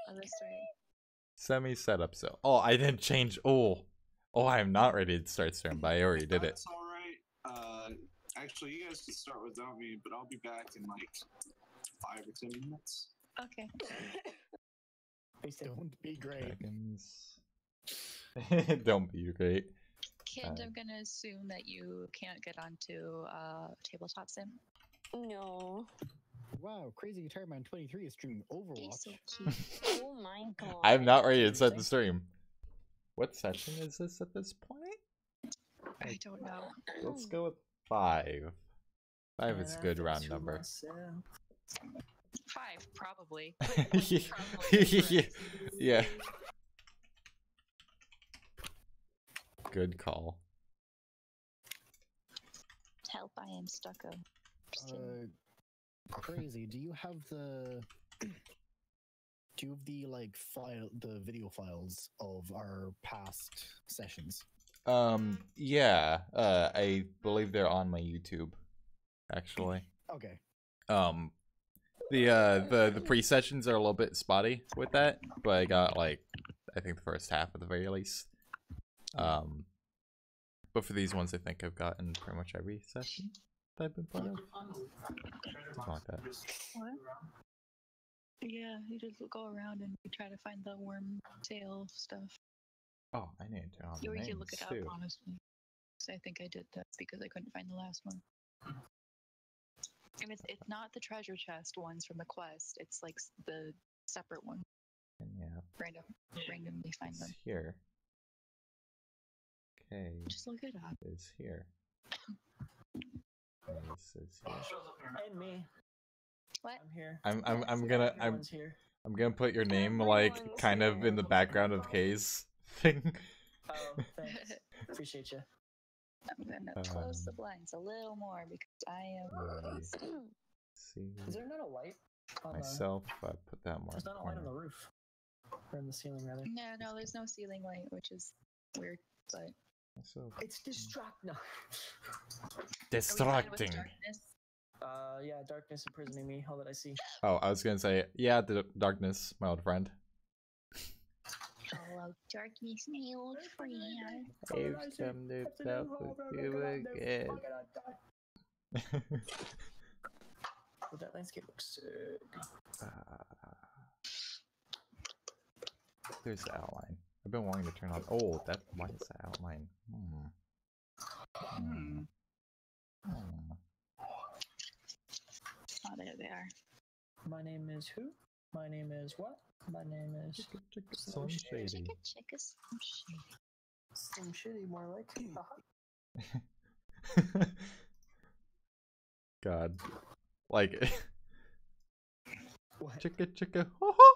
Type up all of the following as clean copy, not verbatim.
Oh, this way. Semi setup so. Oh, I didn't change. Oh, I am not ready to start stream, but I already did it. That's alright. Actually, you guys can start without me, but I'll be back in like 5 or 10 minutes. Okay. Don't be great. Seconds. Don't be great. Kid, I'm gonna assume that you can't get onto tabletop sim. No. Wow, Crazy Guitar Man 23 is streaming Overwatch. He's so cute. Oh my god. I'm not ready to start the stream. What session is this at this point? I don't know. Let's go with 5. 5 is a good round number. 5, probably. Yeah. Good call. Help, I am stucco. Just kidding. Crazy, do you have the like the video files of our past sessions? Yeah. I believe they're on my YouTube, actually. Okay. The pre-sessions are a little bit spotty with that, but I got like I think the first half at the very least. But for these ones, I think I've gotten pretty much every session that I've been part of. Something like that. What? Yeah, you just go around and you try to find the worm tail stuff. Oh, I need to turn on the Or you names can look it up, too. honestly. So I think I did that because I couldn't find the last one. And it's not the treasure chest ones from the quest. It's like the separate one. And yeah, Randomly find it's them. here. Okay, Just look it up. is here. This is here. And me. What? I'm here. I'm gonna put your name like Everyone's kind of here. in the background of Kay's thing. Oh, thanks. Appreciate you. I'm gonna close the blinds a little more because I am. See Is there not a light on myself. I put that more. There's not a light on the roof. Or in the ceiling, rather. No, there's no ceiling light, which is weird, but. Myself. It's distracting. Distracting. Yeah, darkness imprisoning me. All that I see. Oh, I was gonna say, yeah, the darkness, my old friend. Hello, darkness, my old friend. I've come to talk with you again. Oh, that landscape looks sick. There's the outline. I've been wanting to turn on. Oh, why is that outline? Oh, there they are. My name is who? My name is what? My name is Slim Shady. Slim Shady, more like. God, like What? chicka chicka. Ho ho.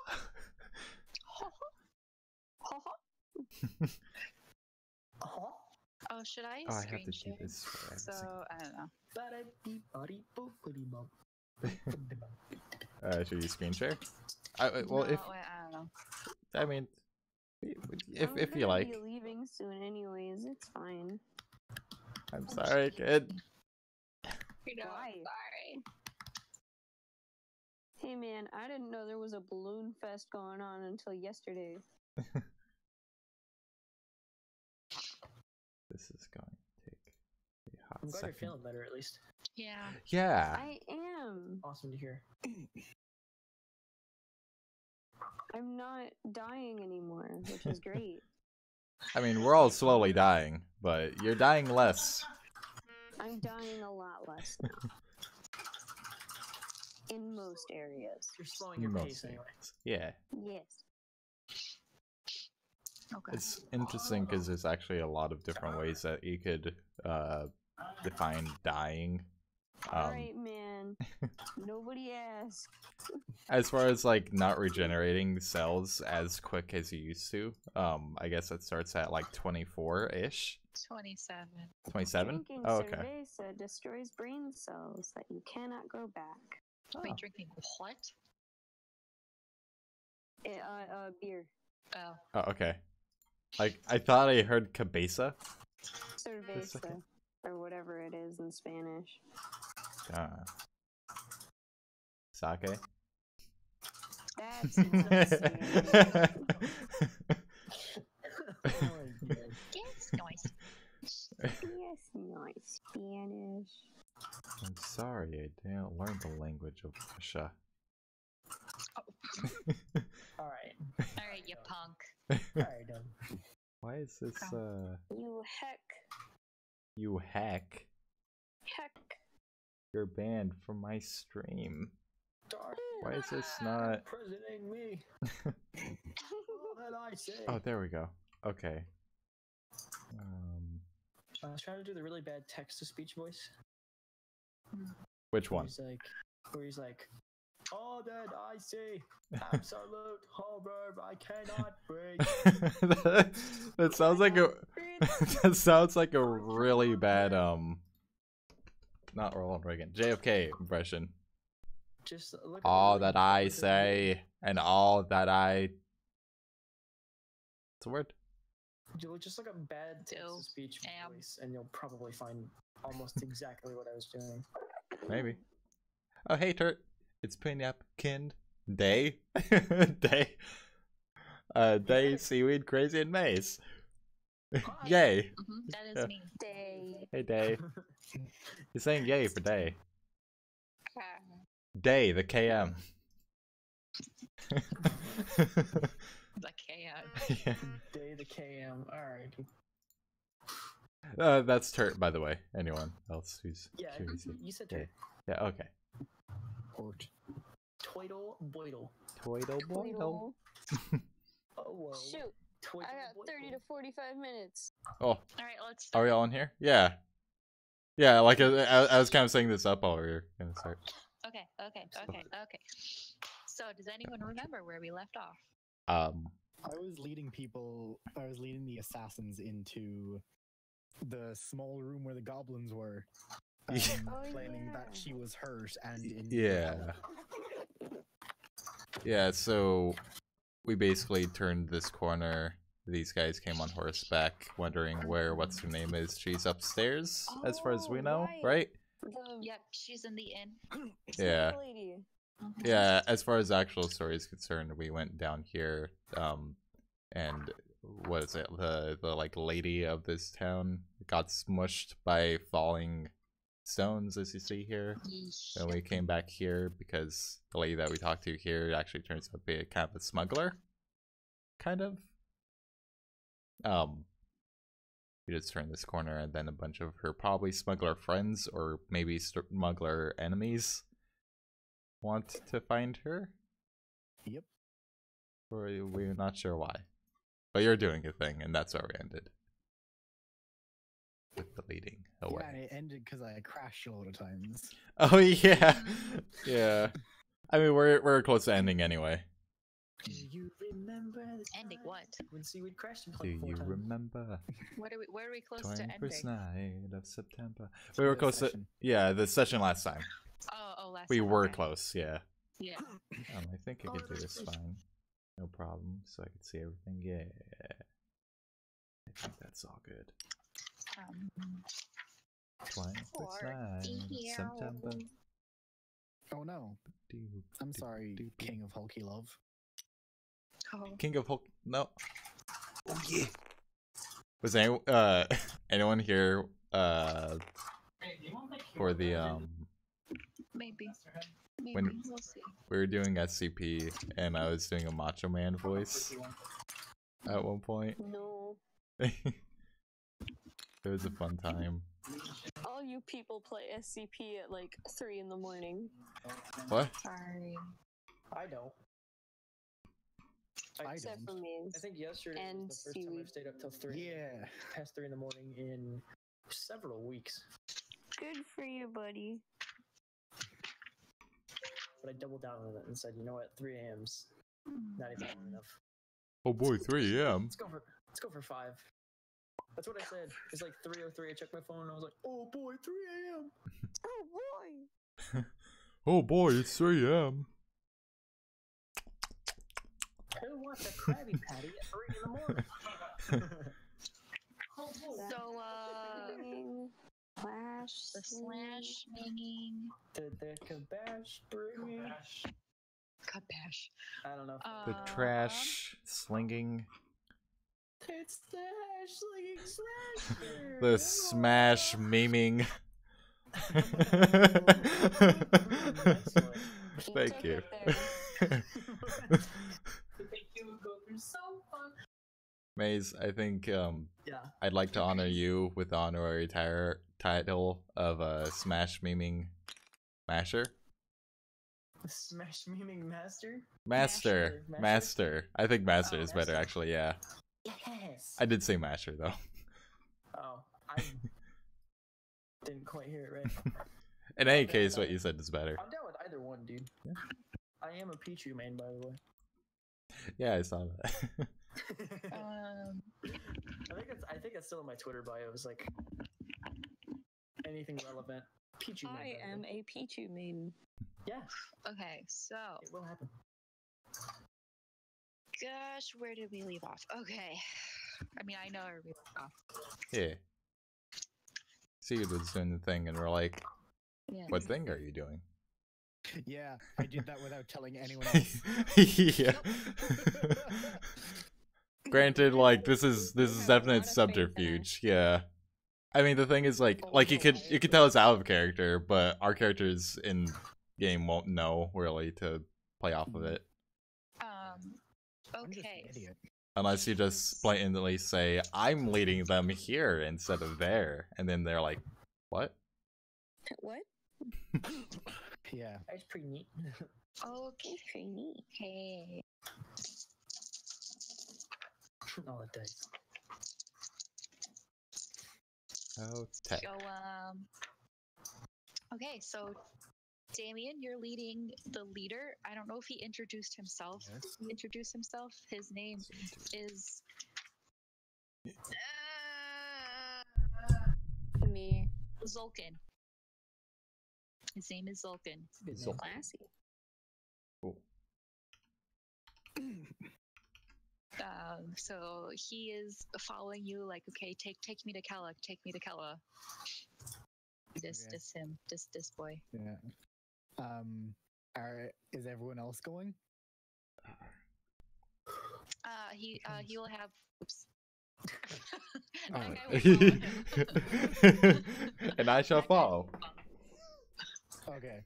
Oh, should I Oh, I screen have to do share? this. For every So, single- I don't know. should you screen share? Well, No, if I don't know. I mean, if I'm you gonna like. be leaving soon, anyways. It's fine. I'm sorry, kid. You know, Why? I'm sorry. Hey man, I didn't know there was a balloon fest going on until yesterday. This is going to take a hot I'm glad you're second. feeling better, at least. Yeah. Yeah. I am. Awesome to hear. I'm not dying anymore, which is great. I mean, we're all slowly dying, but you're dying less. I'm dying a lot less now. In most areas. You're slowing your Most pace anyway. things. Yeah. Yes. Okay. It's interesting because there's actually a lot of different ways that you could define dying. Alright, man. Nobody asked. As far as like not regenerating cells as quick as you used to, I guess it starts at like 24-ish. 27. 27? Drinking Oh, okay. cerveza destroys brain cells that you cannot grow back. Wait, drinking what? Beer. Oh. Oh, okay. Like I thought I heard cabeza. Cerveza. Or whatever it is in Spanish. Sake. That's nice. Yes, nice. Yes, nice Spanish. I'm sorry, I didn't learn the language of Russia. Alright. Alright, you punk. Alright, done. Why is this, You heck. you hack? Heck. You're banned from my stream. Darn, Why is this not... imprisoning me. All that I say. Oh, there we go. Okay. I was trying to do the really bad text-to-speech voice. Which one? Where he's like, all that I say, absolute horror, I cannot break. That sounds like a... that sounds like a really bad, not Ronald Reagan, JFK impression. Just look at All the that really I bad- say, and all that I... It's a word. You look just like a bad text-to-speech voice, and you'll probably find almost exactly what I was doing. Maybe. Oh, hey, Turt. It's Pinapkin Day. Day. Day, seaweed, crazy, and maze. Yay. That is Yeah. me. Day. Hey, Day. You're saying yay for Day. Ah. Day, the KM. The KM. Yeah. Day the KM. Alright. That's Turt, by the way. Anyone else who's Yeah, curious? you said Yeah. Turt. Yeah, okay. Port. Toidle Boidle. Toidle boidle. Oh, whoa. Shoot. Toidle I got 30 to 45 minutes. Oh, Alright, let's are we start. all in here? Yeah. Yeah, like I was kind of saying this up while we were gonna start. Okay. So, does anyone remember where we left off? I was leading the assassins into the small room where the goblins were. Yeah. Claiming that she was hurt and in Yeah. Yeah, so we basically turned this corner. These guys came on horseback, wondering where what's her name is. She's upstairs, as far as we Oh, know, right. right? The Yep, she's in the inn. Yeah. snake lady. Yeah, as far as the actual story is concerned, we went down here, and what is it? The like lady of this town got smushed by falling stones, as you see here. Yeesh. And we came back here because the lady that we talked to here actually turns out to be a kind of a smuggler. Kind of. We just turned this corner and then a bunch of her probably smuggler friends or maybe smuggler enemies want to find her. Yep. We're not sure why. But you're doing a thing and that's where we ended. With the leading away. Yeah, and it ended because I crashed a lot of times. Oh yeah. Yeah. I mean we're close to ending anyway. Do you remember the Ending time what? when Seaweed crashed Do like 4 you times? remember? Where are we close to 21st ending? night of September. We were The close to session. the session last time. Oh, last We time, were okay. close, yeah. Yeah. I think I could do this fine. No problem. So I can see everything. Yeah. I think that's all good. 21st night, September. Oh no. I'm sorry, King of Hulky Love. Oh. King of Hulk. No. Oh yeah. Was anyone here for the Maybe. Maybe. When- We'll see. we were doing SCP and I was doing a Macho Man voice at one point. No. It was a fun time. All you people play SCP at like 3 in the morning. What? Sorry. I don't. I Except for don't. me. I think yesterday And was the first time Seaweed. I've stayed up till 3. Yeah. Past 3 in the morning in several weeks. Good for you, buddy. But I doubled down on it and said, you know what, 3 a.m.'s not even long enough. Oh boy, 3 a.m. Let's go for 5. That's what I said. It's like 3:03. I checked my phone and I was like, oh boy, 3 a.m. Oh boy! Oh boy, it's 3 a.m. Who wants a Krabby Patty at 3 in the morning? So, Bringing Flash. the slash banging. The kabash bringing. God, Bash. I don't know. The trash slinging. It's the slinging slasher. The smash memeing. Excellent. Thank took you. it there. Thank you, go through so fun. Maze, I think Yeah. I'd like to honor you with the honorary title of Smash Memeing Masher. Smash memeing master. Master. Masher. Master. I think Master Oh, is better, Master. actually, yeah. Yes. I did say Masher, though. Oh, I didn't quite hear it right. In any case, what you said is better. I'm down with either one, dude. Yeah. I am a Pichu main, by the way. Yeah, I saw that. I think it's still in my Twitter bio. It's like anything relevant. Pichu main. I by the am way. a Pichu main. Yeah, Okay, so it will happen. gosh, where did we leave off? Okay, I mean I know where we left off. Yeah. Seed was doing the thing, and we're like, Yeah. what thing are you doing? Yeah, I did that without telling anyone else. Yeah. Granted, like this is have a lot definite of faith in subterfuge. Yeah. I mean, the thing is, like you could tell it's out of character, but our characters in game won't know really to play off of it I'm just an Okay. idiot. unless you just blatantly say, "I'm leading them here instead of there," and then they're like, "What?" What? Yeah. That's pretty neat. Okay. That's pretty neat. Okay. All it does. Okay. So okay, so Damien, you're leading the leader. I don't know if he introduced himself. Yes. He introduced himself. His name is Me. Zulkin. His name is Zulkin. Good So- name. Classy. Cool. So he is following you, like, okay, take me to Kella, take me to Kella. This Okay. this him, this boy. Yeah. Is everyone else going? He will have. Oops. That Oh. guy will follow him. And I shall That guy will follow. Okay.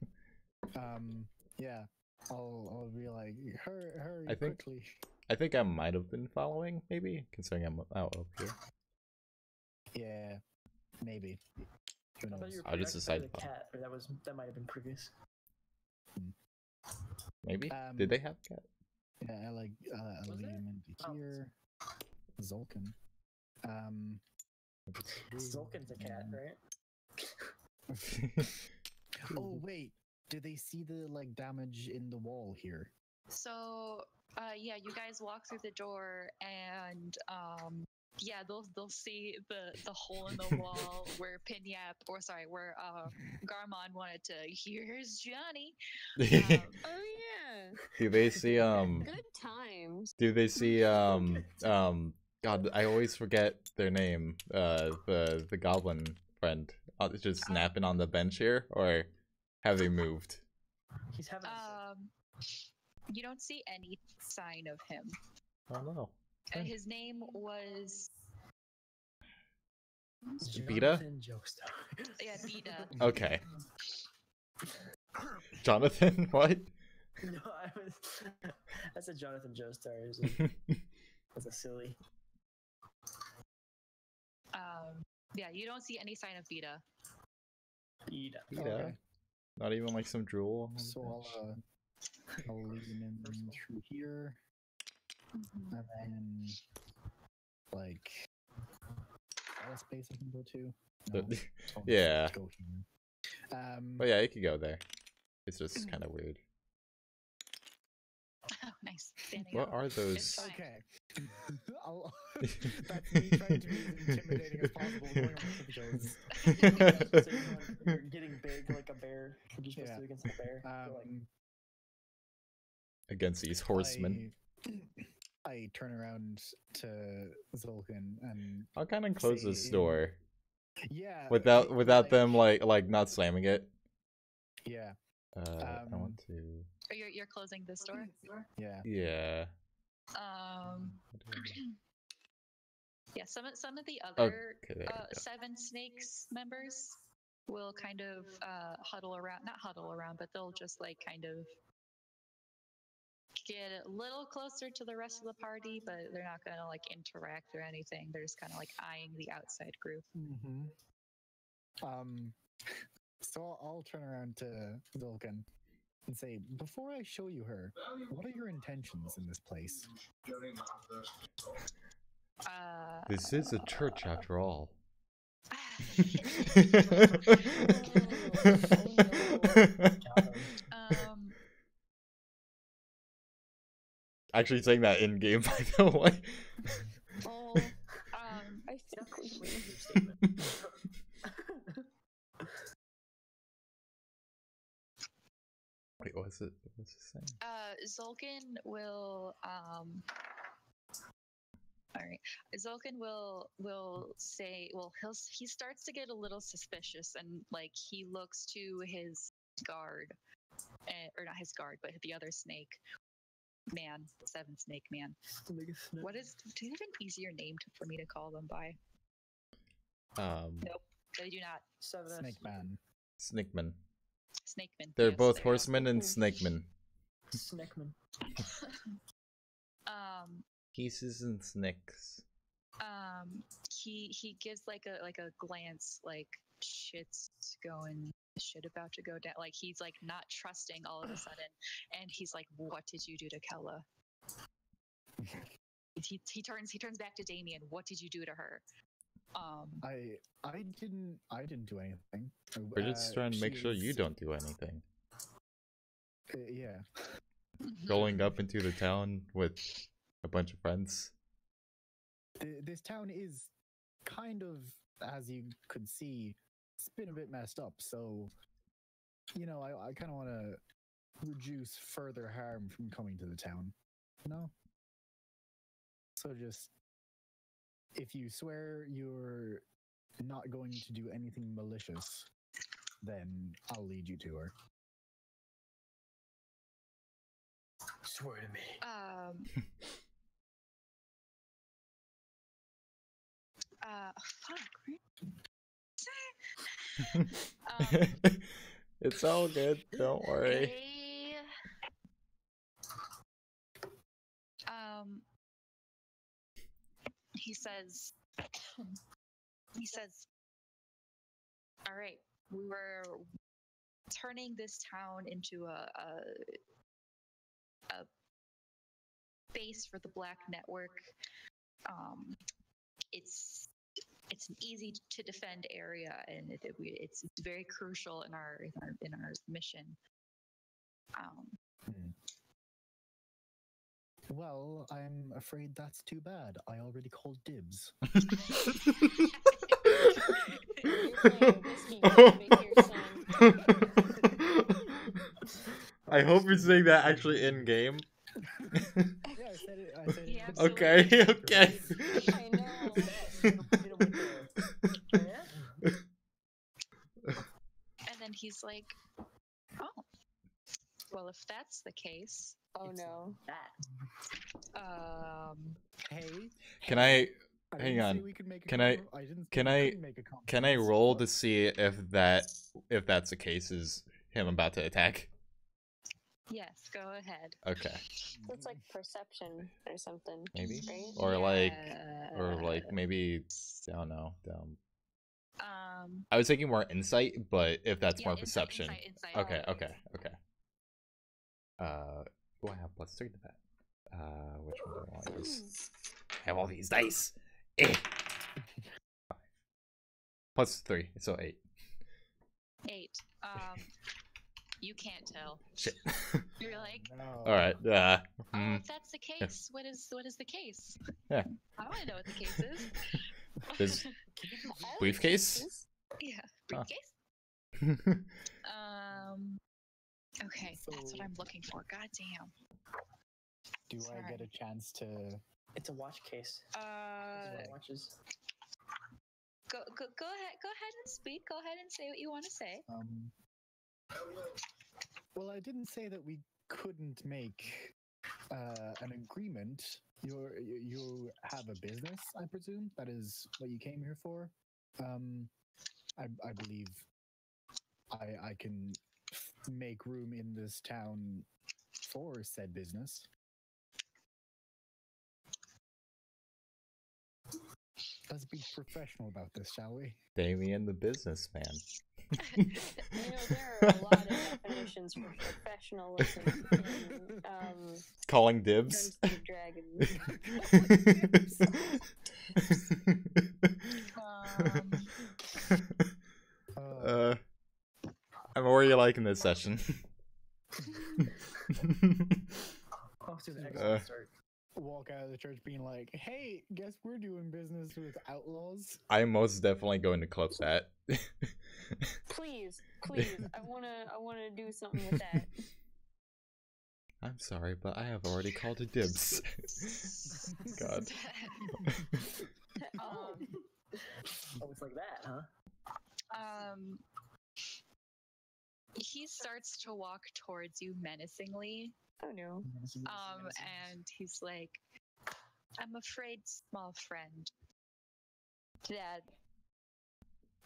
Yeah. I'll be like, hurry I think- quickly. I think I might have been following, maybe, considering I'm out up here. Yeah. Maybe. Who I thought knows? you were I'll just protected decide. by the cat, or that might have been previous. Maybe? Um, Did they have cat? Yeah, I like Was lead there? him into Oh. here. Zulkin. Zulkin's a cat, right? Oh wait, do they see the like damage in the wall here? So, yeah, you guys walk through the door, and yeah, they'll see the hole in the wall where where Garmon wanted to. Here's Johnny. Oh yeah. Do they see Good times. do they see God, I always forget their name. The goblin friend. Just napping on the bench here, or have they moved? He's having. You don't see any sign of him. I don't know. Okay. His name was Vita? Jonathan Joestar. yeah Vita. Okay. Jonathan, what? No, I said Jonathan Joestar. That's a silly. Yeah, you don't see any sign of Vita. Vita. Vita? Not even like some drool on the So bench? I'll lead him in through here, Mm-hmm. and then like a space I can go to. The- No, I'll yeah. Go here. But yeah, you could go there. It's just kind of weird. Oh, nice. Standing What up. are It's those? fine. Okay. That's me trying to be as intimidating as possible going on tiptoes. So you're getting big like a bear. You're just supposed Yeah. to do against a bear. You're like, Against these horsemen. I turn around to Zulkin and I'll kind of close this say- door yeah, without them like not slamming it. yeah. I want to Or you're closing this door. Yeah. Yeah. Yeah, some of the other Okay, there we go. 7 snakes members will kind of huddle around, not huddle around, but they'll just like kind of get a little closer to the rest of the party, but they're not gonna like interact or anything. They're just kind of like eyeing the outside group. Mm-hmm. So I'll turn around to Zulkan and say, before I show you her, what are your intentions in this place? This is a church after all. Actually saying that in game, by the way. Oh, I think we Wait, what's it saying? Zulkan will all right. Zulkan will say, well, he starts to get a little suspicious, and like he looks to his guard, or not his guard, but the other snake man, 7 snake man. What is? Do you have an easier name for me to call them by? Nope, they do not. Snake Man. Snakeman. Snakeman. They're yes, both there you go. horsemen and snakemen. Snakeman. Pieces and snakes. He gives like a glance, like shit's about to go down. Like he's like not trusting all of a sudden, and he's like, "What did you do to Kella?" He turns back to Damien. What did you do to her? I didn't do anything. We're just trying to make sure you don't do anything. Yeah. Rolling up into the town with a bunch of friends. This town is kind of, as you could see, it's been a bit messed up. So, you know, I kind of want to reduce further harm from coming to the town. You know? So just, if you swear you're not going to do anything malicious, then I'll lead you to her. Swear to me. Fuck. It's all good. Don't worry. He says, all right, we were turning this town into a base for the Black Network. It's an easy to defend area, and it's very crucial in our mission. Well, I'm afraid that's too bad. I already called dibs. I hope you're saying that actually in game. Yeah, I said it. Yeah, Okay, okay. I know. And then he's like, oh, well, if that's the case. Oh no. Hey. Can I hang didn't say on? we could make a Can I com- I didn't say can we I couldn't make a can I compromise. roll to see if that's the case? Is him about to attack? Yes, go ahead. Okay. It's like perception or something. Maybe? Right? Or like maybe I don't know. I was thinking more insight, but if that's Yeah, more insight, perception. insight. Okay. Do I have +3 to that? Which one do I want to use? I have all these dice. 5. +3, so 8. 8. You can't tell. Shit. You're like, No. All right. oh, if that's the case, what is the case? Yeah. I want to know what the case is. This briefcase? Yeah, Huh. briefcase. Okay, that's what So- I'm looking for. God damn. Do I get Sorry. a chance to? It's a watch case. Watches. Go ahead and speak. Go ahead and say what you want to say. Well, I didn't say that we couldn't make an agreement, you have a business, I presume. That is what you came here for. I believe I can make room in this town for said business. Let's be professional about this, shall we? Damien the businessman. You know, there are a lot of definitions for professionalism in Calling dibs. Dungeons and Dragons. I'm already liking this session. Off to an excellent start. Walk out of the church being like, hey, guess we're doing business with outlaws. I'm most definitely going to clip that. Please, I wanna do something with that. I'm sorry, but I have already called it dibs. God. Oh, it's like that, huh? He starts to walk towards you menacingly. Oh no. And he's like, I'm afraid, small friend, that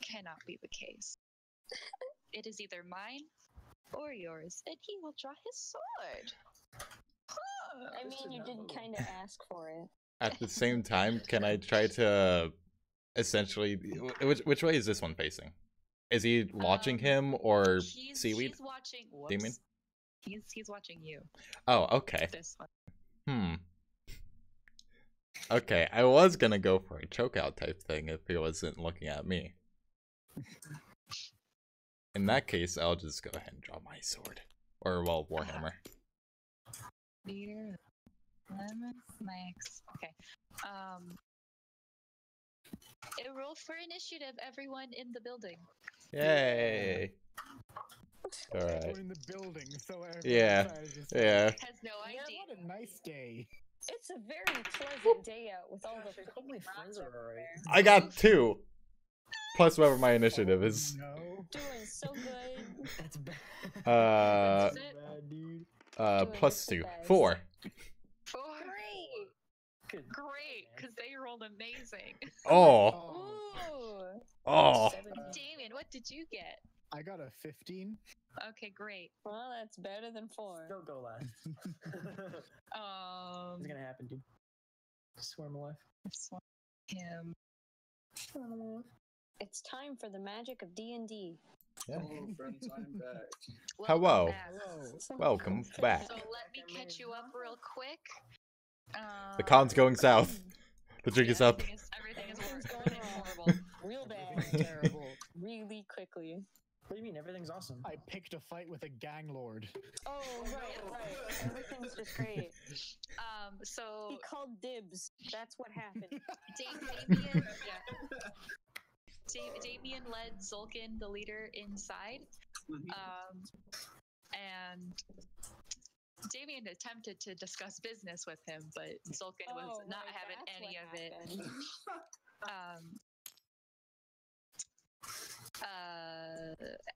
cannot be the case. It is either mine or yours, and he will draw his sword. I mean, you did kind of ask for it. At the same time, can I try to essentially... Which way is this one facing? Is he watching him or seaweed? He's watching. Whoops. Demon? He's watching you. Oh, okay. This one. Okay, I was gonna go for a chokeout type thing if he wasn't looking at me. In that case, I'll just go ahead and draw my sword. Or, well, Warhammer. Beer, lemon, snacks. Okay. Roll for initiative, everyone in the building. Yay! Alright. We're in the building, so Yeah. Has no Yeah, idea. what a nice day. It's a very pleasant day out with all the Gosh, I hope my friends are alright. I got 2! Plus whatever my initiative is. No. doing so good. That's bad. Uh, Is it? Bad, dude. plus the 2. best. 4. 4. Great. Good. Great, because they rolled amazing. Oh! Ooh. Oh! 17. Damien, what did you get? I got a 15. Okay, great. Well, that's better than 4. Don't go last. What's gonna happen, dude? Swear my life. This one, him. Swear my life. It's time for the magic of D&D. Yeah. Hello, friends, I'm back. Hello. back. Welcome back. So let me catch you up real quick. The con's going south. The drink is up. Everything is Everything's going going wrong. horrible. Real bad. Everything's terrible. Really quickly. What do you mean? Everything's awesome. I picked a fight with a gang lord. Oh, right. Everything's just great. So He called dibs. That's what happened. Damien, Damien led Zulkin, the leader, inside. And Damien attempted to discuss business with him, but Zulkin was not right, having that's any what of it. happened.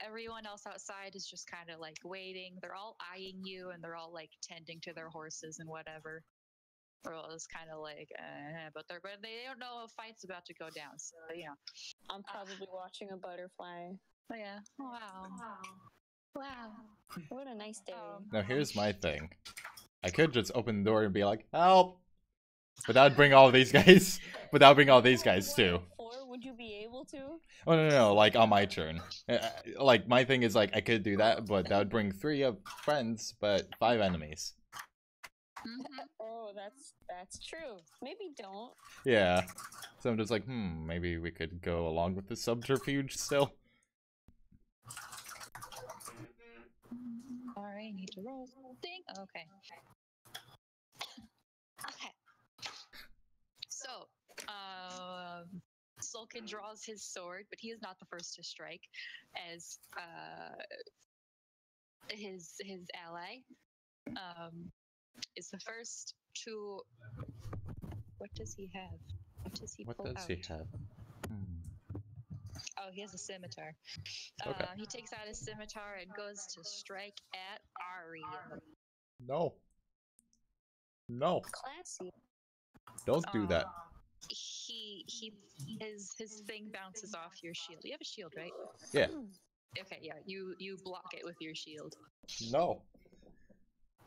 Everyone else outside is just kind of like waiting. They're all eyeing you, and they're all like tending to their horses and whatever. They're all just kind of like, but they don't know a fight's about to go down. So you know, I'm probably watching a butterfly. but yeah, wow. What a nice day. Now here's my thing. I could just open the door and be like, help! But that would bring all these guys. But that would bring all these guys too. Would you be able to? Oh no, like on my turn. Like my thing is like I could do that, but that would bring 3 of friends, but 5 enemies. Oh, that's true. Maybe don't. Yeah. So I'm just like, maybe we could go along with the subterfuge still. Alright, need to roll something. Okay. Okay. So, Sulkin draws his sword, but he is not the first to strike, as his ally is the first to. What does he have? What does he What pull does out? he have? Oh, he has a scimitar. Okay. He takes out his scimitar and goes to strike at Ari. No. No. Classy. Don't do that. His thing bounces off your shield. You have a shield, right? Yeah. Okay, yeah. You block it with your shield. No.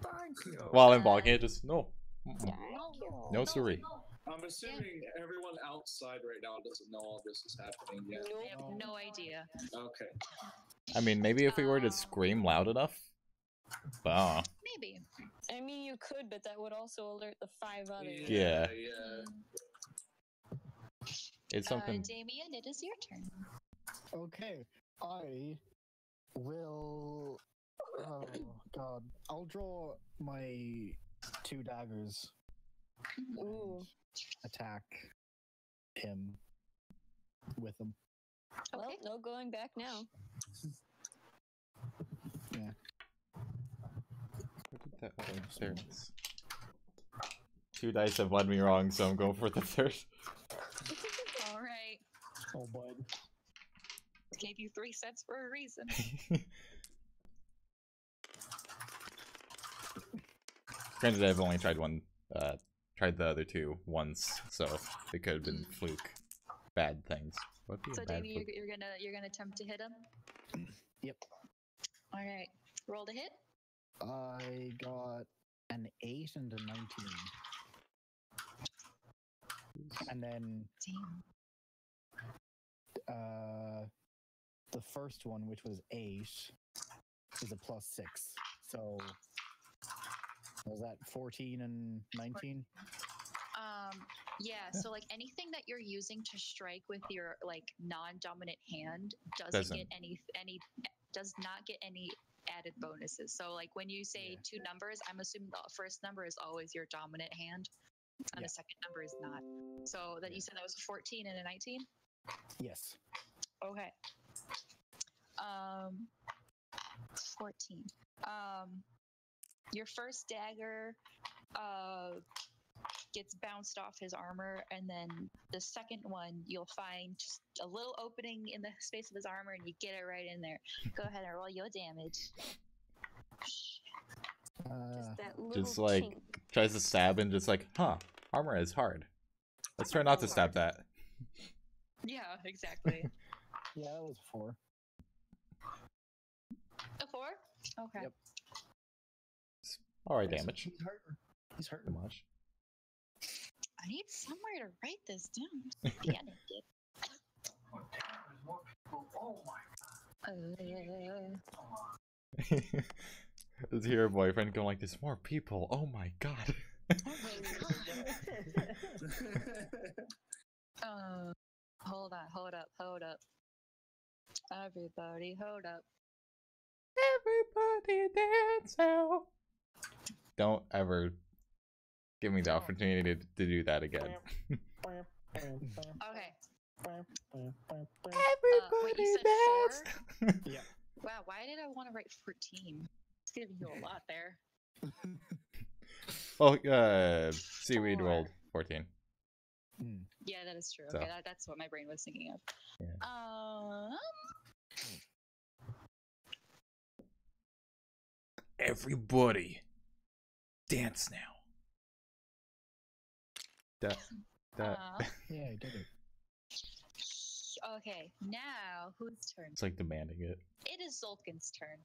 Thank you. While I'm blocking it, just no. Thank you. No, sorry. I'm assuming everyone outside right now doesn't know all this is happening yet. I have no idea. Okay. I mean, maybe if we were to scream loud enough. But Maybe. I mean, you could, but that would also alert the 5 others. Yeah. Yeah. it's something. Damien, it is your turn. Okay, I will. Oh God! I'll draw my 2 daggers. Ooh. Attack him with them. Well, Okay. no going back now. Yeah. Where did that go? There it is. 2 dice have led me wrong, so I'm going for the third. All right. Oh, bud. Gave you 3 sets for a reason. Granted, I've only tried tried the other 2 once, so it could have been fluke. Bad things. What would be a So, bad Davey, fluke? you're gonna attempt to hit him. Yep. All right. Roll to hit. I got an 8 and a 19. And then Damn. the first one, which was 8, is a +6. So was that 14 and 19? Yeah. So like anything that you're using to strike with your like non-dominant hand Doesn't. get any does not get any added bonuses. So like when you say 2 numbers, I'm assuming the first number is always your dominant hand, and the second number is not. So that you said that was a 14 and a 19. Yes. Okay. 14. Your first dagger gets bounced off his armor, and then the second one you'll find just a little opening in the space of his armor, and you get it right in there. Go ahead and roll your damage. Just that little Just like chink. tries to stab and just like, huh, armor is hard. Let's try not to stab that. Yeah, exactly. Yeah, that was 4. A 4? Okay. Yep. Alright, damage. He's hurting. He's Too hurting. much. I need somewhere to write this down. Yeah, I did. Oh my. Let's hear your boyfriend going like, there's more people. Oh my god. Hold up. Everybody, hold up. Everybody dance now. Don't ever give me the opportunity to do that again. Okay. Everybody you said dance. Yeah. Wow, why did I want to write 14? It's giving you a lot there. Well, seaweed 4. rolled 14. Yeah, that is true. So. Okay, that's what my brain was thinking of. Yeah. Everybody dance now. That Yeah, I did it. Okay, now whose turn? it's like demanding it. It is Zolkin's turn.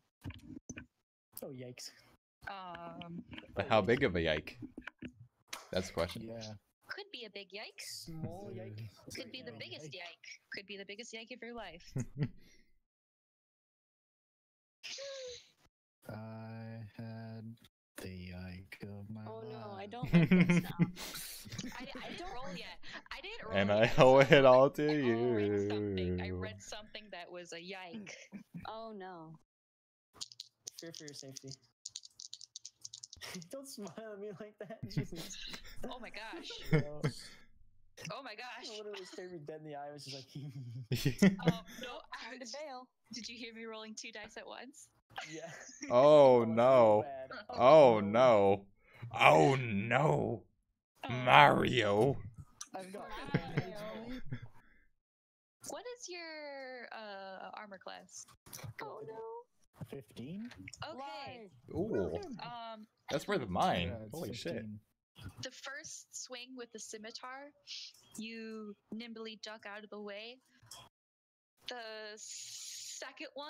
Oh yikes. But how big of a yike? That's the question. Yeah. Could be a big yike. Small yike. Could be the biggest yike. Could be the biggest yike of your life. I had the yike of my Oh no, I life. don't like this now. I didn't roll yet. I didn't roll And I yet, owe so it all to I you. read something that was a yike. Oh no. Fear for your safety. Don't smile at me like that. Jesus. Oh my gosh. No. Oh my gosh. I literally stared me dead in the eye. I was just like, No. Time to bail. Did you hear me rolling 2 dice at once? yeah. Oh that's no. real bad. Oh no. Oh no. Mario. I've got Mario. What is your armor class? Oh no. 15? Okay. Ooh, that's worth mine. Yeah, it's Holy shit. 15. The first swing with the scimitar, you nimbly duck out of the way. The second one,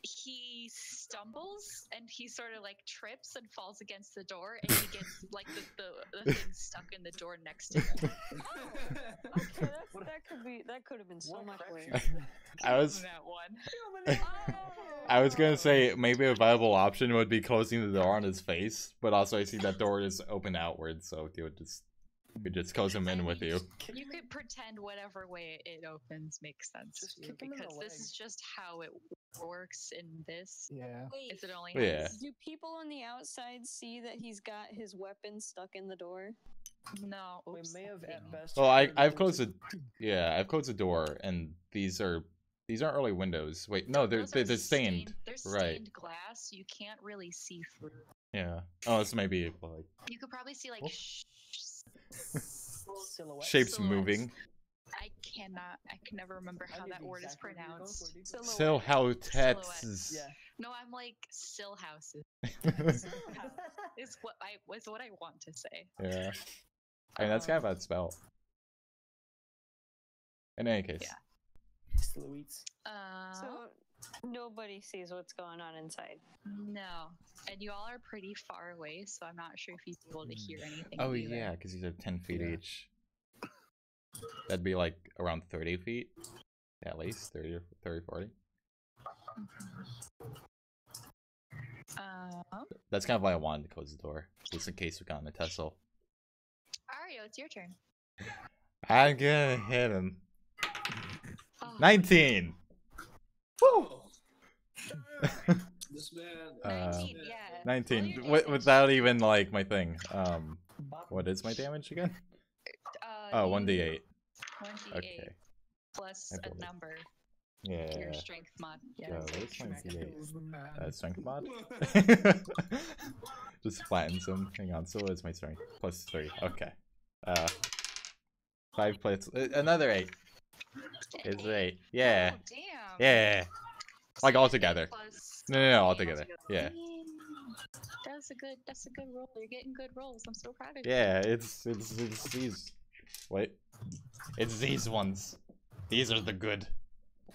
he stumbles and he sort of like trips and falls against the door, and he gets like the thing stuck in the door next to him. Okay, that could have been so much worse. I was That one. I was gonna say maybe a viable option would be closing the door on his face, but also I see that door is open outward, so you could just close him in with you. You could pretend whatever way it opens makes sense Just to you, kick him in the because this leg. is just how it works in this. Yeah. Wait, Is it only Yeah. has- do people on the outside see that he's got his weapon stuck in the door? No. We Oops. may have at best. Well, heard I've there closed was the I've closed the door, and these aren't really windows. Wait, no, Those they're are stained. They're Right. stained glass. You can't really see through. Yeah. Oh, this might be like You could probably see like Oh. silhouette. shapes Silhouettes. moving. I can never remember I how knew that word is exactly where you're going pronounced. for, dude. Silhouettes. Yeah. No, I'm like sill houses. Is what I want to say. Yeah. I mean, that's kind of how it's spelled. In any case. Yeah. Silhouettes. So nobody sees what's going on inside. No, and you all are pretty far away, so I'm not sure if you'd be able to hear anything. Oh either. yeah, because these are 10 feet Yeah. each. That'd be like around 30 feet. Yeah, at least 30 or 30, 40. That's kind of why I wanted to close the door, just in case we got in a tussle. Ario, it's your turn. I'm gonna hit him. Oh, 19! Woo! This man. 19, yeah. 19. Roll your damage. Without even like my thing. What is my damage again? Oh, 1d8. 1d8 Okay. plus I a believe. number. Yeah. Your strength mod. Yeah. Go, where's my d8? Kills the man. Strength mod? Just flattens him. Hang on, so what is my strength? Plus 3. Okay. 5 plus another 8. It's 8. Yeah. Oh, damn. Yeah. Like So all eight together. plus- No, all eight together. Yeah. Damn. That's a good roll. You're getting good rolls. I'm so proud of you. Yeah, it's these. Wait. It's these ones. These are the good.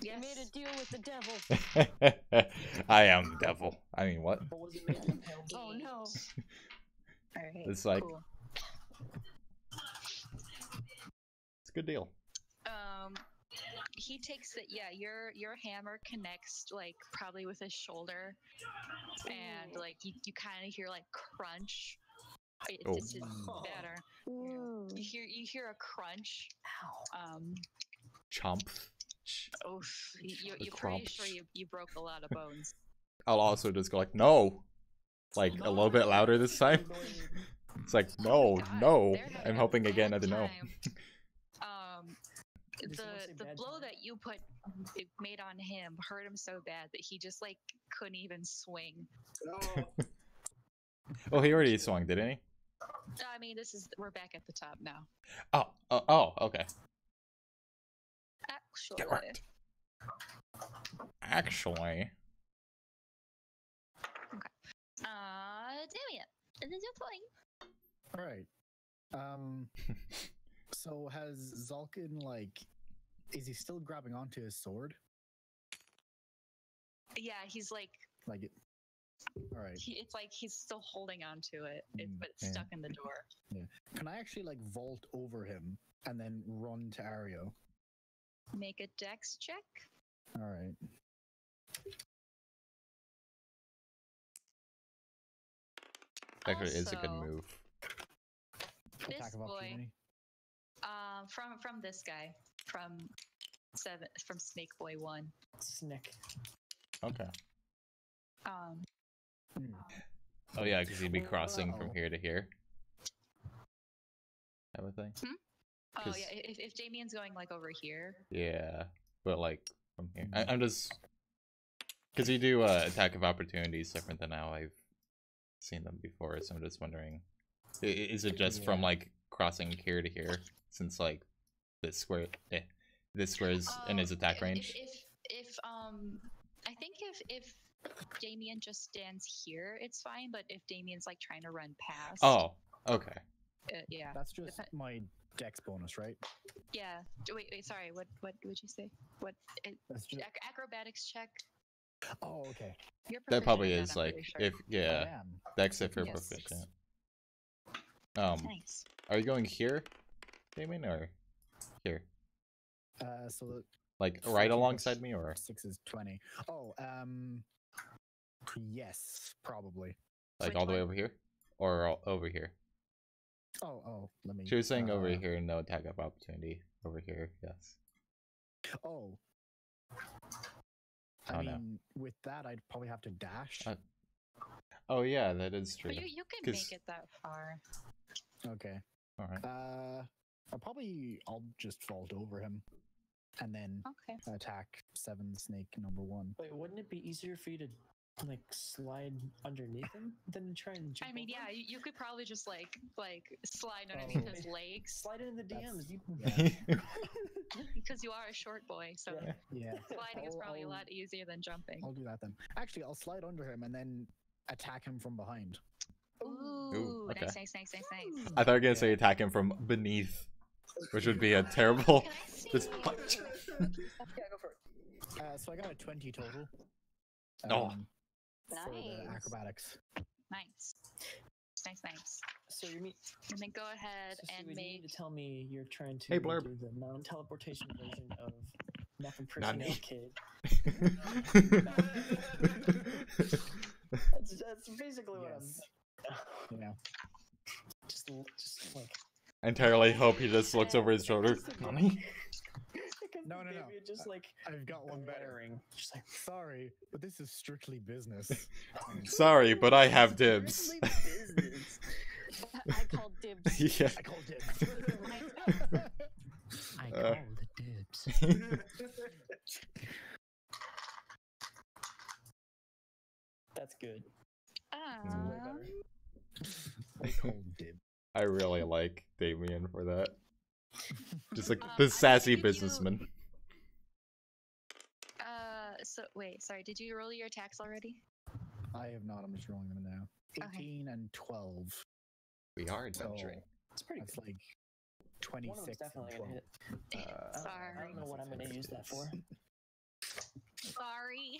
You Yes. made a deal with the devil. I am the devil. I mean, what? What was it made of? Oh no. All right. It's like Cool. it's a good deal. He takes it. Yeah, your hammer connects like probably with his shoulder, and like you kind of hear like crunch. Oh. This is better. Ooh. You hear a crunch. Chomp. Oof. You're pretty crunch. sure you broke a lot of bones. I'll also just go like no, like a little bit louder this time. It's like no, God, no. they're having I'm a hoping again bad at the no. time. Did someone say The bad blow time? that you made on him hurt him so bad that he just like couldn't even swing. Oh, Oh, he already swung, didn't he? I mean, we're back at the top now. Oh, okay. Actually, Get wrecked. Actually, damn it! It is your turn. All right. So has Zalkin is he still grabbing onto his sword? Yeah, he's like, Like it. All right. it's like he's still holding on to it, but it's yeah. stuck in the door. Can I actually vault over him and then run to Ario? Make a dex check. All right. actually, it's a good Also, move. This Attack of boy, opportunity. from this guy, from Snake Boy 1. Snick. Okay. Um, Hmm. Oh yeah, because he'd be crossing from Wow. here to here. Type of thing. oh 'Cause- yeah, if Damien's going like over here, Yeah, but like from here. I'm just because you do attack of opportunities different than how I've seen them before, so I'm just wondering, is it just from like crossing here to here, since like this square, this square is in his attack range? If I think if Damien just stands here, it's fine. But if Damien's like trying to run past, Oh, okay. yeah, That's just Depe- my dex bonus, right? yeah. Wait, sorry. What would you say? What That's just. acrobatics check? Oh, okay. You're That proficient probably in is I'm like pretty sure. if yeah, I am. Dex if you're Yes. proficient. Nice. Are you going here, Damien, or here? So the Like 14 right plus alongside me, or 6 is 20. Oh, yes, probably. like Which all the way one? over here, or over here? Oh, let me. She was saying over uh, here, no attack of opportunity. Over here, yes. Oh. Oh, I no. mean, with that, I'd probably have to dash. Oh yeah, that is true. But you can 'Cause- make it that far. Okay. All right. I'll just vault over him, and then Okay. attack 7 snake number 1. Wait, wouldn't it be easier for you to like slide underneath him than try and jump I mean, over yeah, him? you could probably just like slide Oh. underneath his legs Slide it in the DMs. That's- You... because you are a short boy. So Yeah. Yeah. sliding is probably a I'll- lot easier than jumping. I'll do that then. Actually, I'll slide under him and then attack him from behind. Ooh, okay. nice. I thought you were gonna say Yeah. attack him from beneath, which would be a terrible. Can I see? Just punch. Yeah, go for it. So I got a 20 total. Oh. For the Nice. acrobatics. Nice. So you mean And then go ahead so and you need make. to tell me you're trying to Hey, Blurb. do the non-teleportation version of nothing Nani. personnel kid. That's basically what Yes. I'm. Yeah. Just like. I entirely hope he just looks over his shoulder. Because Nani? No. David just like I've got one better. glaring, just like Sorry, but this is strictly business. Sorry, but I have dibs. Strictly business. I called dibs. Yeah. I called dibs. I Uh. called the dibs. That's good. Way Um, better. I called dibs. I really like Damien for that. Just like I the can sassy give you- businessman. So wait, sorry. Did you roll your attacks already? I have not. I'm just rolling them now. Okay. 18 and 12. We are So adventuring. It's pretty that's good. like One of 26 them's definitely and gonna 12. hit. I Sorry. don't know what I'm gonna use that for. Sorry.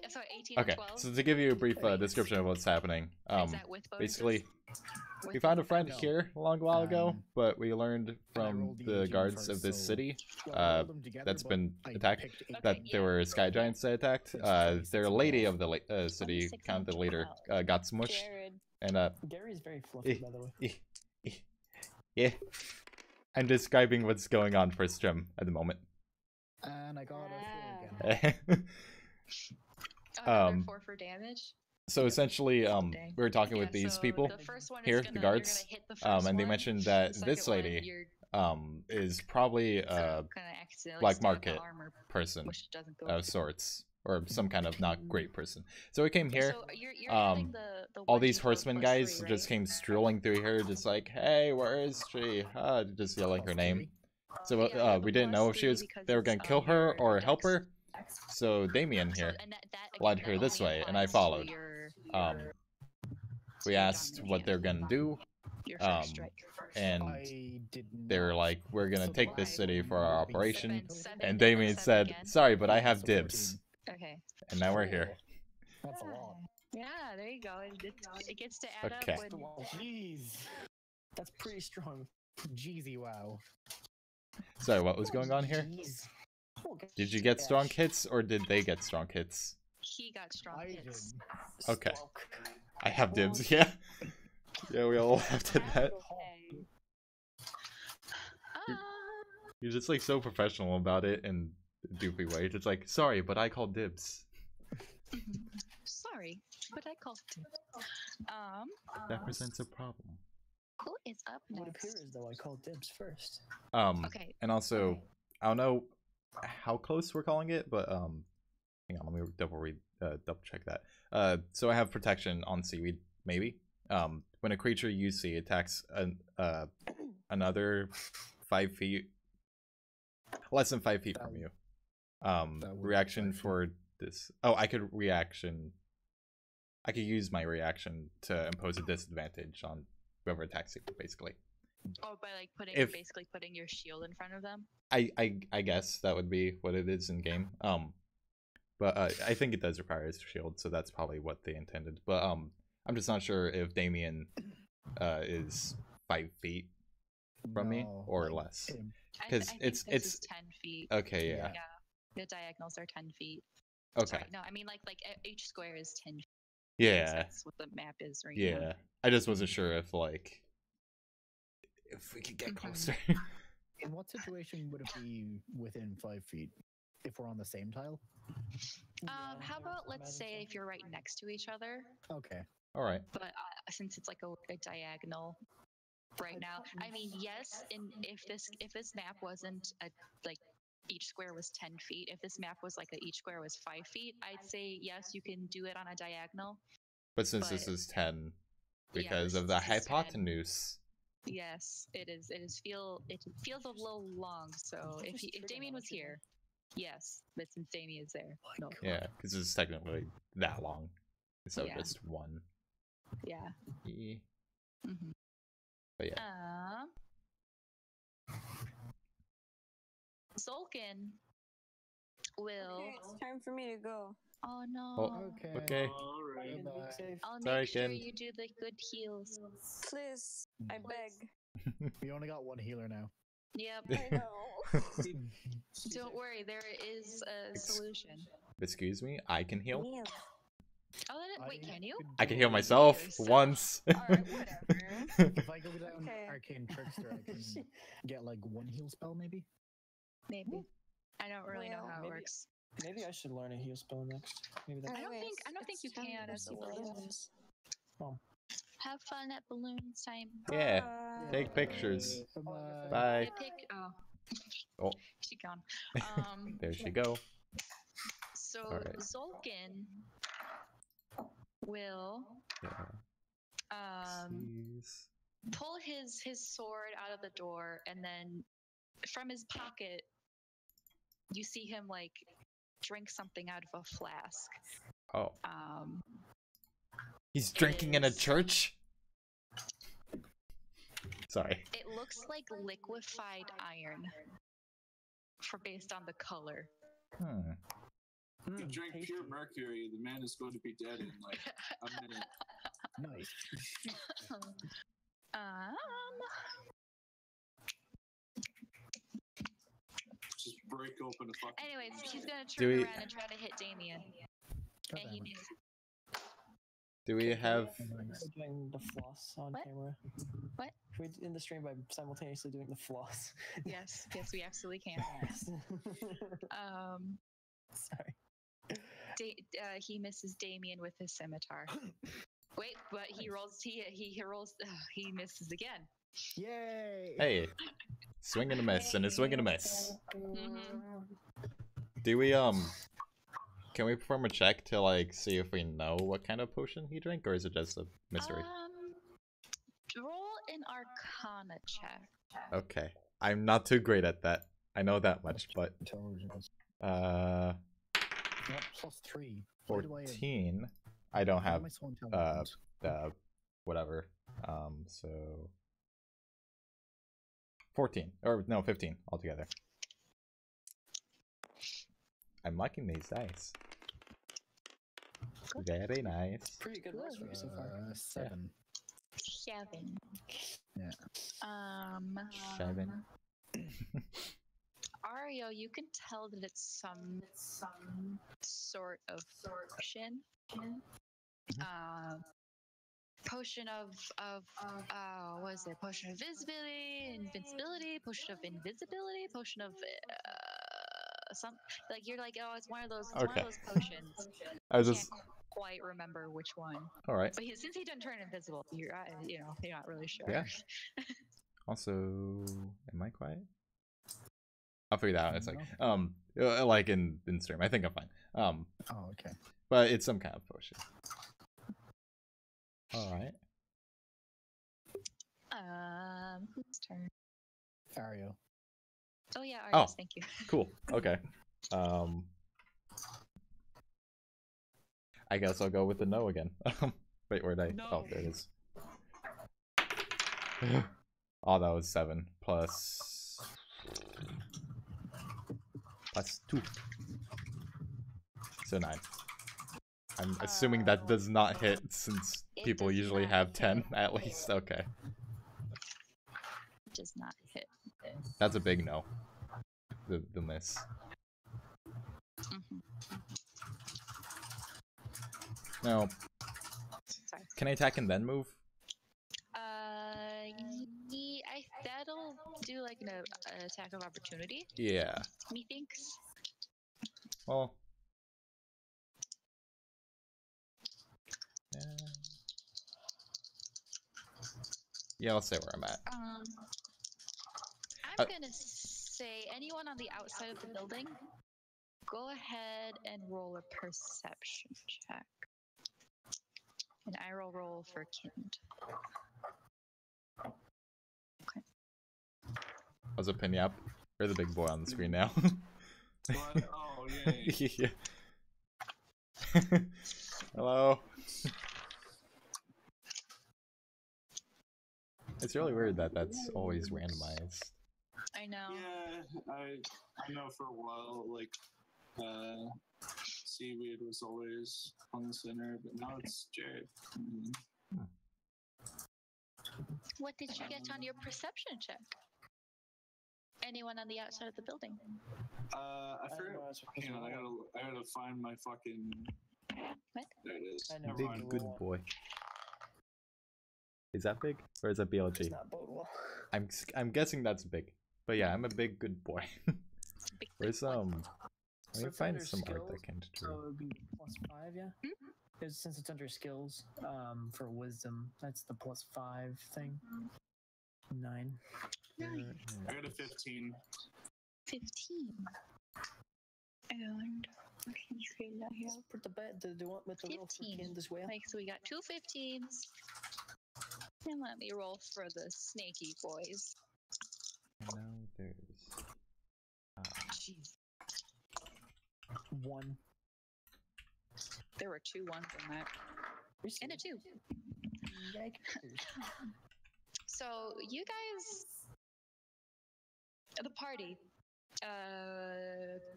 Sorry, 18 Okay, and 12. so to give you a brief description of what's happening, Is that with bonuses? basically With we found a bonuses? friend No. here a long while ago, but we learned I from rolled the the 18 guards first, of this so- city Well, I rolled them together, that's but been I attacked picked eight. that Okay, there yeah. were sky giants that attacked. So it's 26 Their and lady 12. of the city, 26 kind of and the leader, 12. got smushed, Jared. and Gary's very fluffy, by the way. yeah. I'm describing what's going on for Strim at the moment. And I got a 4 Ah. again. Another 4 for damage. So essentially, Dang. we were talking with Yeah, these so people The first one here, is the gonna, guards, you're gonna hit the first and they one. mentioned The that second this one, lady you're is probably gonna accidentally black stab the market armor, person which doesn't go. of sorts, or some kind of not great person. So we came here. So you're having the All 1d12 these horsemen plus guys 3, just right? came strolling through here, just like, "Hey, where is she?" Just yelling her Plus name. 3. So Yeah, you have we the didn't know plus if she 3 was because they were it's, gonna kill her your or help dex. her. So Damien So, here and that led again, her that this only way, and I applies to followed. your We your asked dominant what hand, they're gonna do, your first strike. and I did they were not. like, "We're gonna So take the this last city one for our would be operation." Seven, And and Damien seven said, again. "Sorry, but I have So dibs." 14. Okay. And now we're here. That's a lot. Yeah, there you go. It gets to add Okay. up when. Jeez. That's pretty strong. Jeezy wow. Sorry, what was going on here? Jeez. Did you get strong hits, or did they get strong hits? He got strong I hits. did. Okay. Squawk. I have dibs, yeah. Yeah, we all have did that. Okay. You're just like so professional about it in a doofy way. Just like, sorry, but I called dibs. Sorry, but I called it. That presents a problem. Who is up It next? appears though I called dibs first. Okay. And also, Okay. I don't know how close we're calling it, but hang on, let me double check that. So I have protection on seaweed, maybe. When a creature you see attacks another 5 feet, less than 5 feet from you, That would be reaction 5 feet. for this? Oh, I could reaction. I could use my reaction to impose a disadvantage on whoever attacks you, basically. Oh, by like basically putting your shield in front of them. I guess that would be what it is in game. But I think it does require a shield, so that's probably what they intended. But I'm just not sure if Damien is 5 feet from me or less. Because it's 10 feet. Okay, yeah. The diagonals are 10 feet. Okay. Sorry, no, I mean like each square is 10 feet. Yeah. That's what the map is right now. Yeah. I just wasn't sure if like if we could get closer. In what situation would it be within 5 feet? If we're on the same tile? How about let's say if you're right next to each other, Okay. All right. but since it's like a diagonal right now, I mean yes, if this map wasn't like each square was 10 feet, if this map was like each square was 5 feet, I'd say yes, you can do it on a diagonal. But since this is 10, because yeah, of the this is 10. hypotenuse. Yes, it feels a little long. So if Damien was here, yes, but since Damien is there, no. Yeah, because it's technically that long, so Yeah. just 1. Yeah. E. Mm-hmm. But yeah. Zolkin will. Okay, it's time for me to go. Oh no. Oh, okay. Alright. I'll Sorry, make sure Ken. you do the good heals. Please, I beg. We only got one healer now. Yep. I know. Don't worry, there is a solution. Excuse me, I can heal. Yeah. Oh, wait, can you? I can heal myself yourself. once. Alright, whatever. If I go down Okay. Arcane Trickster, I can get like 1 heal spell maybe? Maybe. I don't really know Well, how it maybe- works. Maybe I should learn a heal spell next. Maybe that. I don't think you can as you play. Have fun at balloons time. Yeah. Take pictures. Bye. Bye. Oh, She gone. there she go. So Alright. Zolkin will Yeah. Jeez. pull his sword out of the door, and then from his pocket you see him like drink something out of a flask. Oh. He's drinking in a is- church? Sorry. It looks like liquefied iron based on the color. If you drink pure mercury, the man is going to be dead in like a minute. Nice. Just break open a fucking. Anyways, he's gonna Do turn we- around and try to hit Damien. God And he damn it. misses. Do we have... We're doing the floss on What? camera. What? We're in the stream by simultaneously doing the floss. Yes, we absolutely can. Sorry. He misses Damien with his scimitar. Wait, but he rolls. He rolls. He misses again. Yay! Hey. Swing and a miss, and a swing and a miss. Mhm. Do we, can we perform a check to, like, see if we know what kind of potion he drank, or is it just a mystery? Roll an Arcana check. Okay. I'm not too great at that. I know that much, but, Intelligence. uh... Yep, +3. Why do I have- 14. I don't why have, am I so intelligent? whatever. So... 14. Or, no, 15 altogether. I'm liking these dice. Very nice. Pretty good rolls for you so far. 7. 7. Yeah. 7. Ario, you can tell that it's some sort of potion. Potion of what is it? Potion of invincibility, potion of invisibility, potion of some like you're like, oh, it's one of those Okay. potions. I was Can't just... quite remember which one. Alright. But since he didn't turn invisible, you're not really sure. Yeah. Also, am I quiet? I'll figure that out in a second. Like in stream. I think I'm fine. Oh, okay. But it's some kind of potion. Alright. Whose turn? Ario. Oh yeah, Oh. Arios, thank you. Cool. Okay. I guess I'll go with the no again. Wait, where'd I? No. Oh, there it is. Oh, that was 7 plus 2, so 9. I'm assuming that does not hit since It people does usually not have 10 hit. at least. Okay, Does not hit. that's a big no. The miss. Mhm. Now, Sorry. can I attack and then move? That'll do like an attack of opportunity. Yeah. Methinks. Well. Yeah, I'll say where I'm at. I'm gonna say anyone on the outside of the building, go ahead and roll a perception check. And I roll for Kind. How's a Pinyap? You're the big boy on the screen now. What? Oh, yay. Yeah. Hello. It's really weird that that's always randomized. I know. Yeah, I know for a while, like, Seaweed was always on the center, but now it's Jared. What did you get on your perception check? Anyone on the outside of the building? I forget. Hang on, I gotta find my fucking. What? There it is. I know. Never Big mind. good boy. Is that big? Or is that Does BLG? not bode well. I'm guessing that's big. But yeah, I'm a big good boy. Big Where's one. let me So it's find under some art skills, that can So do. it would be +5, yeah? Since it's under skills, for wisdom, that's the +5 thing. 9. I got a 15. 15. And what can you say that here? Put the bet. Do you want me to roll for 15. Kind as well? Like, so we got 2 15s. And let me roll for the snaky boys. And now there's. Jeez. 1. There were 2 1s in that. And a 2. So you guys, the party,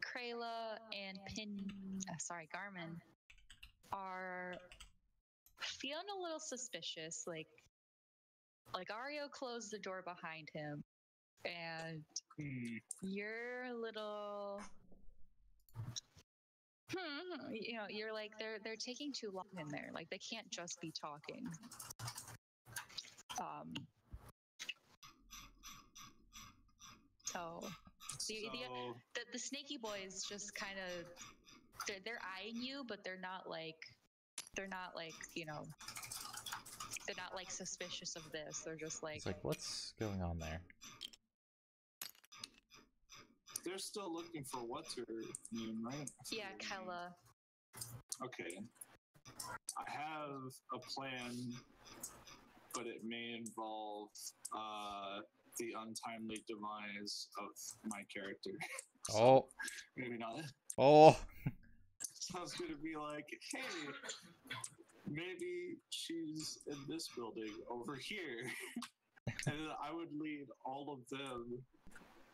Krayla and Garmin are feeling a little suspicious. Like Ario closed the door behind him, and you're a little. You know, you're like they're taking too long in there. Like they can't just be talking. So the snaky boys just kind of they're eyeing you, but they're not like you know, they're not like suspicious of this. They're just like It's like, what's going on there? They're still looking for what's her name, right? yeah, Kella. Okay. I have a plan, but it may involve the untimely demise of my character. Oh. Maybe not. Oh. So I was gonna be like, hey, maybe she's in this building over here. And then I would lead all of them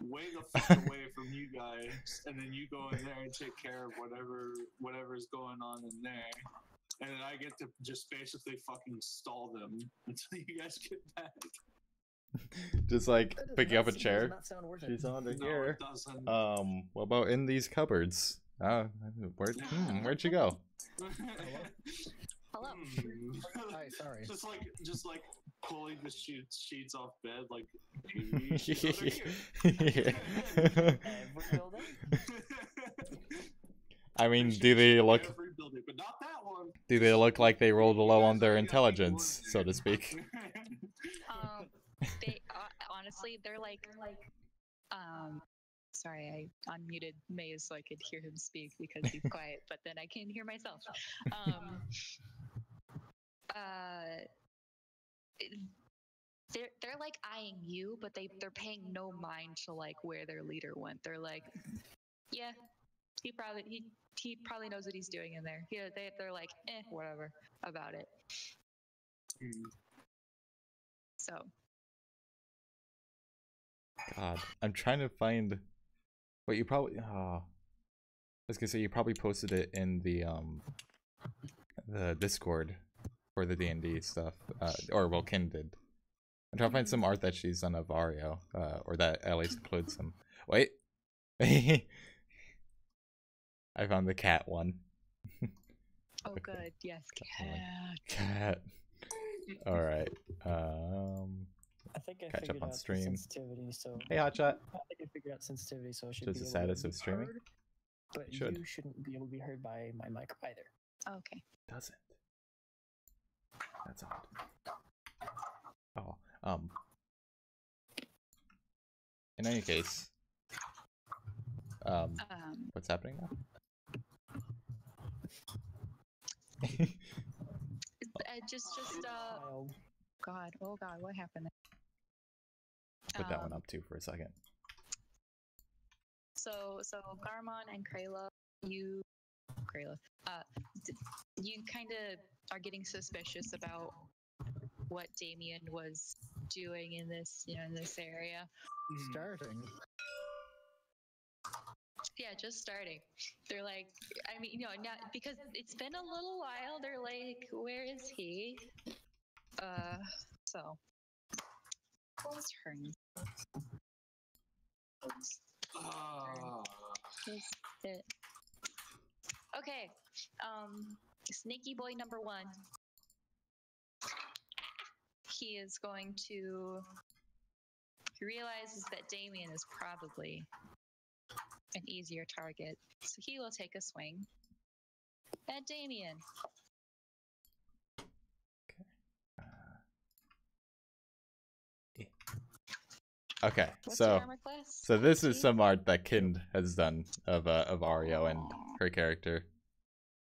way the fuck away from you guys, and then you go in there and take care of whatever's going on in there. And then I get to just basically fucking stall them until you guys get back. Just like picking up a Does chair. not sound worth it. She's under No, here. it doesn't. What about in these cupboards? Where'd you go? Hello. Hi, sorry. Just like pulling the sheets off bed, like maybe she's under here. Every building? I mean, She do they should look? every building, but not that one. Do they look like they rolled low on their You guys already got me intelligence, one so to there. speak? They honestly, they're like sorry, I unmuted Maze so I could hear him speak because he's quiet, but then I can hear myself. They're like eyeing you, but they're paying no mind to like where their leader went. They're like, yeah, he probably knows what he's doing in there. They're like, whatever about it. So God, I'm trying to find. Wait, you probably. I was gonna say you probably posted it in the Discord for the D&D stuff, or well, Kin did. I'm trying to find some art that she's done of Ario, or that at least includes some. Wait, I found the cat one. oh Okay. good, yes, Cat. All right. I think I Catch up figured on out stream. the sensitivity, so Hey, Hotshot. I think I figured out sensitivity, so I should Just be the able status to of be streaming. heard, but It should. you shouldn't be able to be heard by my mic either. okay. Doesn't. That's odd. Oh. In any case. What's happening now? Just Wild. oh god, what happened? Put that one up too for a second. So Garmon and Krayla, you kind of are getting suspicious about what Damien was doing in this area. Starting. Yeah, just starting. They're like, I mean, not because it's been a little while. They're like, where is he? So what's her name? Okay. Sneaky boy number 1. He is going to. He realizes that Damien is probably an easier target, so he will take a swing at Damien. Okay, What's so your armor class? so this is some art that Kind has done of Ario and her character.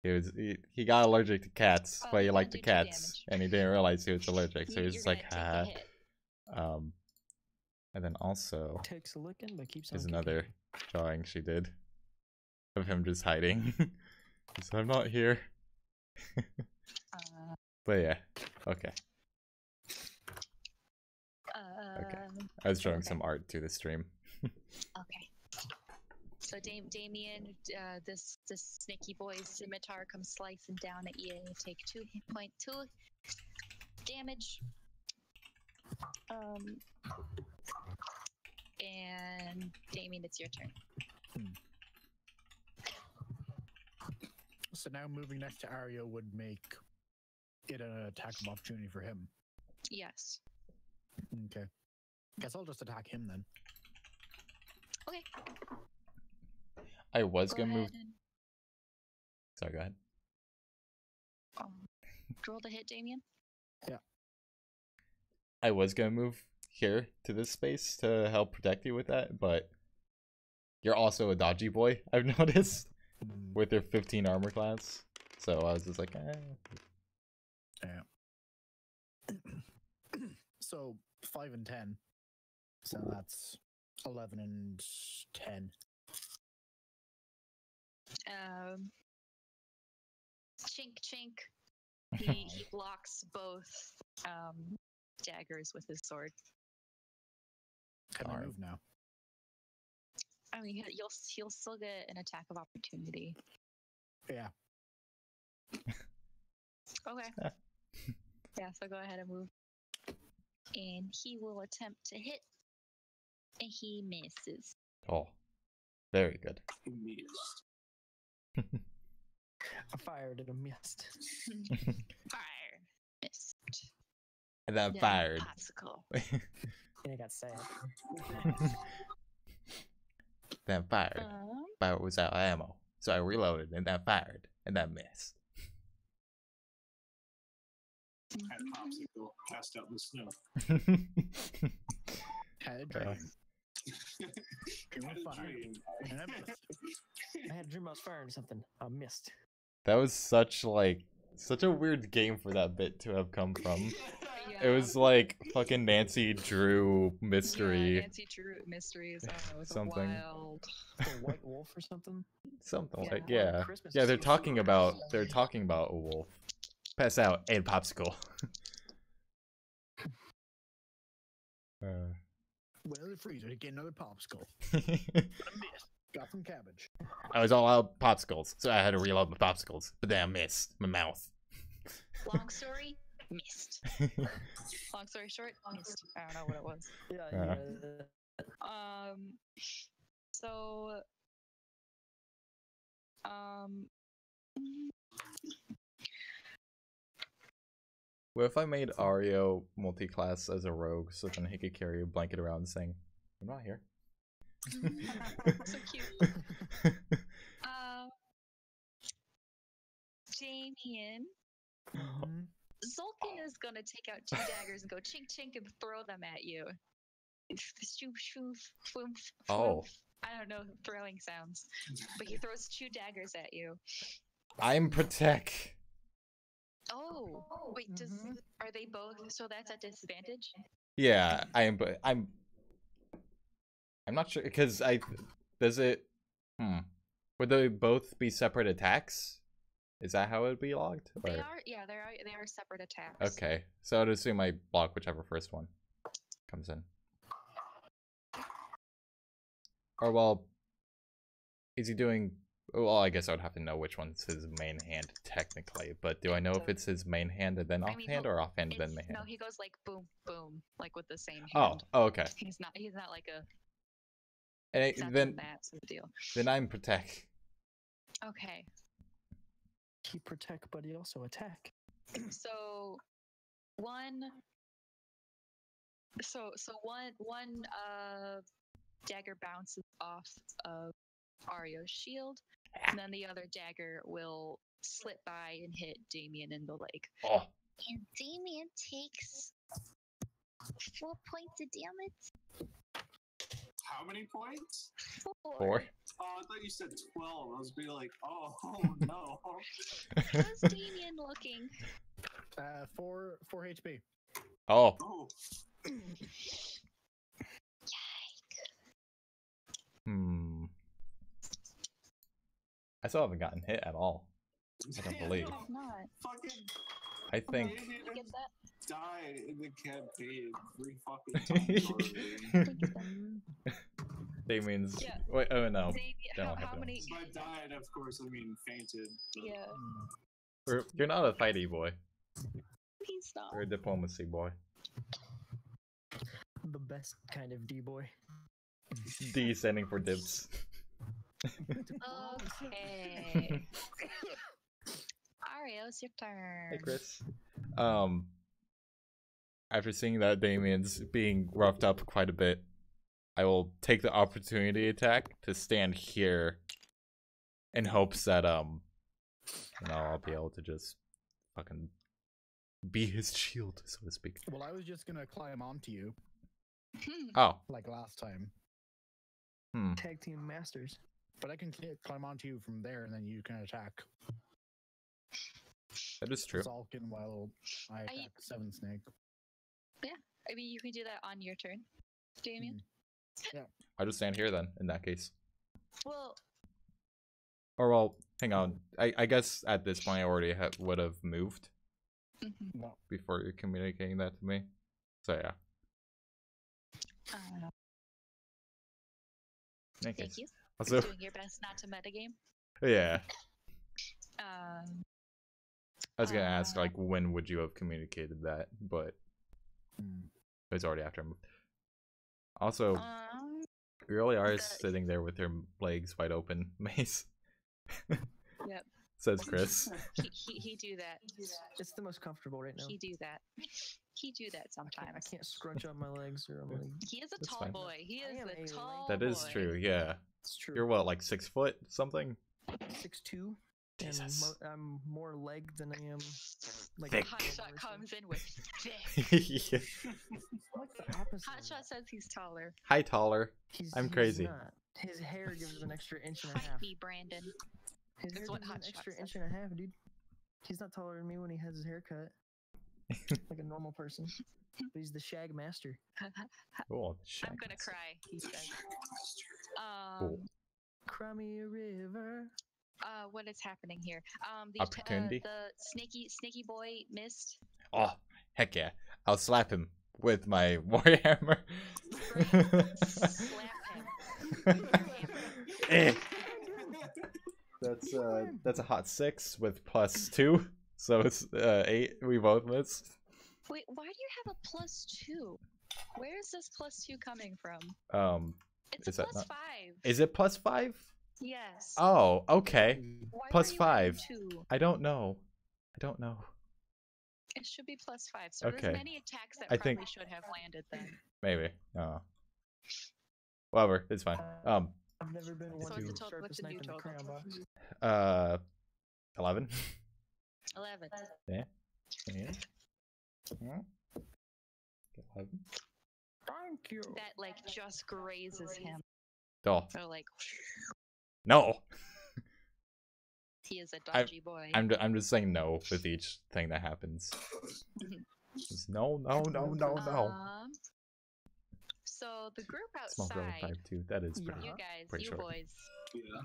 He got allergic to cats, Oh, but he you're liked the gonna do 2 cats, damage. and he didn't realize he was allergic, so he was You're just like, gonna ha. take a hit. And then also Takes a licking, but keeps on is kicking. another drawing she did of him just hiding. So I'm not here. But yeah, okay. Okay. I was showing okay. some art to the stream. Okay. So Damien, this snaky boy's scimitar comes slicing down at you. You take 2.2 damage. And Damien, it's your turn. So now moving next to Ario would make it an attack of opportunity for him. Yes. Okay. Guess I'll just attack him then. Okay. I was Go gonna move. ahead and, Sorry, go ahead. roll to hit, Damien. I was gonna move here to this space to help protect you with that, but you're also a dodgy boy, I've noticed, with your 15 armor class. So I was just like, Yeah. So 5 and 10. So that's 11 and 10. Chink chink. He blocks both daggers with his sword. Can I Darn. move now? I mean, he'll still get an attack of opportunity. Yeah. Okay. Yeah, so go ahead and move. And he will attempt to hit. And he misses. oh, very good. Missed. I fired and I missed. Fire. Missed. And then Yeah, fired. Popsicle. And I got sad. Then fired. But it was out of ammo. So I reloaded and then fired. And then missed. Had popsicle passed out in the snow. Had a dream. Had a dream. And I missed. I had a dream I was firing something. I missed. That was such a weird game for that bit to have come from. It was like fucking Nancy Drew mystery. Yeah, Nancy Drew mysteries. It was Something. wild. The White Wolf or something. Something Yeah. like Or yeah. Christmas Yeah, they're is talking super about nice. a wolf. Pass out and popsicle. Went to the freezer to get another popsicle. Got some cabbage. I was all out of popsicles, so I had to reload my popsicles. But then I missed my mouth. Long story, missed. Long story short, missed. I don't know what it was. Yeah. So, What if I made Ario multi-class as a rogue, so then he could carry a blanket around saying, "I'm not here." so cute. Damien, Zolkin is gonna take out 2 daggers and go chink chink and throw them at you. Shoof, shoof, foof, Oh. foof. I don't know throwing sounds, but he throws 2 daggers at you. I'm Protect. Oh, wait, are they both? So that's at disadvantage? Yeah, I'm not sure because does it would they both be separate attacks? Is that how it would be logged? Or? They are, yeah, they are separate attacks. Okay, so I'd assume I block whichever first one comes in. Or well, is he doing? Well, I guess I would have to know which one's his main hand technically. But do I know if it's his main hand and then offhand, or offhand and then main hand? No, he goes like boom, boom, like with the same Oh, hand. okay. He's not like a. And He's not then doing that sort of deal. Then I'm Protect. Okay. He protect, but he also attack. So one dagger bounces off of Ario's shield, and then the other dagger will slip by and hit Damien in the leg. Oh. And Damien takes 4 points of damage. How many points? 4. Oh, I thought you said 12. I was being like, oh no. How's Damien looking? 4 HP. Oh. Oh. I still haven't gotten hit at all. I don't believe. Not. Fucking I think. You get that? died in the campaign 3 fucking times already. Damien's. Yeah. Wait, oh no. Damien, how many? By died, of course, I mean fainted. But... Yeah. You're not a fighty boy. He's not. You're a diplomacy boy. The best kind of D-boy. D standing for dibs. Okay. Ario, it's your turn. Hey, Chris. After seeing that Damien's being roughed up quite a bit, I will take the opportunity attack to stand here in hopes that, I'll be able to just fucking be his shield, so to speak. Well, I was just gonna climb onto you. Oh. Like last time. Tag team masters. But I can climb onto you from there, and then you can attack. That is true. Zalkin while I attack Seven Snake. Yeah, I mean, you can do that on your turn, Damien. Yeah. I'll just stand here then, in that case. Well... Or, well, hang on. I guess at this point I already would have moved. Before you're communicating that to me. So, yeah. Thank you. Also, You're doing your best not to metagame. Yeah. I was gonna ask, like, when would you have communicated that, but it's already after I moved. Also, you really are sitting there with your legs wide open, Mace. Yep. Says Chris. He do that. It's the most comfortable right now. He do that. He do that sometimes. I can't scrunch up my legs or I'm like. He is a That's tall fine. boy. He is a tall That is boy. true, yeah. It's true. You're what, like 6 foot something? 6'2". Jesus. And I'm more leg than I am like Thick. Hotshot comes in with thick. Yeah. Like the opposite. Hotshot says he's taller. Hi, taller. I'm He's crazy. not. His hair gives an extra inch and a Fight half. me, Brandon. His hair That's what gives an Hotshot extra says. inch and a half, dude. He's not taller than me when he has his hair cut. like a normal person. He's the shag master. Cool. I'm gonna cry, he says. Cool. Cry me a river. What is happening here? Opportunity? The snaky boy missed. Oh, heck yeah. I'll slap him with my warhammer. Slap him. Eh. That's a hot 6 with +2, so it's 8. We both miss. Wait, why do you have a +2? Where is this +2 coming from? It's Is a that not- +5. Is it +5? Yes. Oh, okay. Why +5. are you adding 2? I don't know. It should be +5. So Okay. there's many attacks that I probably think- should have landed then. Maybe. Whatever. It's fine. I've never been So one what's to the total? sharp What's a the new knife in the total? crayon box. 11. 11. Yeah. 11. Thank you. That like just grazes him. Oh, So like no. he is a dodgy boy. I'm just saying no with each thing that happens. Just no. So the group Small girl with outside, 5'2". That is pretty. you guys, pretty you short. boys, Yeah.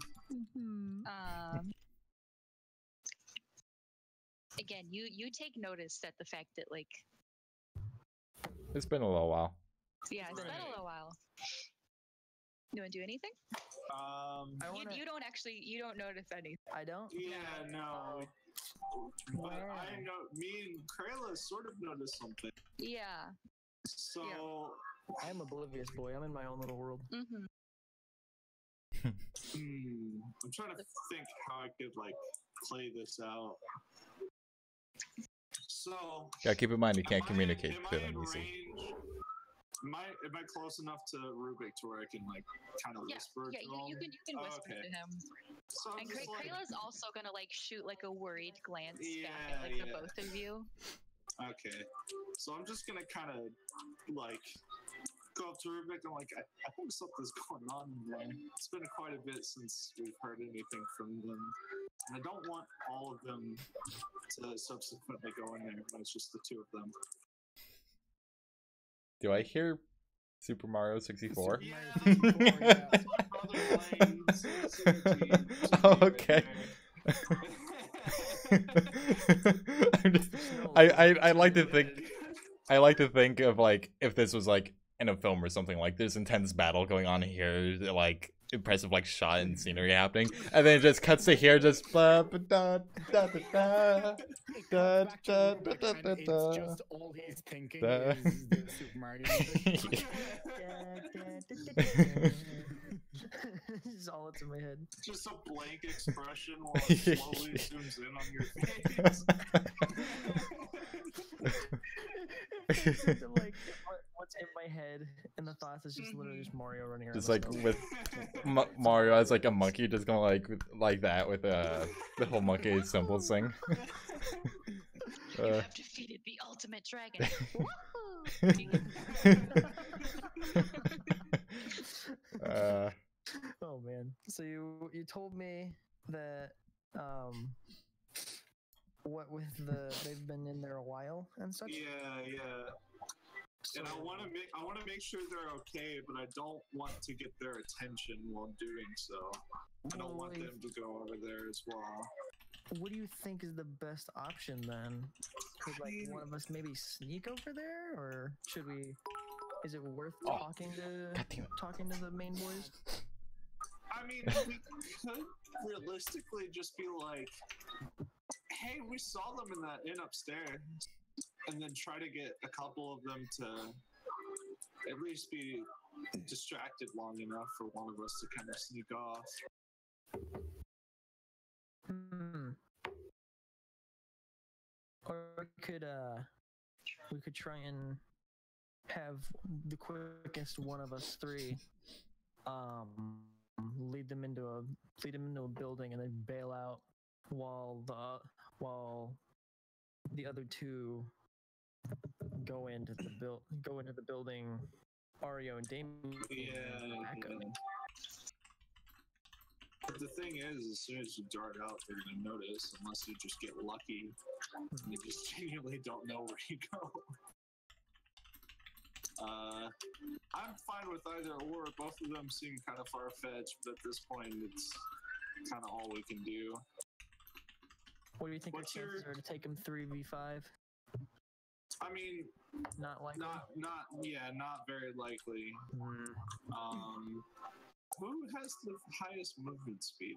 again, you take notice at the fact that like, It's been a little while. yeah, it's been a little while. You want to do anything? You don't notice anything. I don't. Yeah, no. But I know, me and Krayla sort of noticed something. Yeah. So, I'm oblivious, boy. I'm in my own little world. Mm-hmm. I'm trying to think how I could like play this out. So, Yeah, keep in mind you can't am communicate am to I them in easily. range? Am I close enough to Rubik to where I can like kind of Yeah, whisper yeah, to him? you can whisper Okay. to him. So I'm And just like, Krayla's also gonna like shoot like a worried glance back Yeah, at like the yeah. both of you. okay. So I'm just gonna kind of like go up to Rubik. I'm like, I think something's going on there. It's been quite a bit since we've heard anything from them. And I don't want all of them to subsequently go in there when it's just the two of them. Do I hear Super Mario 64? Yeah, Super Mario 64, yeah. that's my brother playing CCT. Oh, okay. I like to think of like if this was like in a film or something, like there's intense battle going on here, like impressive like shot and scenery happening, and then it just cuts to here, just da da da da da da da da da da It's da. just all he's thinking Da. is the Super Mario music. This is all that's in my head. Just a blank expression while it slowly zooms in on your face. It fits into like what's in my head, and the thoughts is just literally just Mario running around. Just the like snow. with Mario as like a monkey, just going like that with the whole monkey symbol thing. You have defeated the ultimate dragon. Oh man. So you told me that what with they've been in there a while and such. Yeah. So, And I want to make sure they're okay, but I don't want to get their attention while doing so. I don't want them to go over there as well. What do you think is the best option then? Could like one of us maybe sneak over there, or should we? Is it worth talking to the main boys? I mean, we could realistically just be like, hey, we saw them in that inn upstairs, and then try to get a couple of them to at least be distracted long enough for one of us to kind of sneak off. Or we could try and have the quickest one of us three lead them into a building and then bail out while the other two go into the building. Ario and Damien Yeah. back up. the thing is, as soon as you dart out, they're gonna notice, unless you just get lucky. And they just genuinely don't know where you go. I'm fine with either or. Both of them seem kind of far-fetched, but at this point, it's kind of all we can do. What do you think What's your chances are to take him 3v5? I mean, Not likely. not very likely. Who has the highest movement speed?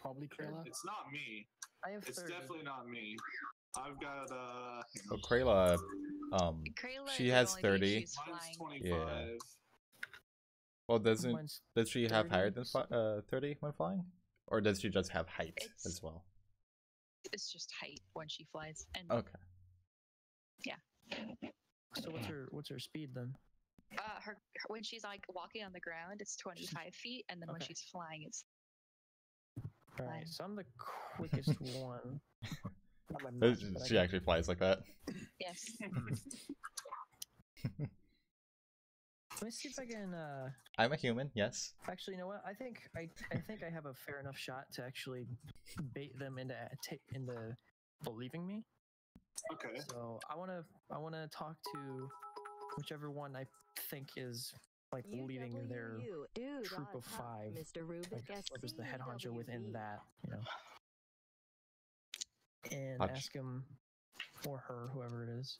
Probably Krayla. It's not me. I have It's 30. definitely not me. I've got Oh, Krayla, Krayla she is has the only 30. thing she's mine's flying. 25. Well, Mine's does she have 30, higher than 30 when flying? Or does she just have height It's- as well? It's just height when she flies, and Okay. So what's her speed then? her when she's like walking on the ground, it's 25 feet, and then when Okay. she's flying, it's Alright, so I'm the quickest one. Not by Does- much, but I She can- actually flies like that. yes. Let me see if I can I'm a human, yes. actually, you know what? I think I have a fair enough shot to actually bait them into believing me. Okay. So I wanna talk to whichever one I think is like leading their troop of 5. Mr. Rubik, Like whoever's the head honcho within SCWV. that, you know. And Hutch. ask him or her, whoever it is.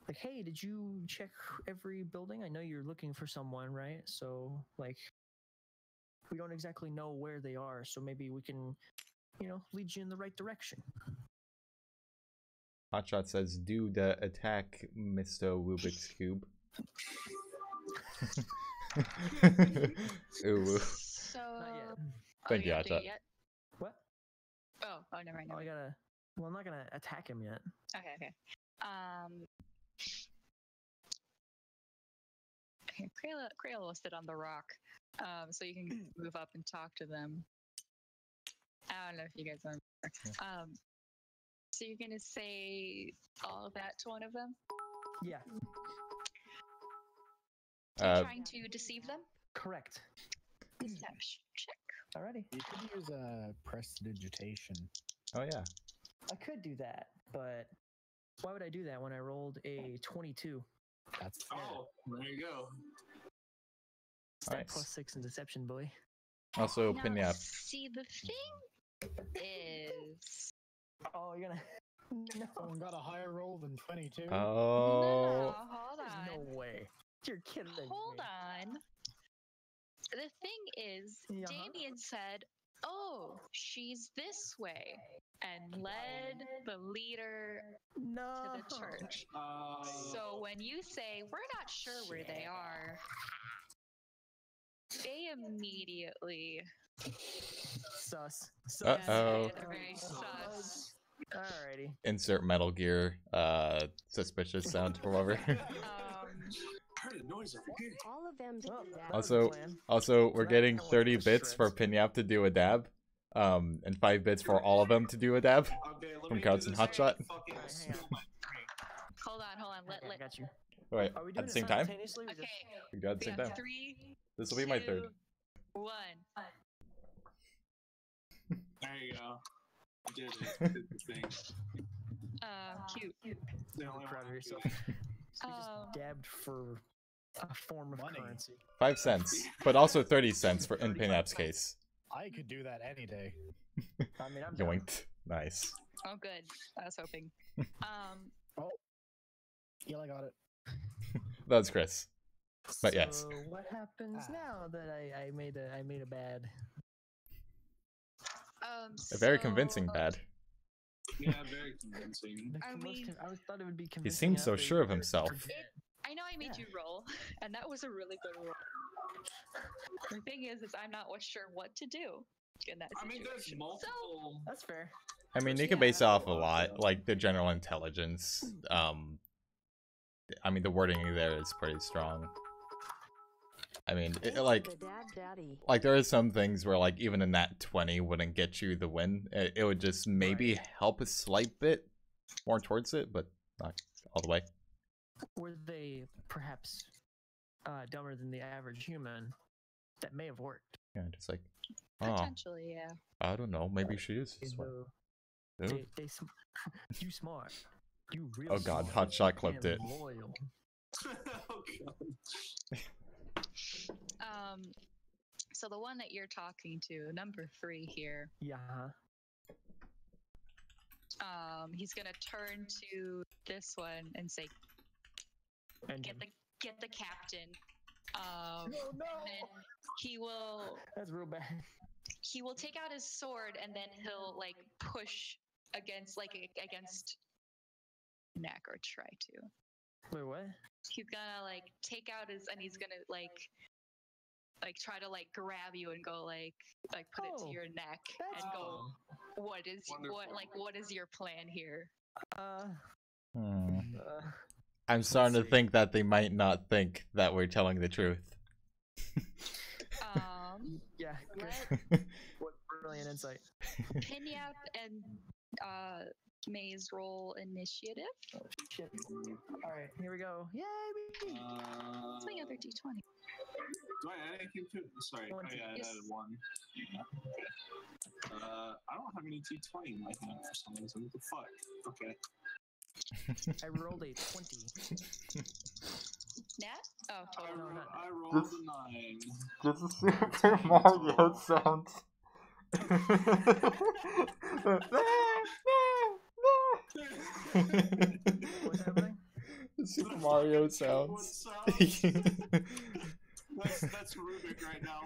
Like, hey, did you check every building? I know you're looking for someone, right? So, like, we don't exactly know where they are, so maybe we can, lead you in the right direction. Hotshot says, do the attack, Mr. Rubik's Cube. Ooh. So Not yet. Thank you, have to do it Hotshot. yet? What? Oh, never mind. Oh, Never I mind. gotta. Well, I'm not gonna attack him yet. Okay. Okay, Krayla will sit on the rock, so you can move up and talk to them. I don't know if you guys remember. So you're gonna say all of that to one of them? Yeah, You're trying to deceive them? correct. Deception check. Alrighty. You could use prestidigitation. Oh yeah. I could do that, but why would I do that when I rolled a 22? That's fair. Oh, there you go. It's that Nice. +6 in deception, boy. Also, Now, Pinyap. see, the thing is... Oh, you're gonna. No. Someone got a higher roll than 22. Oh. No, hold There's on. no way. You're kidding me. Hold on. The thing is, Yeah. Damien said, "Oh, she's this way," and led the leader No. to the church. So when you say we're not sure where they are, they immediately Sus. Uh-oh. they're very sus. Alrighty. Insert Metal Gear suspicious sound from over. Heard a noise over here. All of them did Well, that. that was the Also, plan. we're That getting one was 30 the bits for shreds. Pinyap to do a dab, and 5 bits for all of them to do a dab. Okay, let From me Couch do and this Hotshot. and fucking Alright, hang spill on. my drink. Hold on. Okay, I Let. got you. Wait, Are we at doing the it same time? simultaneously? or Okay. just- We got at the We same got time. 3, This will be my third. 2, 1. There you go. I did it. Did the thing. Cute. The only Proud one of I yourself. could- You just dabbed for a form of Money. currency. 5 cents, but also 30 cents for in Pinyap's case. I could do that any day. I mean, I'm down. Yoinked. Nice. Oh, good. I was hoping. Yeah, I got it. That's Chris. But yes. So what happens Ah. now that I made a bad? A very so- convincing bad. Yeah, very convincing. The I most mean- I thought it would be He convincing. seems so enough that sure you of would himself. forget. I know I made Yeah. you roll, and that was a really good roll. The thing is I'm not sure what to do in that I mean, there's situation. multiple. That's fair. I mean, you can base it off a lot, like the general intelligence. I mean, the wording there is pretty strong. I mean, like The dad daddy. there are some things where like even a nat 20 wouldn't get you the win. It would just maybe help a slight bit more towards it, but not all the way. Were they perhaps dumber than the average human? That may have worked. Yeah, just like, oh, Potentially, yeah. I don't know. Maybe she is Is smart. the- Dude. you smart. You real Oh god, smart. hot shot clipped and it. Loyal. Oh god. So the one that you're talking to, number 3 here, Yeah. he's gonna turn to this one and say, And get the captain. no, no. And he will That's real bad. take out his sword and then he'll like push against neck or try to. Wait, what? He's gonna like take out his and he's gonna like try to like grab you and go like put it to Oh, your neck that's and go, cool. what is your plan here? Hmm. Uh, I'm starting to see. think that they might not think that we're telling the truth. yeah. Let What brilliant insight. Pinyap and Maze roll initiative. Oh, shit. All right, here we go. Yay, baby. What's my other d20? Do I add anything to it? Sorry. One. Oh, yeah, I Yes. added 1. Yeah, okay. I don't have any D20 in my hand for some reason. What the fuck? Okay. I rolled a 20. Nat? Oh, total. No, not I rolled a 9. This is Super Mario sounds. What's happening? Super Mario What sounds. That's Rubik right now.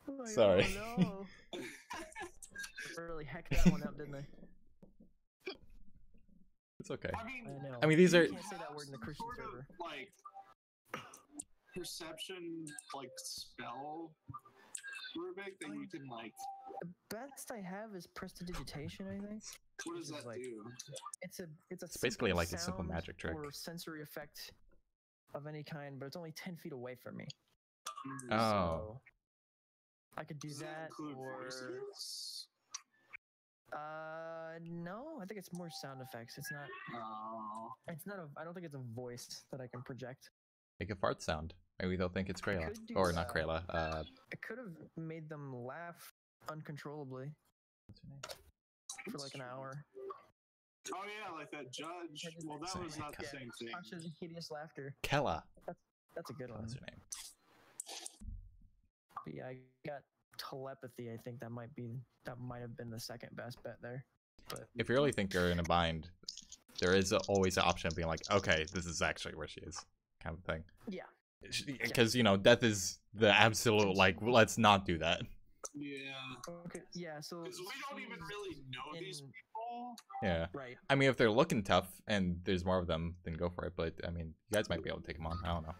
Oh, Sorry. No. I really hacked that one up, didn't I? It's okay. I know. I mean, these You are- can't say that word in the Christian sort of, server. like perception, like spell Rubik that you can like. The best I have is prestidigitation, I think. What does Which is that like- do? It's a basically simple like a simple sound magic trick. or sensory effect of any kind, but it's only 10 feet away from me. Oh. So I could do Does that that include or voices? no, I think it's more sound effects. It's not Oh. I don't think it's a voice that I can project. Make a fart sound. Maybe they'll think it's Krayla. could do Or not that. Krayla. I could have made them laugh uncontrollably What's her name? for like an hour. Oh yeah, like that judge. Well, that was not the same thing. Conscious hideous laughter. Kella. That's a good one. What's her name? But yeah, I got telepathy. I think that might have been the second best bet there. But If you really think you're in a bind, there is always an option of being like, okay, this is actually where she is, kind of thing. yeah, Because, you know, death is the absolute, like, let's not do that. Yeah. okay, yeah. So Because we don't even she's really know these in- people. Yeah. right. I mean, if they're looking tough and there's more of them, then go for it. But, I mean, you guys might be able to take them on. I don't know.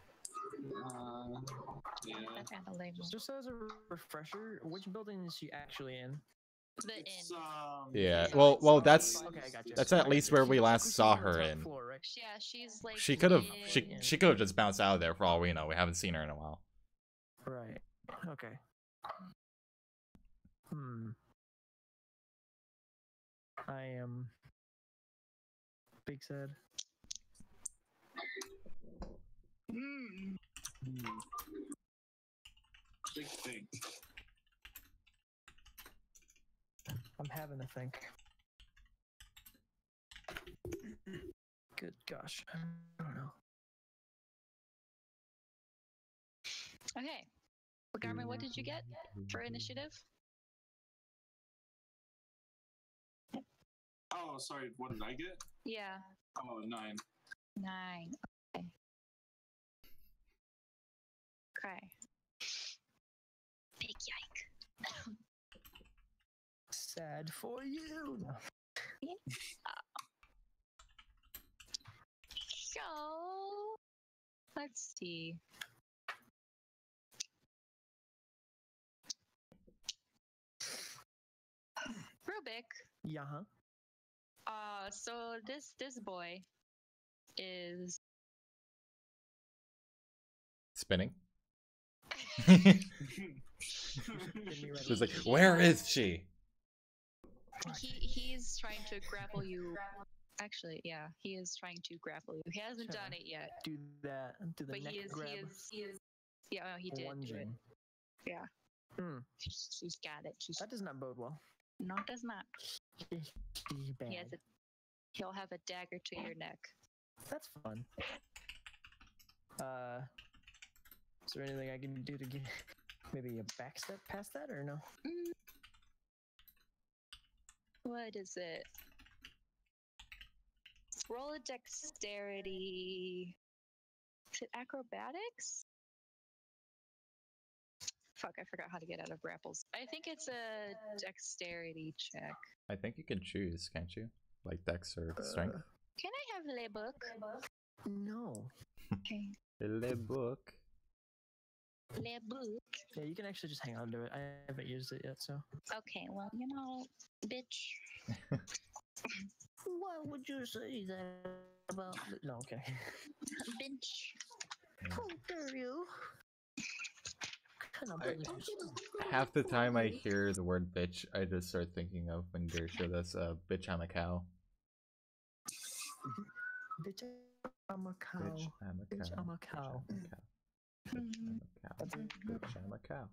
Yeah. That's kind of lame. Just as a refresher, which building is she actually in? The It's, inn. Yeah. Yeah, Well, it's that's Okay, I got you. that's at least where we last She's saw on the her top in. floor, right? Yeah, she's like. She could have in- she could have just bounced out of there for all we know. We haven't seen her in a while. Right. Okay. I am big sad. Mm. Big thing. I'm having to think. Good gosh. I don't know. Okay. Well, Garmin, what did you get for initiative? Oh, sorry. What did I get? Yeah, Oh, 9. 9. Okay. Okay. Big yike. Sad for you. No. So, let's see. Rubik. Yeah, huh? So this boy is Spinning. Get me ready. She's like, where is she? he's trying to grapple you Actually, yeah, he is trying to grapple you. He hasn't Sure. done it yet, Do that. Do the but neck he is. grab. He is. Yeah, oh, he did do it. Lunging. Yeah. Hmm. She's got it. That does not bode well. No, it does not. Bad. He has a. He'll have a dagger to your neck. That's fun. Is there anything I can do to get maybe a backstep past that or no? What is it? Roll a dexterity. Is it acrobatics? Fuck, I forgot how to get out of grapples. I think it's a dexterity check. I think you can choose, can't you? Like Dex or Strength. Can I have le book? No. Okay. Le book. Le book. Yeah, you can actually just hang on to it. I haven't used it yet, so. Okay, well, bitch. Why would you say that about? No, okay. Bitch. How dare you? Half the time I hear the word bitch, I just start thinking of when they showed us bitch I'm a cow. Bitch, I'm a cow. Bitch I'm a Bitch, cow. I'm a cow. Bitch I'm a cow. Bitch I'm a cow.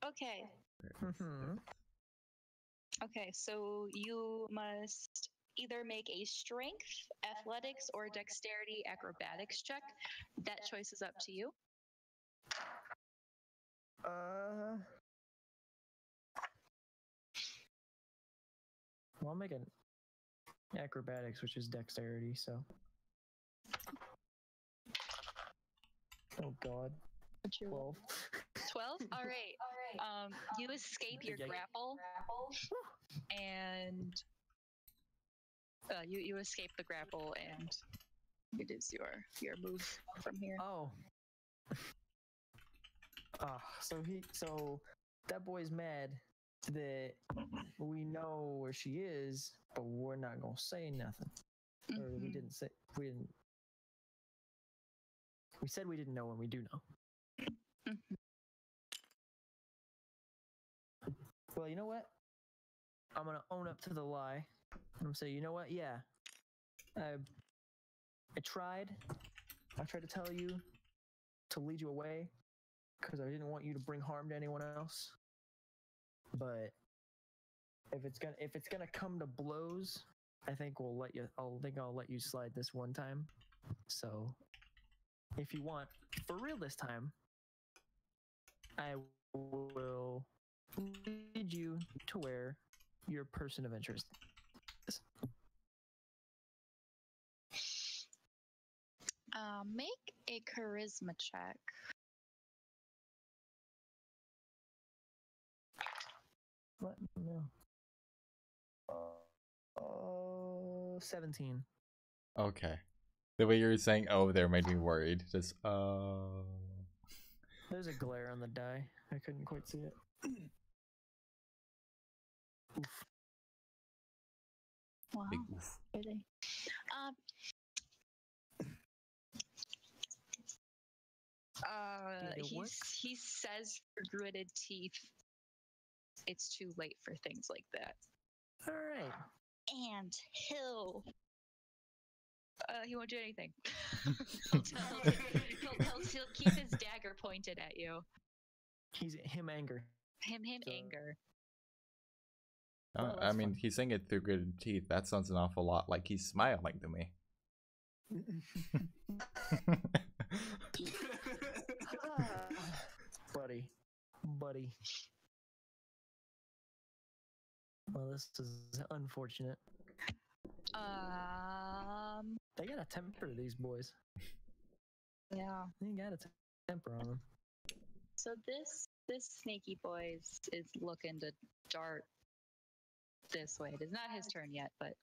Okay. Mhm. Okay, so you must either make a strength, athletics, or dexterity acrobatics check. That choice is up to you. Well, I'll make an acrobatics, which is dexterity, so. Oh god. 12. 12? All right. You escape your grapple, and you escape the grapple, and it is your move from here. Oh. So that boy's mad that we know where she is, but we're not gonna say nothing. Or we didn't say we said we didn't know when we do know. Well, you know what? I'm gonna own up to the lie. I'm gonna say, you know what? Yeah, I tried. I tried to tell you to lead you away because I didn't want you to bring harm to anyone else. But if it's gonna come to blows, I think I'll let you slide this one time. So, if you want, for real this time, I will lead you to where your person of interest is. Make a charisma check. What? No. 17. Okay. The way you were saying "oh" there made me worried. Just There's a glare on the die. I couldn't quite see it. Oof. Wow. Big oof. Really? He says through gritted teeth, it's too late for things like that. All right. And he'll he won't do anything. He'll keep his dagger pointed at you. He's him anger. Him So- anger. Oh, I that's mean, fun. he's saying it through gritted teeth. That sounds an awful lot like he's smiling to me. Buddy. Well, this is unfortunate. They got a temper, these boys. Yeah. They got a temper on them. So this sneaky boy is looking to dart this way. It is not his turn yet, but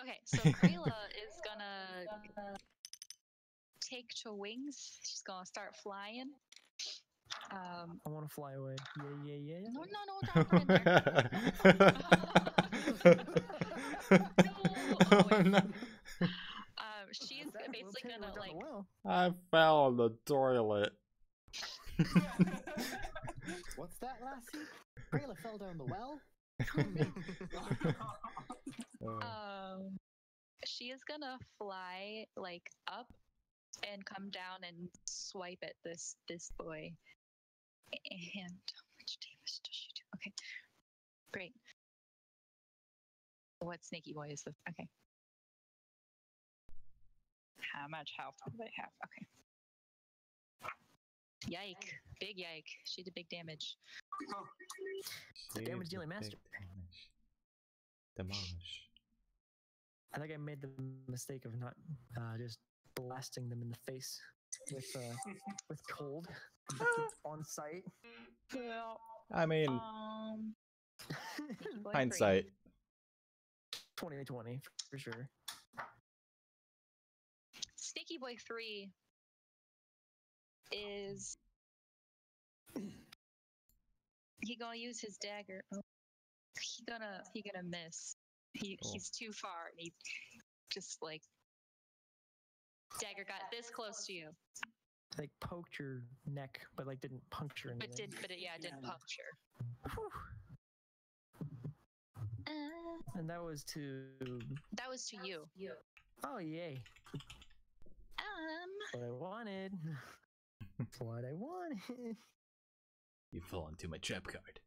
okay. So Krayla is gonna take to wings. She's gonna start flying. I want to fly away. Yeah. No, don't put in there. Oh, no. She's basically gonna like. I fell on the toilet. What's that, lassie? Rayla fell down the well? She is gonna fly like up and come down and swipe at this boy. And how much damage does she do? Okay, great. What Snaky Boy is this? Okay. How much health do they have? Okay. Yike! Big yike! She did big damage. Damage dealing master. Damage. I think I made the mistake of not just blasting them in the face with cold on sight. Yeah. I mean, Snaky Boy hindsight. 2020 for sure. Snaky Boy 3 is he gonna use his dagger. Oh. He gonna miss. He's too far. And he just like dagger got this close to you. Like poked your neck, but like didn't puncture anything. But it didn't puncture. And that was to you. Oh yay. What I wanted. What I wanted. You fell onto my trap card.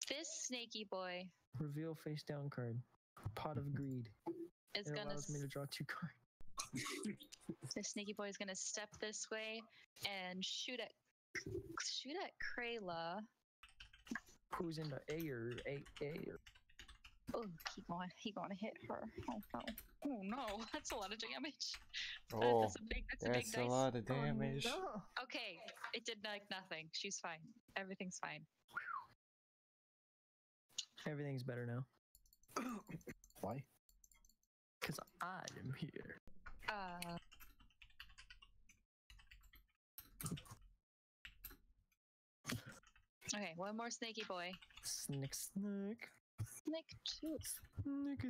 This Snaky Boy Reveal face down card. Pot of Greed. is It gonna. allows me to draw 2 cards. This Snaky Boy is gonna step this way and shoot at Krayla. Who's into A or A or Oh, he gonna hit her. Oh no! Oh no! That's a lot of damage. Oh, that's a big that's a dice. lot of damage. Oh, no. Okay, it did like nothing. She's fine. Everything's fine. Everything's better now. Why? Because I am here. Okay, one more Snaky Boy. Snick. Snake 2. Snick.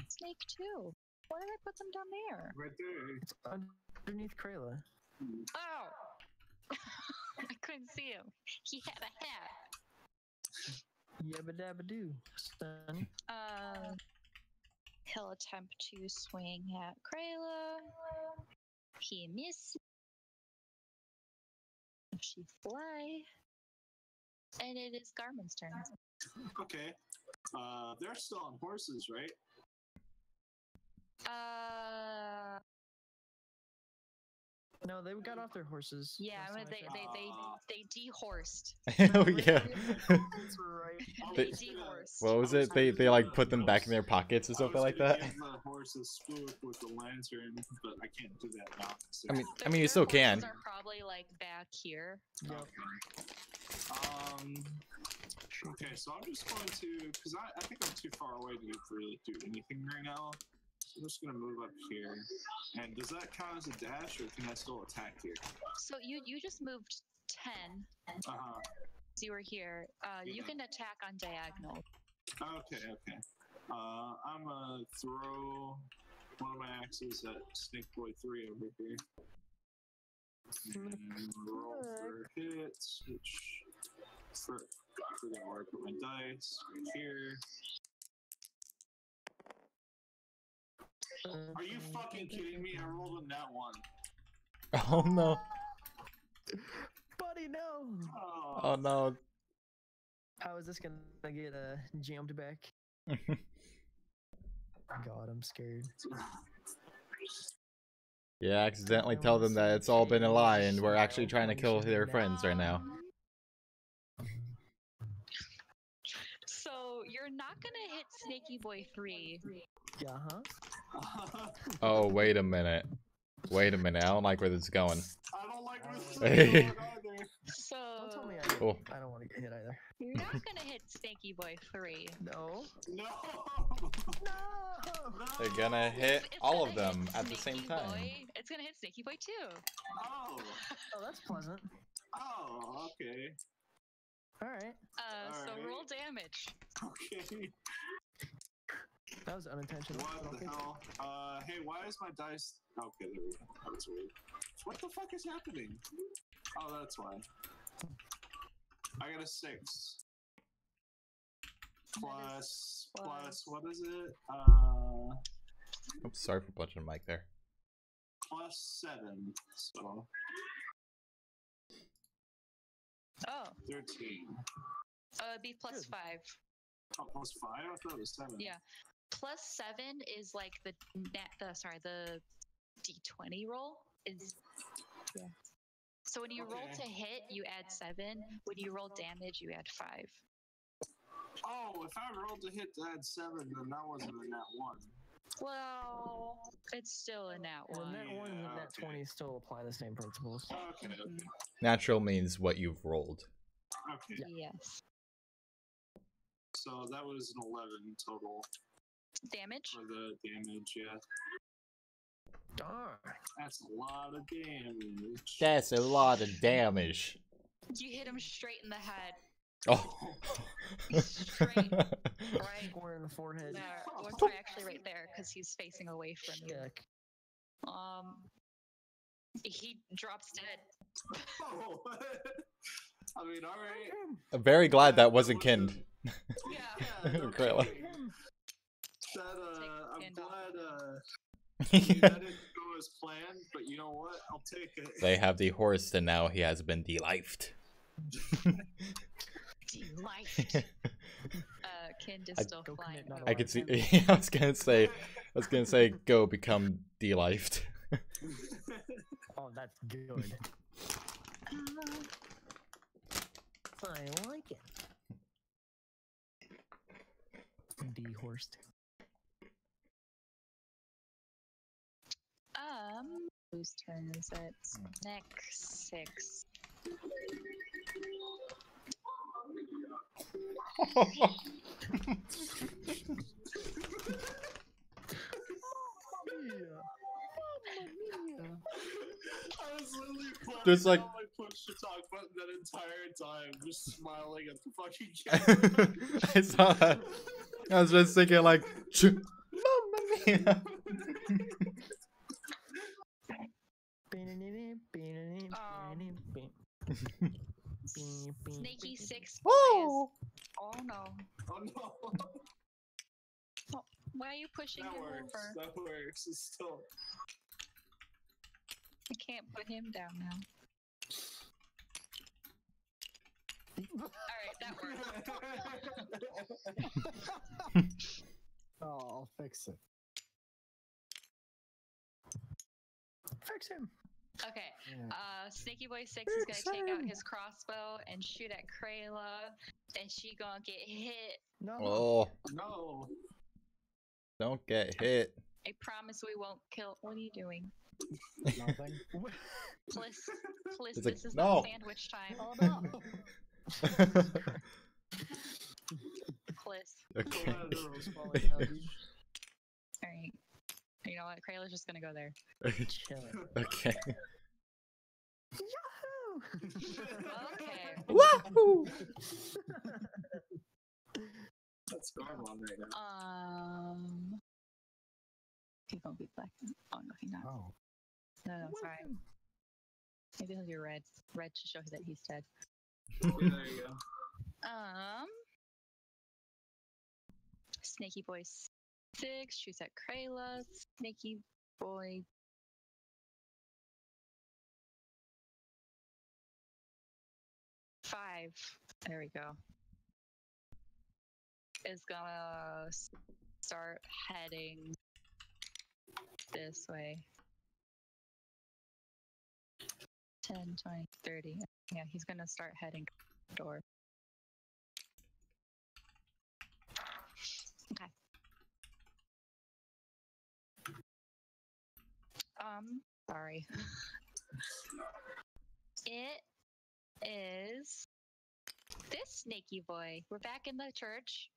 Snake 2. Why did I put them down there? Right there. It's underneath Krayla. Oh! I couldn't see him. He had a hat. Yabba dabba doo, son. He'll attempt to swing at Krayla. He misses. She fly. And it is Garmin's turn. Okay. They're still on horses, right? No, they got off their horses. Yeah, last I mean, time I checked. they dehorsed. Oh yeah. That's right. They They- dehorsed. What was it? They like put them back in their pockets or something like that. I was gonna give the horse a swoop with the lantern, but I can't do that now. So. I mean, you still Their can. horses are probably like back here. Yep. Okay, so I'm just going to, because I think I'm too far away to really do anything right now. So I'm just going to move up here. And does that count as a dash, or can I still attack here? So you just moved 10. Uh-huh. So you were here. You Yeah. can attack on diagonal. Okay. I'm going to throw one of my axes at Snake Boy 3 over here. And roll for hits, which I forgot where I put my dice. Right here. Are you fucking kidding me? I rolled a nat 1. Oh no. Buddy, no. Oh no. How is this gonna get jammed back? God, I'm scared. Yeah, accidentally tell them that it's all been a lie and we're actually trying to kill their friends right now. So you're not gonna hit Snaky Boy 3. Yeah, huh? Oh, wait a minute. Wait a minute. I don't like where this is going. I don't like this Hey. either. So Don't tell me Oh. I don't want to get hit either. you're not gonna hit Snaky Boy 3. No. No! No. They're gonna hit It's all gonna of them hit at the same Snaky time. Boy. It's gonna hit Snaky Boy 2. Oh! Oh, that's pleasant. Oh, okay. All right. So Alright. roll damage. Okay. That was unintentional. What Okay. the hell? Hey, why is my dice... Okay, there we go. That was weird. What the fuck is happening? Oh, that's why. I got a 6. Plus, what is it? Oops, sorry for punching the mic there. Plus 7. So Oh, 13. it'd be plus 5. Oh, plus 5? I thought it was 7. Yeah. Plus 7 is like the D20 roll is yeah. So when you roll Okay. to hit, you add 7. When you roll damage, you add 5. Oh, if I rolled to hit to add 7, then that wasn't a nat 1. Well, it's still a nat And 1. then that 1 and Yeah, that okay. 20 still apply the same principles. Okay, okay. Natural means what you've rolled. Okay. Yes. So that was an 11 total Damage? for the damage, yeah. Darn. That's a lot of damage. That's a lot of damage. You hit him straight in the head. Oh. Straight right Square in the forehead. there. Well, sorry, actually right there, because he's facing away from you. Check. He drops dead. Oh. I mean, alright. I'm very glad that wasn't Kind. Yeah. Yeah, no Krayla. kidding. That, I'm Kind off. glad, that didn't go as planned, but you know what? I'll take it. They have the horse, and now he has been de-lifed. Delight. Kind is still Go flying. commit, not I could see. I was gonna say, go become de-lifed. Oh, that's good. I like it. De-horsed. Whose turn is it? Next 6. I was literally There's like- on my push to talk button that entire time, just smiling at the fucking camera. I saw that. I was just thinking like, Mamma mia. Snaky 6 boys. Oh. Oh no. Oh no. Why are you pushing That him works. over? That works. It's still. I can't put him down now. Alright, that works. Oh, I'll fix it. Fix him. Okay. Yeah. Snaky Boy 6 is gonna take out his crossbow and shoot at Krayla, and she gonna get hit. No. Oh, No. don't get hit. I promise we won't kill. What are you doing? Nothing. Please, It's this like, is no. not sandwich time. Oh no. Please. Okay. Falling down, dude. Alright. You know what? Krayla's just gonna go there. Chill it. Okay. Okay. Wahoo! That's Garmon right now. He's gonna be black. Oh no, he's not. Oh. No, sorry. Maybe he'll be red. Red to show that he's dead. Yeah, there you go. Snaky Boy 6 shoots at Krayla. Snaky Boy 5. There we go. Is gonna start heading this way. 10, 20, 30. Yeah, he's gonna start heading door. Okay. Sorry. It is this snaky boy. We're back in the church.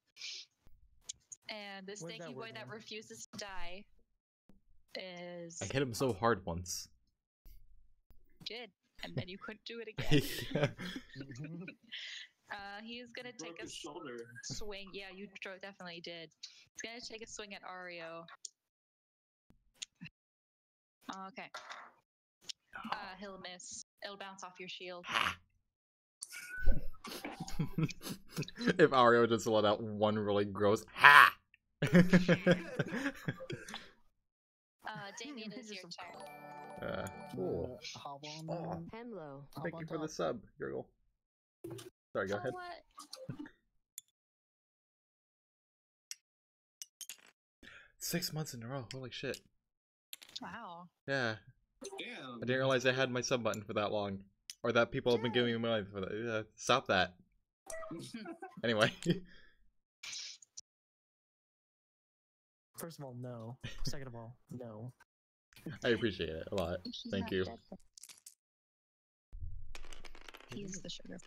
And the Where's that snaky boy word that now? refuses to die is I hit him so hard once. did, and then you couldn't do it again. He's gonna take Broke a his shoulder. swing. Yeah, you definitely did. He's gonna take a swing at Ario. Okay. He'll miss. It'll bounce off your shield. If Ario just let out one really gross ha. Damien, is your turn. Cool. Hop on. Oh. Hemlo. hop Thank on you for the top. sub, Gurgle. Sorry, go For ahead. what? 6 months in a row. Holy shit. Wow. Yeah. Damn. I didn't realize I had my sub button for that long. Or that people have been giving me money for that. Stop that. Anyway. First of all, no. Second of all, no. I appreciate it a lot. Thank you. He's the sugar.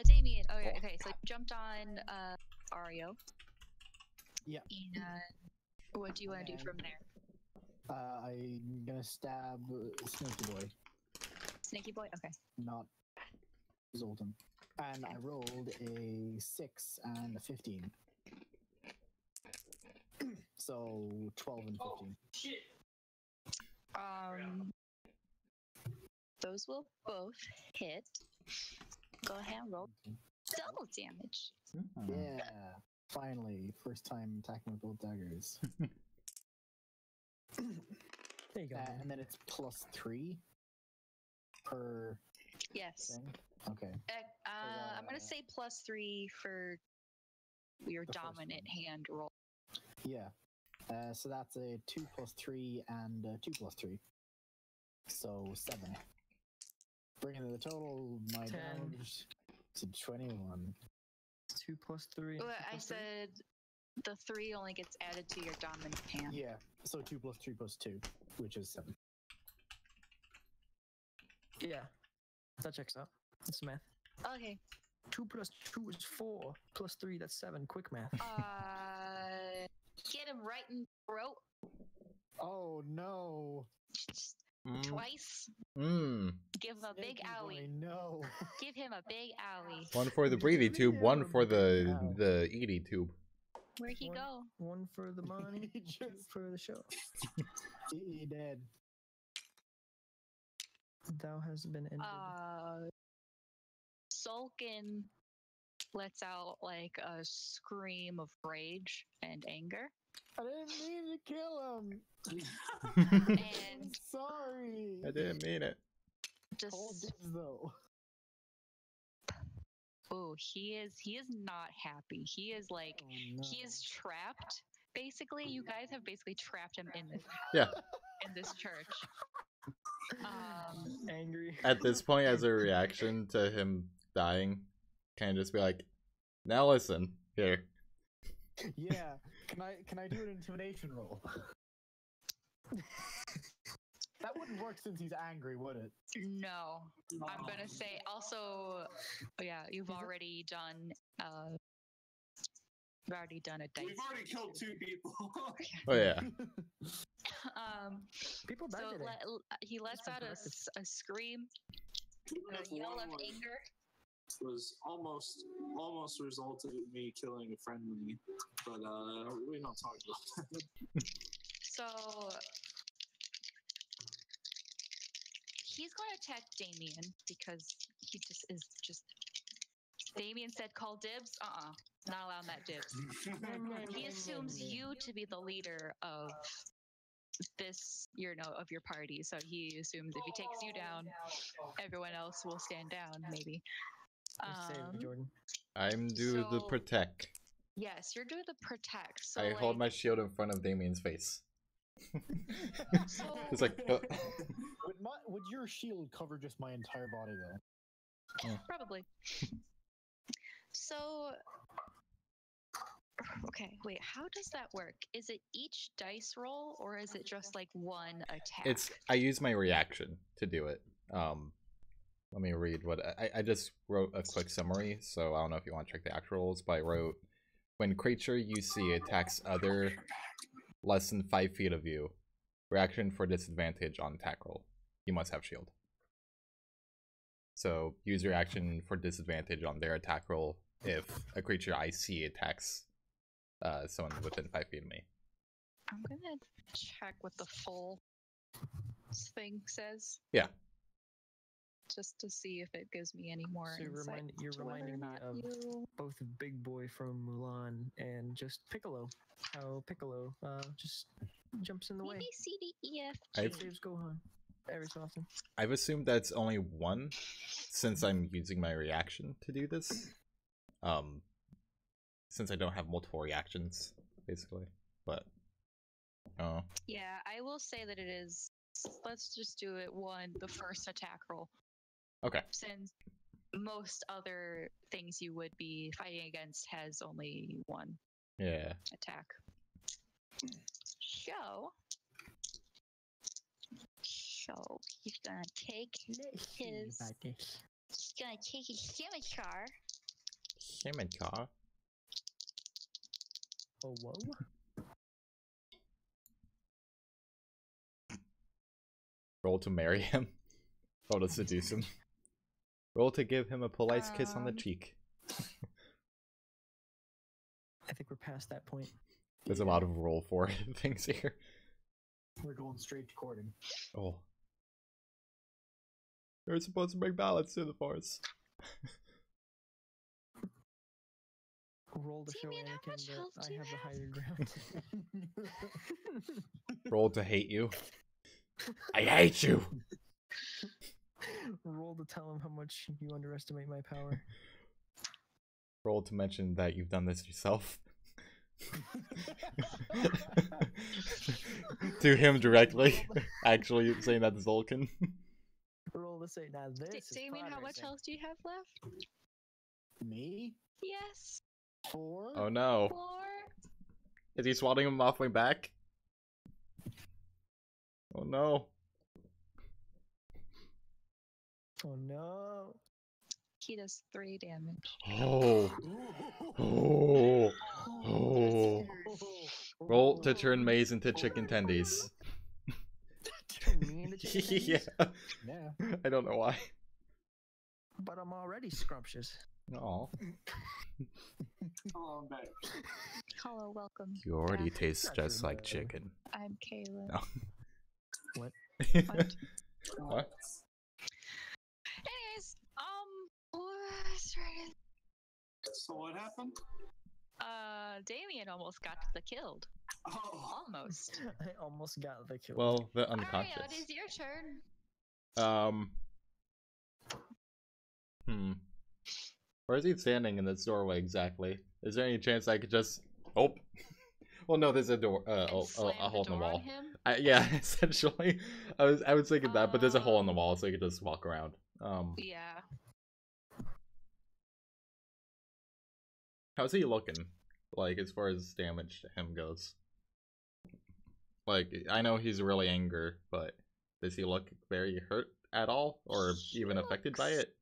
Damien. Oh, yeah. Okay, so jumped on Ario. Yeah. And what do you want to do from there? I'm gonna stab Snaky Boy, Snaky boy. Okay. not Zoltan. And I rolled a 6 and a 15. So 12 and 15. Those will both hit. Go ahead and roll double damage. Yeah. Finally, first time attacking with both daggers. There you go. And then it's +3 per Yes. thing. Okay. I'm gonna say +3 for your The first dominant one. hand roll. Yeah. So that's a 2 + 3 and a 2 + 3. So 7. Bringing the total, my 10. damage to 21. 2 plus 3. Well, I said the 3 only gets added to your dominant hand. Yeah. So 2 + 3 + 2, which is 7. Yeah. That checks out. That's math. Okay. 2 plus 2 is 4. Plus 3, that's 7. Quick math. Get him right in the throat Oh no! twice. Give him a big Snaky boy, owie. no. Give him a big owie. One for the breathy tube, one for the eaty tube. Where'd he go? One for the money, He 2 just- for the show. He dead. Thou has been ended. Sulkin lets out like a scream of rage and anger. I didn't mean to kill him. And I'm sorry. I didn't mean it. All just dibs though. oh, he is not happy. He is like Oh, no. he is trapped. Basically, you guys have basically trapped him in Yeah. this church. Angry. At this point, as a reaction to him dying, can I just be like, now listen, here. Yeah. Can I do an intimidation roll? That wouldn't work since he's angry, would it? No, I'm gonna say also. Yeah, you've already done. You've already done a dice. We've already killed 2 people. Oh yeah. People died So today. he lets out a scream, a yell of anger. Was almost resulted in me killing a friendly, but we don't talk about that. So he's going to attack Damien because he just is just. Damien said, "Call dibs." Not allowing that dibs. He assumes you to be the leader of this, of your party. So he assumes if he takes you down, everyone else will stand down. Maybe. Nice save, Jordan. I'm due to So- protect. Yes, you're doing the protect. So I like, hold my shield in front of Damien's face. So It's like, Would your shield cover just my entire body though? probably. So okay, wait. How does that work? Is it each dice roll, or is it just like one attack? I use my reaction to do it. Let me read what I just wrote a quick summary, so I don't know if you want to check the actual rules, but I wrote, when creature you see attacks other less than 5 feet of you, reaction for disadvantage on attack roll. You must have shield. So use your action for disadvantage on their attack roll if a creature I see attacks someone within 5 feet of me. I'm gonna check with the full thing says. Yeah. Just to see if it gives me any more So insight. you're to whether reminding or me not of you... both Big Boy from Mulan and just Piccolo. How Piccolo just jumps in the way. Maybe C, D, E, F, I've- G. Saves Gohan every so often. I've assumed that's only one, since I'm using my reaction to do this. Since I don't have multiple reactions, basically. But, oh. Yeah, I will say that it is. Let's just do it the first attack roll. Okay. Since most other things you would be fighting against has only one Yeah. attack. So he's gonna take his scimitar. Scimitar? Oh, whoa. Roll to marry him. Roll to seduce him. Roll to give him a polite kiss on the cheek. I think we're past that point. There's a lot of roll for things here. We're going straight to courting. Oh. You're supposed to bring balance to the force. Roll to show Damien, how Anakin much health that do I you have the have? higher ground. Roll to hate you. I hate you! Roll to tell him how much you underestimate my power. Roll to mention that you've done this yourself. To him directly. Actually saying that to Zolkin. Roll to say, now this is Damien, how much progressing." health do you have left? Me? Yes. 4? Oh no. 4. Is he swatting him off my back? Oh no. Oh no. He does 3 damage. Oh. Oh. Oh. Roll to turn maize into chicken tendies. Turn me into chicken Yeah. tendies? Yeah. I don't know why. But I'm already scrumptious. No. Hello, I'm back. Hello, welcome. You already back. taste Not just true, like no. chicken. I'm Kayla. No. What? What? What? Anyways, what started? So what happened? Damien almost got the killed. Oh, Almost. I almost got the kill. Well, the Ario, unconscious. it is your turn. Where is he standing in this doorway exactly? Is there any chance I could just... Oh. Well, no, there's a door. And A slam hole in the door on wall. him? Yeah, essentially. I was thinking that, but there's a hole in the wall, so you could just walk around. Yeah. How's he looking? Like, as far as damage to him goes. Like, I know he's really angry, but does he look very hurt at all? Or even affected by it?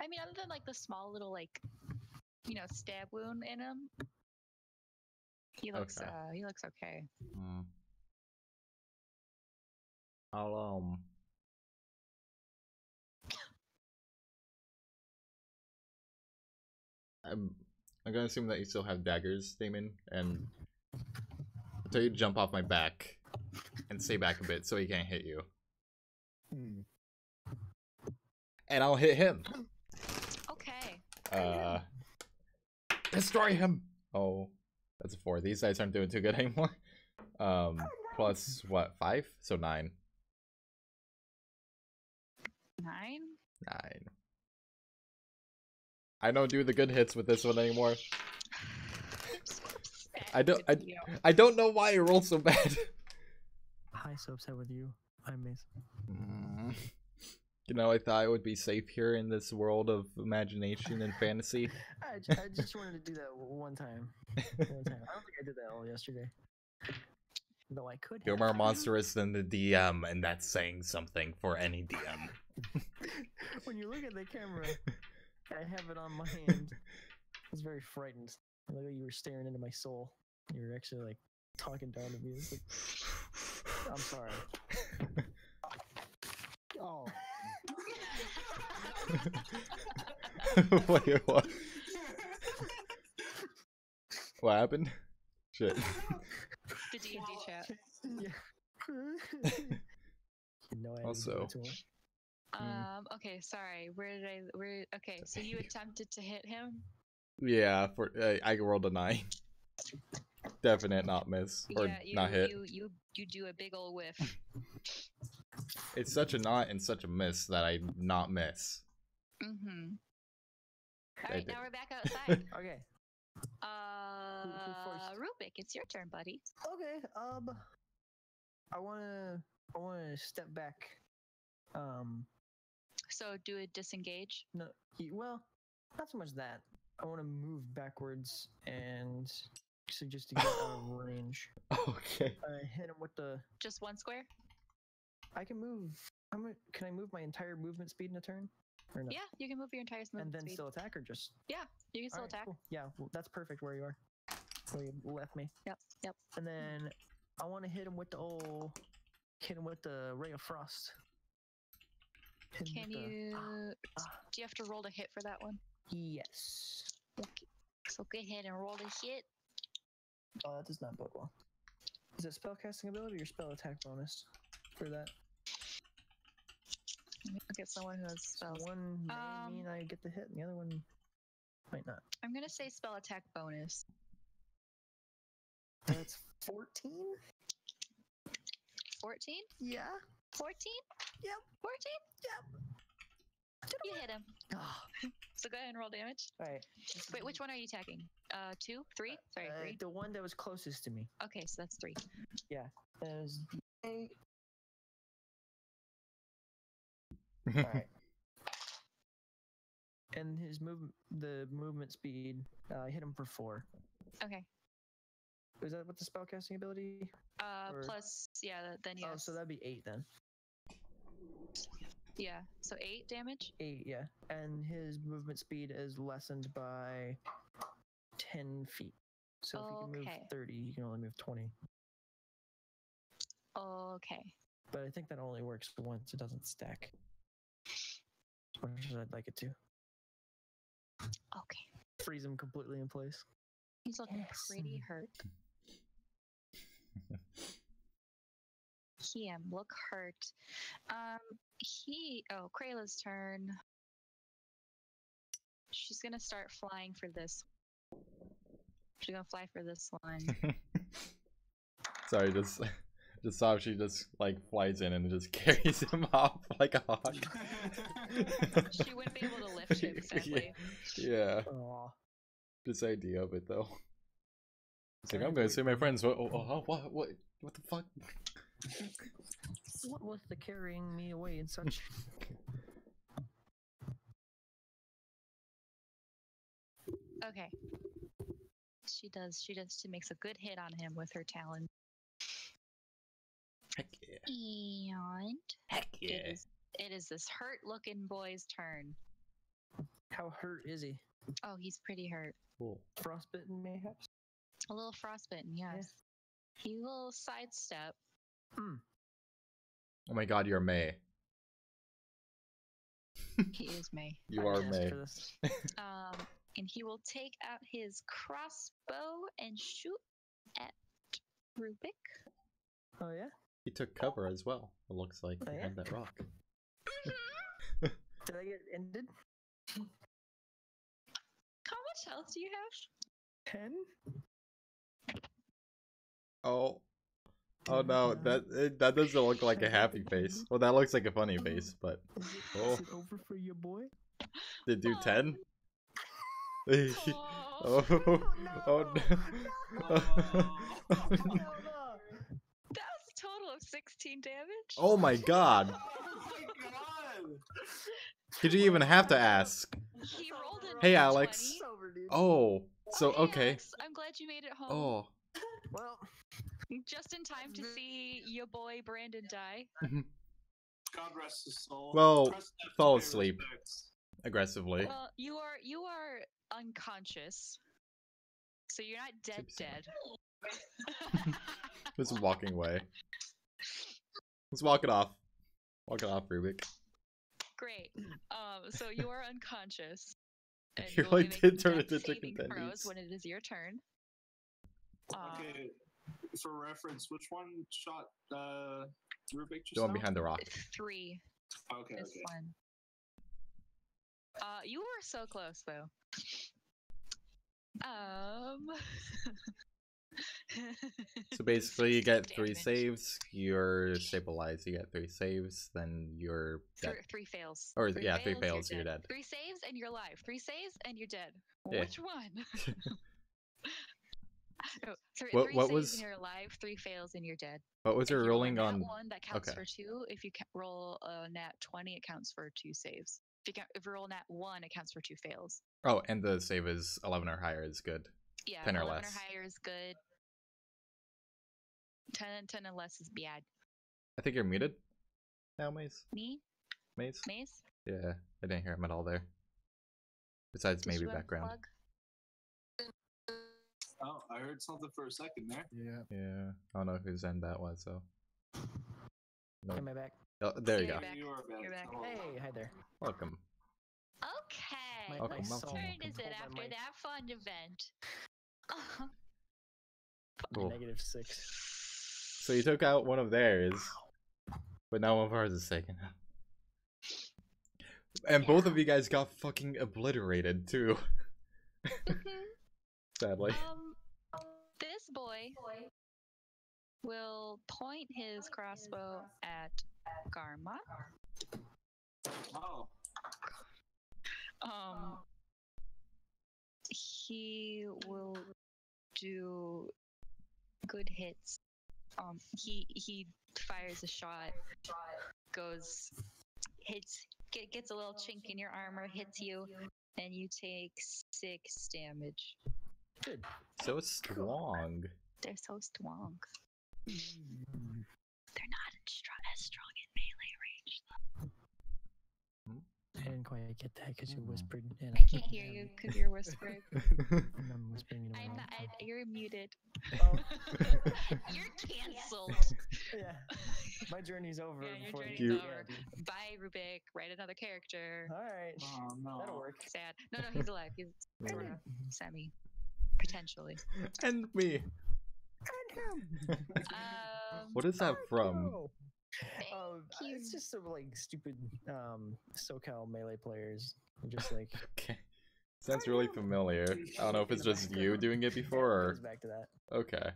I mean, other than like the small little like, stab wound in him, he looks Okay. he looks okay. Hmm. I'll, I'm gonna assume that you still have daggers, Damon, and until you jump off my back and stay back a bit so he can't hit you. Hmm. And I'll hit him. Okay. Destroy him! Oh, that's a 4. These dice aren't doing too good anymore. Plus what, 5? So 9. 9. 9. I don't do the good hits with this one anymore. I don't know why I rolled so bad. Hi, so upset with you. I'm Mason. You know, I thought I would be safe here in this world of imagination and fantasy. I just wanted to do that one time. I don't think I did that all yesterday. Though I could You're have. more monstrous than the DM, and that's saying something for any DM. When you look at the camera, I have it on my hand. I was very frightened. Like you were staring into my soul. You were actually like talking down to me. It's like, I'm sorry. Oh. Wait, what? What happened? Shit. The D&D chat. Yeah. Also. Okay, sorry. Okay, so you attempted to hit him? Yeah, for I rolled a 9. Definite not miss or Yeah, not hit. You do a big ol' whiff. It's such a not and such a miss that I not miss. Mm-hmm. I Alright, did. now we're back outside. Okay. first? Rubik, it's your turn, buddy. Okay. I wanna step back. So do a disengage. No. Well, not so much that. I want to move backwards and just to get out of range. Okay. Hit him with the. Just one square? I can move. Can I move my entire movement speed in a turn? Or no? Yeah, you can move your entire movement And then speed. still attack, or just. Yeah, you can still Alright, attack. cool. Yeah, well, that's perfect where you are. Where you left me. Yep. And then I want to hit him with the ray of frost. Hit him Can with the- you? Do you have to roll to hit for that one? Yes. Okay. So go ahead and roll the hit. Oh, that does not bode well. Is it spellcasting ability or spell attack bonus for that? Look at someone who has spells. One may mean I get the hit, and the other one might not. I'm gonna say spell attack bonus. That's 14? 14? Yeah. 14? Yep. 14? Yep. You hit him. Ah. So go ahead and roll damage. Alright. Wait, which one are you attacking? 2? 3? Sorry, 3. The one that was closest to me. Okay, so that's 3. Is 8. Alright. And the movement speed, I hit him for 4. Okay. Is that what the spellcasting ability? Or- Plus, yeah, then yes. Oh, so that'd be 8 then. Yeah, so 8 damage? 8, yeah. And his movement speed is lessened by 10 feet. So if he can move Okay. 30, he can only move 20. Okay. But I think that only works once, it doesn't stack. As much as I'd like it to. Okay. Freeze him completely in place. He's looking Yes. pretty hurt. Him look hurt. Krayla's turn. She's gonna start flying for this. She's gonna fly for this one. Sorry, just saw if she just like flies in and just carries him off like a hawk. She wouldn't be able to lift him, sadly. Yeah. Aw. This idea of it though. It's like I'm gonna see my friends. What the fuck? What was the carrying me away and such? Okay. She makes a good hit on him with her talon. Heck yeah. And Heck yeah. it is this hurt looking boy's turn. How hurt is he? Oh, he's pretty hurt. Cool. Frostbitten, mayhaps? A little frostbitten, yes. He will sidestep. Oh my god, you're May. He is May. You I are asked May. for this. And he will take out his crossbow and shoot at Rubik. Oh yeah? He took cover as well. It looks like Oh, yeah? behind that rock. Did I get ended? How much health do you have? 10? Oh. Oh no, that doesn't look like a happy face. Well, that looks like a funny face, but Is it over for your boy? did do 10? Oh, Oh, oh no. that was a total of 16 damage. Oh my god. Oh my god! Did you even have to ask? He rolled a Hey, nat Alex. 20. It's over, dude. Oh, so Hey, okay. Alex, I'm glad you made it home. Oh. Well, Just in time to see your boy Brandon die. God rest his soul. Well, Press F to fall pay asleep. respects. Aggressively. Well, you are unconscious, so you're not dead. Just walking away. Let's walk it off. Walk it off, Rubik. Great. So you are unconscious. And You will be like did making turn death into chicken saving throws tendies. when it is your turn. Okay, for reference, which one shot Rubik just The one now? behind the rock. 3 Okay, is okay. one. You were so close though. So basically, you get 3 Damage. saves. You're stabilized. You get 3 saves. Then you're dead. Three fails. Or Three yeah, 3 fails, fails. You're dead. 3 saves and you're alive. 3 saves and you're dead. Yeah. Which one? No, What- 3 what saves was- and you're alive. 3 fails and you're dead. What was If your you roll a rolling nat on? 1, that counts Okay. for 2. If you roll a nat 20, it counts for 2 saves. If you roll nat 1, it counts for 2 fails. Oh, and the save is 11 or higher is good. Yeah, 10 or 11 less. or higher is good. 10 and less is bad. I think you're muted now, Maze. Me? Maze. Maze? Yeah, I didn't hear him at all there. Besides Did maybe you background. unplug? Oh, I heard something for a second there. Yeah. Yeah, I don't know whose end that was. So. Nope. Am I back? Oh, there you Yeah, go. you're back. You are back. You're back. Hello. Hey, hi there. Welcome. Okay. My- Welcome, Whose welcome, turn welcome. is it Hold on, after Mike. that fun event? Cool. -6. So you took out one of theirs, but now one of ours is taken out. And both of you guys got fucking obliterated too. Sadly. This boy will point his crossbow at Garma. Oh, He will do good hits. He fires a shot, gets a little chink in your armor, hits you, and you take 6 damage. Good. So strong. They're so strong. Mm. They're not as strong in melee range. I didn't quite get that because you whispered. And I can't hear you because you're whispering. And I'm whispering in the I'm wrong not. phone. You're muted. Oh. You're canceled. Yeah. My journey's over. Yeah, your before journey's you- over. Bye, Rubik. Write another character. All right. oh no. That'll work. Sad. No, he's alive. He's sort of semi, potentially. And me. What is that from? Thank you. It's just some like stupid SoCal melee players. They're just like Okay. Sounds really familiar. I don't know if in it's the just you background. doing it Yeah, before it or. goes back to that. Okay.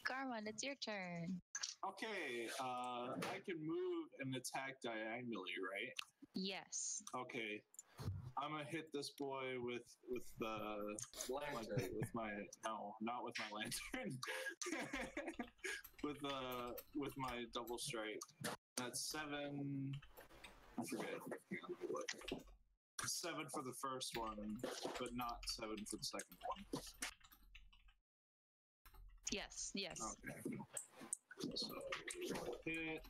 Garmon, it's your turn. Okay, I can move and attack diagonally, right? Yes. Okay. I'm gonna hit this boy with the lantern. With my not with my lantern. with my double strike. That's 7. I forget. Hang on, let me look. 7 for the first one, but not 7 for the second one. Yes. Okay. So hit.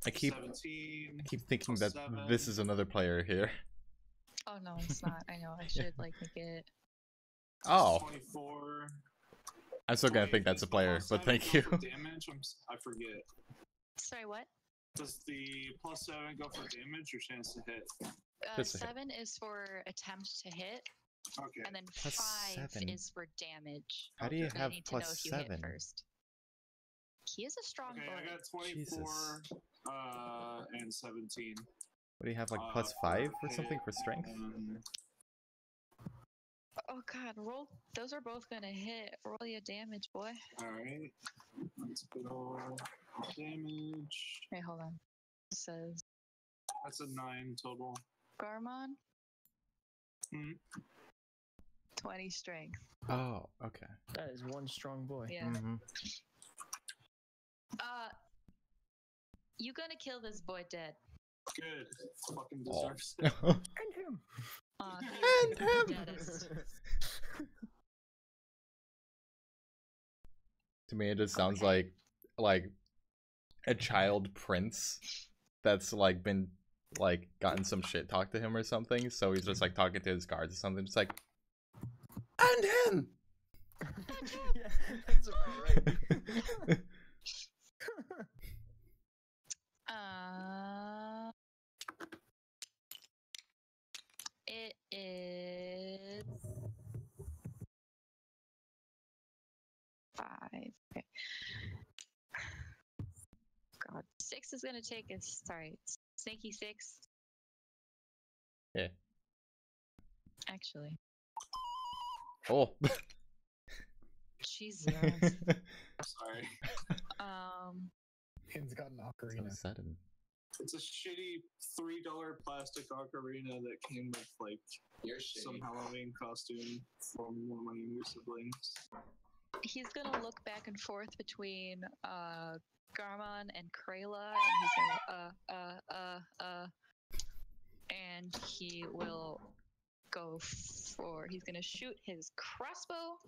I keep 17. thinking that 7. this is another player here. Oh no, it's not. I know. I should make it. Oh, 24. I'm still gonna Wait, think that's a does player, plus but 7 thank go you. for damage? I forget. Sorry, what? Does the +7 go for damage or chance to hit? Just a hit. 7 is for attempt to hit, Okay. and then Plus 5 7. is for damage. How do you But I have need to know plus if you 7? hit first. He is a strong Okay, boy. I got 24 and 17. What do you have, like plus 5 or something for strength? Oh god, roll. Those are both gonna hit. Roll your damage, boy. Alright. Let's go. Damage. Wait, hold on. It says That's a 9 total. Garmon. Hmm. 20 strength. Oh, okay. That is one strong boy. Yeah. Mm-hmm. You gonna kill this boy dead. Good. Fucking Oh. deserves it. And him. He's the deadest. To me, it just sounds Okay. like a child prince that's like been like gotten some shit talked to him or something. So he's just like talking to his guards or something. Just like, and him. Yeah, that's about right. It is Six is gonna take a Snaky Six. Yeah. Actually, Oh. Jesus. Sorry. Hin's got an So ocarina. sudden. It's a shitty $3 plastic ocarina that came with like some Halloween costume from one of my younger siblings. He's gonna look back and forth between Garmon and Krayla, and he's gonna and he will go for. He's gonna shoot his crossbow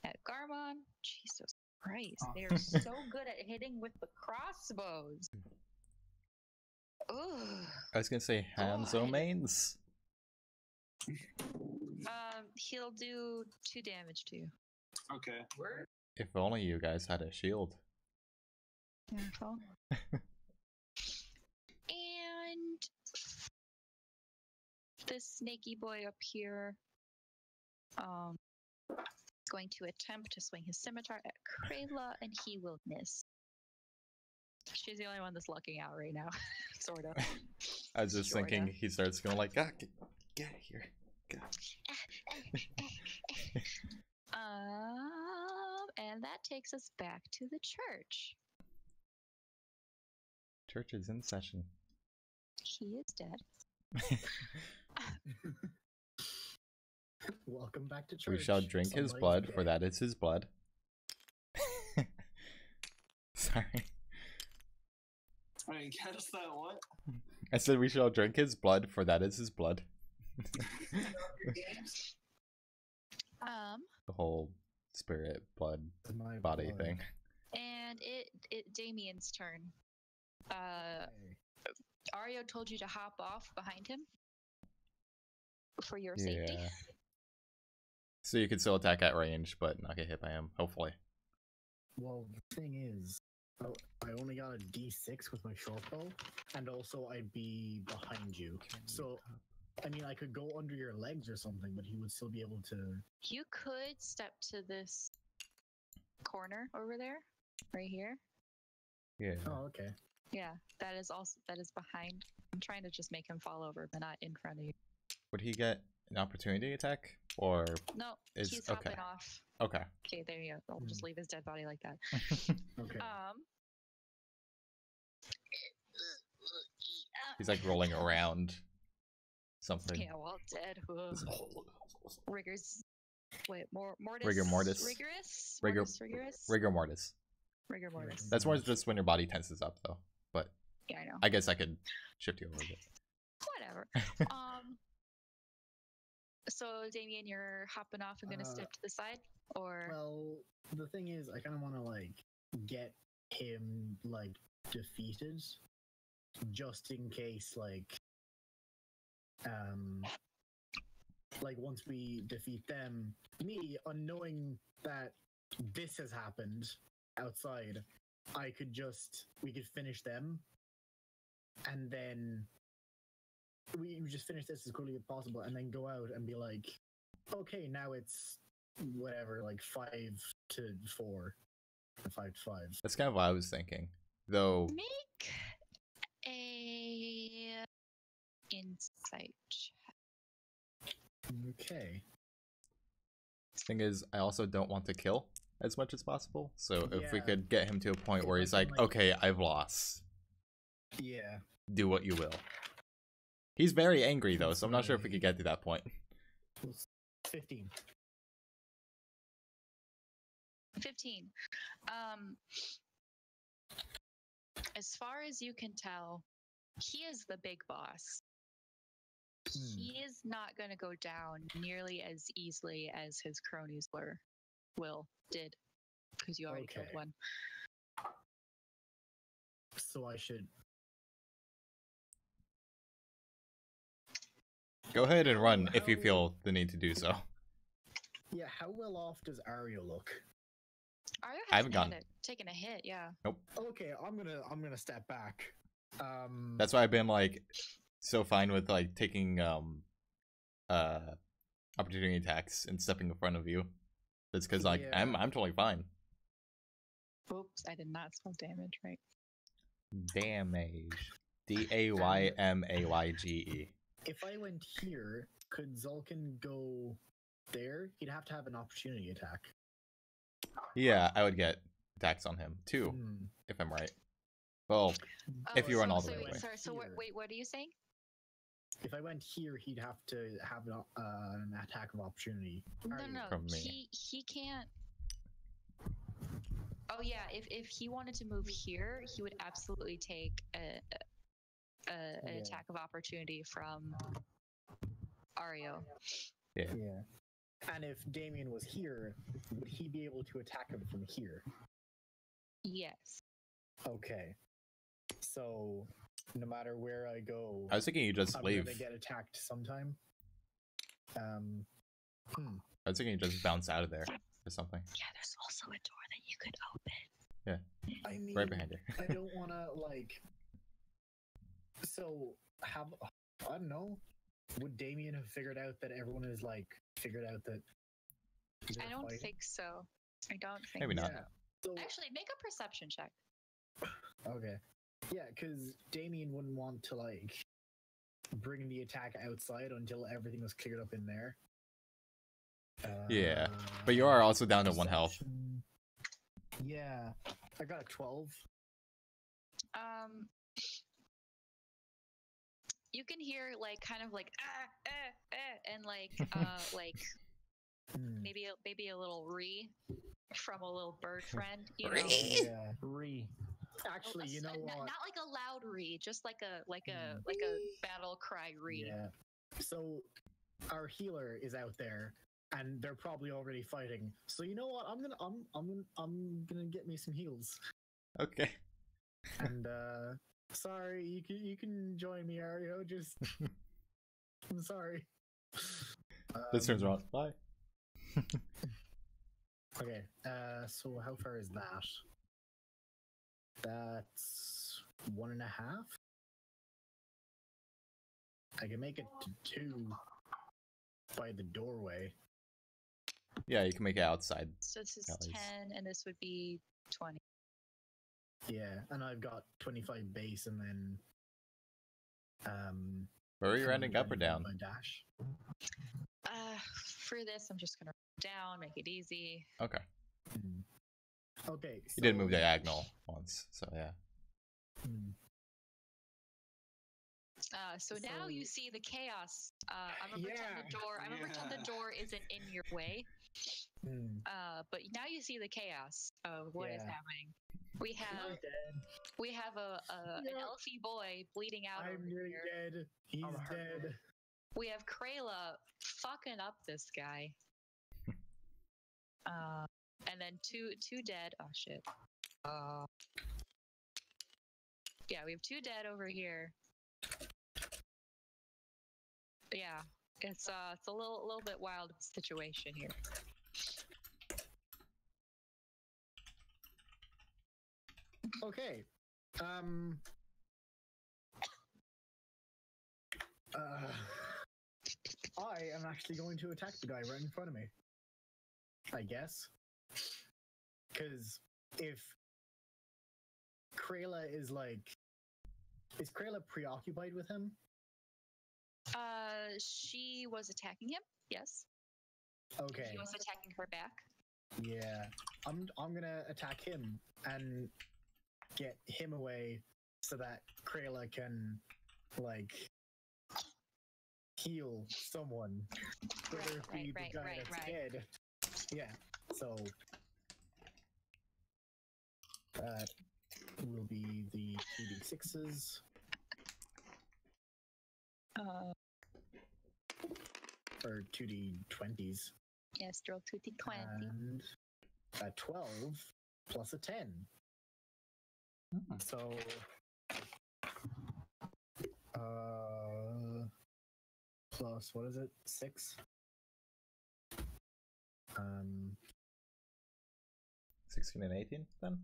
at Garmon. Jesus Christ, they are so good at hitting with the crossbows. Ugh. I was gonna say hands God. mains. He'll do 2 damage to you. Okay. If only you guys had a shield. Careful. And this snaky boy up here, going to attempt to swing his scimitar at Krayla, and he will miss. She's the only one that's lucking out right now, sort of. I was just Sorta. thinking he starts going like, ah, get out of here. Go. And that takes us back to the church. Church is in session. He is dead. Welcome back to church. We shall drink his Somebody's blood, dead. for that is his blood. Sorry. I mean, guess that what? I said we shall drink his blood, for that is his blood. The whole spirit, blood, My body blood. thing. And it Damien's turn. Okay. Ario told you to hop off behind him for your safety. Yeah. So you can still attack at range, but not get hit by him, hopefully. Well, the thing is, I only got a D6 with my short bow, and also I'd be behind you. So, I mean, I could go under your legs or something, but he would still be able to. You could step to this corner over there, right here. Yeah. Oh, okay. Yeah, that is behind. I'm trying to just make him fall over, but not in front of you. Would he get an opportunity attack? Or No, is he's okay. hopping off. Okay. Okay, there you go. I'll just leave his dead body like that. Okay. He's like rolling around something. Yeah, well, dead. Ugh. Rigors. Wait, mortis. Rigor mortis. Rigorous. Rigor- Mortis, rigorous. Rigor mortis. Rigor mortis. That's more just when your body tenses up, though. But Yeah, I know. I guess I could shift you over a bit. Whatever. So Damien, you're hopping off and gonna step to the side, or Well, the thing is, I kind of want to like get him like defeated, just in case like once we defeat them, me unknowing that this has happened outside, we could finish them, and then we just finish this as quickly as possible, and then go out and be like, okay, now it's whatever, like 5-4, or 5-5. That's kind of what I was thinking. Though, make a insight check. Okay. thing is, I also don't want to kill as much as possible. So if we Yeah. could get him to a point If where I he's can, like, like- okay, I've lost. Yeah. Do what you will. He's very angry though, so I'm not sure if we could get to that point. 15. 15. As far as you can tell, he is the big boss. He is not going to go down nearly as easily as his cronies did, because you already killed Okay. one. So I should. Go ahead and run if you feel the need to do so. Yeah, how well off does Ario look? Aryo I haven't hasn't gone. taken a hit, yeah. Okay, I'm gonna step back. That's why I've been like so fine with like taking opportunity attacks and stepping in front of you. That's because like Yeah. I'm totally fine. Oops, I did not spell damage right. Damage. Daymayge. If I went here, could Zulkin go there? He'd have to have an opportunity attack. Yeah, I would get attacks on him too, Hmm. if I'm right. Well, if you run all the way away. Sorry, so wait, what are you saying? If I went here, he'd have to have an attack of opportunity. No, Are you? no, From me. he can't. Oh yeah, if he wanted to move here, he would absolutely take an Yeah. attack of opportunity from Ario. Yeah. Yeah. And if Damien was here, would he be able to attack him from here? Yes. Okay. So, no matter where I go, I was thinking you just I'm leave. gonna get attacked sometime. I was thinking you just bounce out of there or something. Yeah, there's also a door that you could open. I mean, Right behind you. I don't want to like. So have I don't know. Would Damien have figured out that everyone is like figured out that? I they're don't fighting? think so. I don't think. Maybe not. Yeah. So, Actually, make a perception check. okay. Yeah, because Damien wouldn't want to like bring the attack outside until everything was cleared up in there. Yeah, but you are also down to 1 health. perception. Yeah, I got a 12. You can hear like kind of like and like like Hmm. maybe a little from a little bird friend, you know. Yeah. Re. Actually, you know not what? like a loud just like a Hmm. battle cry Yeah. So our healer is out there, and they're probably already fighting. So you know what? I'm gonna get me some heals. Okay. And sorry, you can join me, Ario. Just I'm sorry. This turns around. Bye. Okay. So how far is that? That's 1.5. I can make it to 2 by the doorway. Yeah, you can make it outside. So this is At least. 10 and this would be 20. Yeah, and I've got 25 base, and then Where are you kind of ending up or down? my dash. For this I'm just gonna down, make it easy. Okay. Hmm. Okay. You did move so- diagonal once, so yeah. Hmm. So now you So- see the chaos. I'm gonna pretend the Yeah. door. I'm gonna pretend the door isn't in your way. Hmm. But now you see the chaos of what is Yeah. happening. We have an Yeah. elfy boy bleeding out over I'm nearly here. dead. He's I'm hurt. dead. We have Krayla fucking up this guy. And then two dead. Oh shit. Yeah, we have 2 dead over here. Yeah, it's a little bit wild situation here. Okay. I am actually going to attack the guy right in front of me. I guess. Because if Krayla is Krayla preoccupied with him? She was attacking him. Yes. Okay. He was attacking her back. Yeah. I'm gonna attack him and get him away so that Krayla can heal someone. Whether it be Right, the guy that's right. dead. Yeah. So that will be the 2d6s. Or 2d20s. Yes, roll 2d20. And a 12 plus a 10. So plus what is it? 6? 16 and 18 then?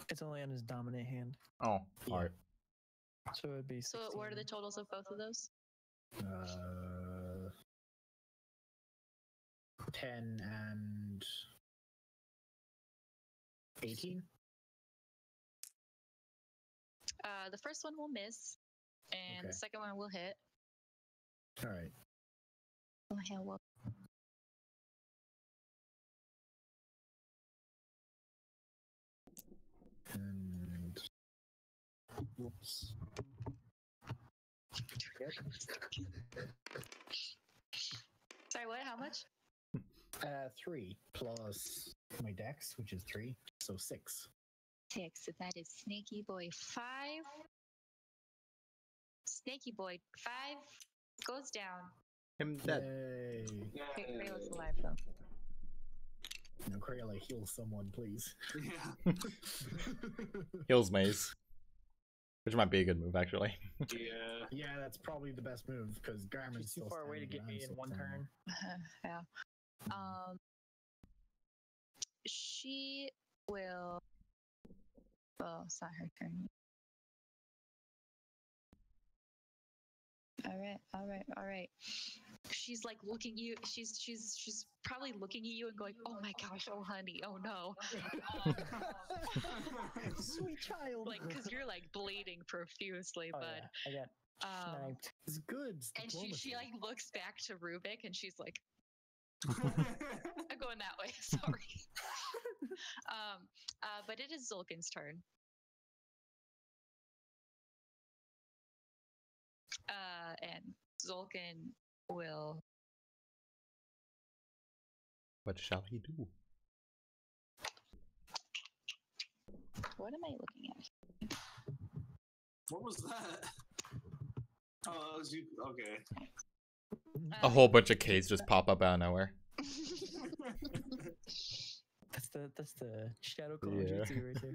It's only on his dominant hand, Oh, Yeah. alright. so it'd be. So what are the 16. totals of both of those? 10 and 18. The first one will miss, and the Okay. second one will hit. All right. Oh hell, well. And whoops. Yep. Sorry, what? How much? 3 plus my dex, which is 3, so 6. 6. So that is Snaky Boy 5. Snaky Boy 5 goes down. Him dead. Yay! Okay, Krayla's alive though. No, Krayla, heal someone, please. Yeah. Heals maze. Which might be a good move, actually. Yeah. Yeah, that's probably the best move because Garmin's She's too still far away to standing get and me I'm in still one standing. turn. Yeah. She will. Well, it's not her turn. All right. She's like looking you. She's probably looking at you and going, "Oh my gosh, oh honey, oh no," Sweet child. like because you're like bleeding profusely, Oh, bud. yeah. I got sniped. It's good. It's And she diplomacy. like looks back to Rubik and she's like, I'm going that way. Sorry. But it is Zulkin's turn. And Zulkin will. What shall he do? What am I looking at? What was that? Oh, that was you. Okay. A whole bunch of Ks just pop up out of nowhere. That's the shadow clone Yeah. jutsu right there.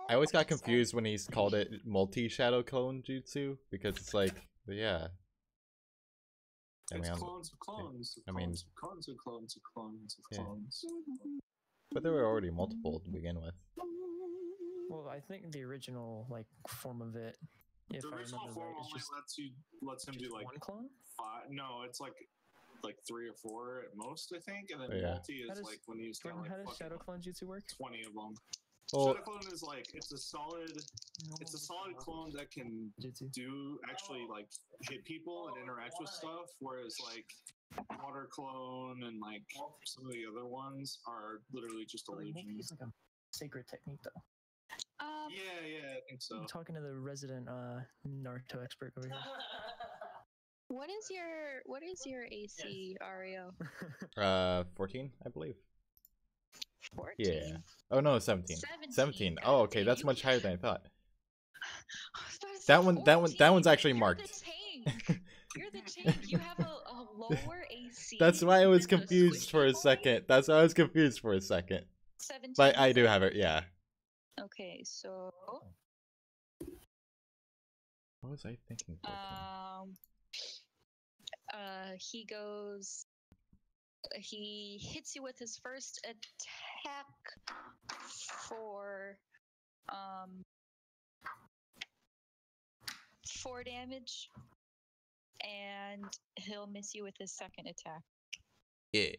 I always got confused when he's called it multi-shadow clone jutsu because it's like, yeah. I It's mean, clones of clones. I mean- clones of clones of clones of Yeah. clones. but there were already multiple to begin with. Well, I think the original like form of it, if The I original remember form right, is only just, lets him do just like one clone. 5. No, it's like 3 or 4 at most, I think, and then Yeah. multi How is does- like when you got Jordan, like how does fucking shadow clone jutsu work? 20 of them. Well, Shadow clone is like it's a solid clone that can Jutsu. do actually like hit people and interact with stuff, whereas like water clone and like some of the other ones are literally just So, like, multi illusions. is like a sacred technique, though. Yeah, I think so. I'm talking to the resident Naruto expert over here. What is your AC, Ario? 14, I believe. 14. Yeah. Oh no, 17. 17. God Oh, okay, damn, that's you much can't- higher than I thought. I was about to say That one's 14. actually You're marked. The tank. You're the tank. You have a lower AC. That's why I was than the confused for a squishy boy? second. That's why I was confused for a second. 17. But I do have it, yeah. Okay, so What was I thinking? 14? he goes. He hits you with his first attack for 4 damage, and he'll miss you with his second attack. Yeah.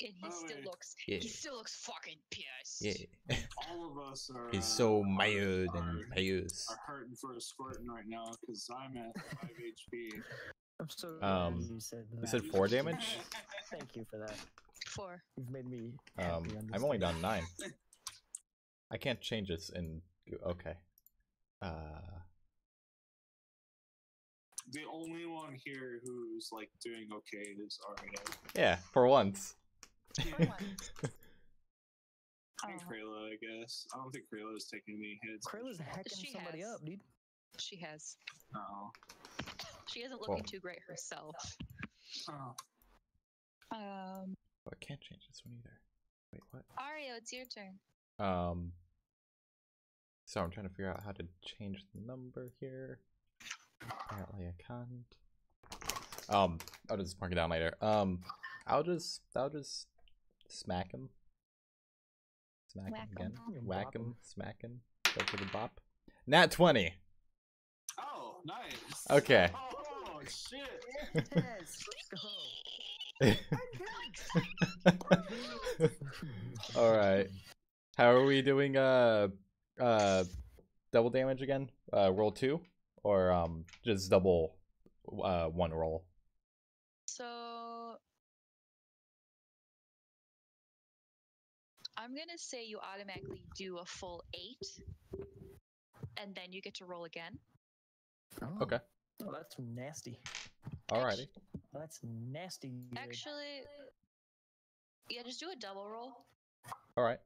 And he Oh, still wait. looks. Yeah. He still looks fucking pissed. Yeah. All of us are. He's so are- mired are- and pious. Are hurting for a squirting right now because I'm at 5 HP. I'm so glad Um, you said that. You said 4 damage? Thank you for that. 4. You've made me. happy I'm only understand. down 9. I can't change this in. Okay. The only one here who's like doing okay is Aria. Yeah, for once. For once. And Krayla, I guess. I don't think Krayla's taking any hits. Krayla's hacking She somebody has. up, dude. She has. Oh. She isn't looking Well. too great herself. Oh. Oh, I can't change this one either. Wait, what? Ario, it's your turn. So I'm trying to figure out how to change the number here. Apparently I can't. I'll just mark it down later. I'll just smack him. Smack Whack him again. 'em. Whack Bop him. 'em. Smack him. Go for the bop. Nat 20. Oh, nice. Okay. Oh, shit. Yes, let's go. All right. How are we doing? double damage again? Roll 2, or just double 1 roll? So I'm gonna say you automatically do a full 8, and then you get to roll again. Oh. Okay. Oh, that's nasty. Alrighty. That's nasty. Good. Actually, yeah, just do a double roll, All right.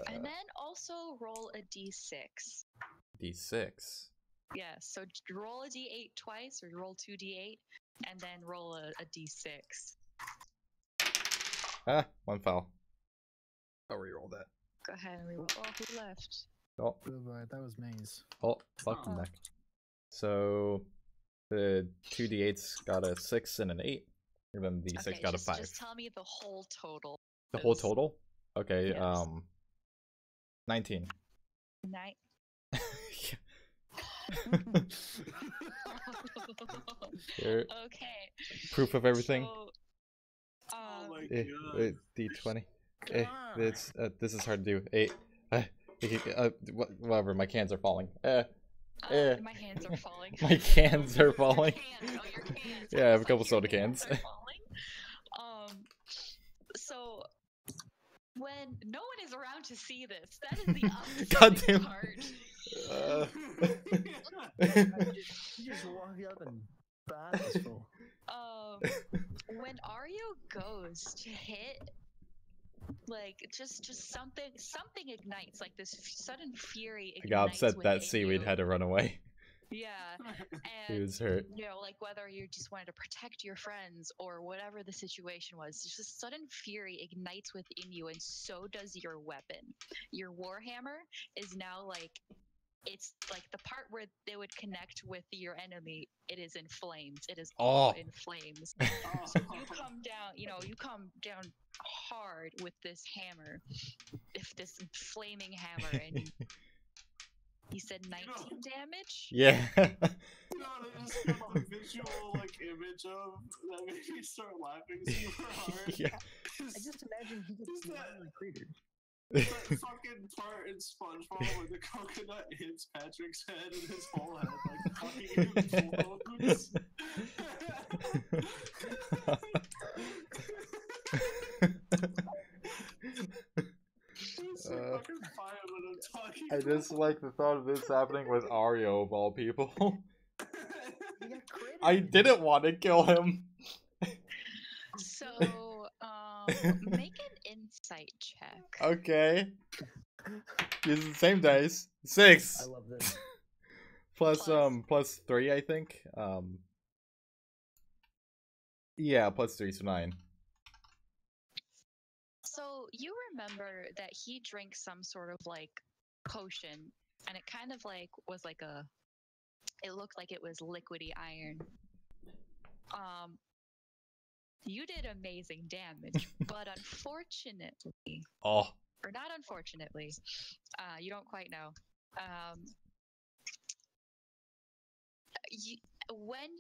and then also roll a d6. D6. Yeah, so roll a d8 twice, or roll 2d8, and then roll a d6. Ah, 1 foul. I'll reroll that. Go ahead and reroll. Oh, who left? Oh, Right, that was Maze. fuck him back. So the 2d8's got a 6 and an 8, and then the 6 Okay, got a just, 5. just tell me the whole total. The whole 'cause total? Okay. Yes. 19. Night. Here, Okay. proof of everything. So, Oh my Eh, god. D20. Come on. It's this is hard to do. Whatever. My cans are falling. my hands are falling. My cans are Your falling. cans, oh, your cans. Yeah, I have a It's couple like soda your hands cans. are falling. So when no one is around to see this, that is the God upsetting damn. part. You just walk up and bat this fool. When Ario goes to hit, like just something ignites, like this sudden fury I ignites got upset that within Seaweed you. had to run away. Yeah, He and was hurt. you know, like whether you just wanted to protect your friends or whatever the situation was, just a sudden fury ignites within you, and so does your weapon. Your warhammer is now like, it's like the part where they would connect with your enemy. It is in flames. It is all Oh. in flames. So you come down, you come down hard with this hammer, if this flaming hammer, and you said 19 damage. Yeah. You know, I just got the visual image of that made me start laughing super hard. Yeah. I just imagine he gets Is that- violently cratered. That fucking part in SpongeBob where the coconut hits Patrick's head and his whole head fucking explodes. It's so fucking fire when I'm talking. I just like the thought of this happening with Ario of all people. He got cratered. I didn't want to kill him. So, make an insight check. Okay. Use the same dice. I 6 love this. plus Plus. plus 3, I think. Yeah, plus 3, so 9. So you remember that he drank some sort of potion, and it kind of was it looked like it was liquidy iron. You did amazing damage, but unfortunately, Oh. or not unfortunately, you don't quite know. When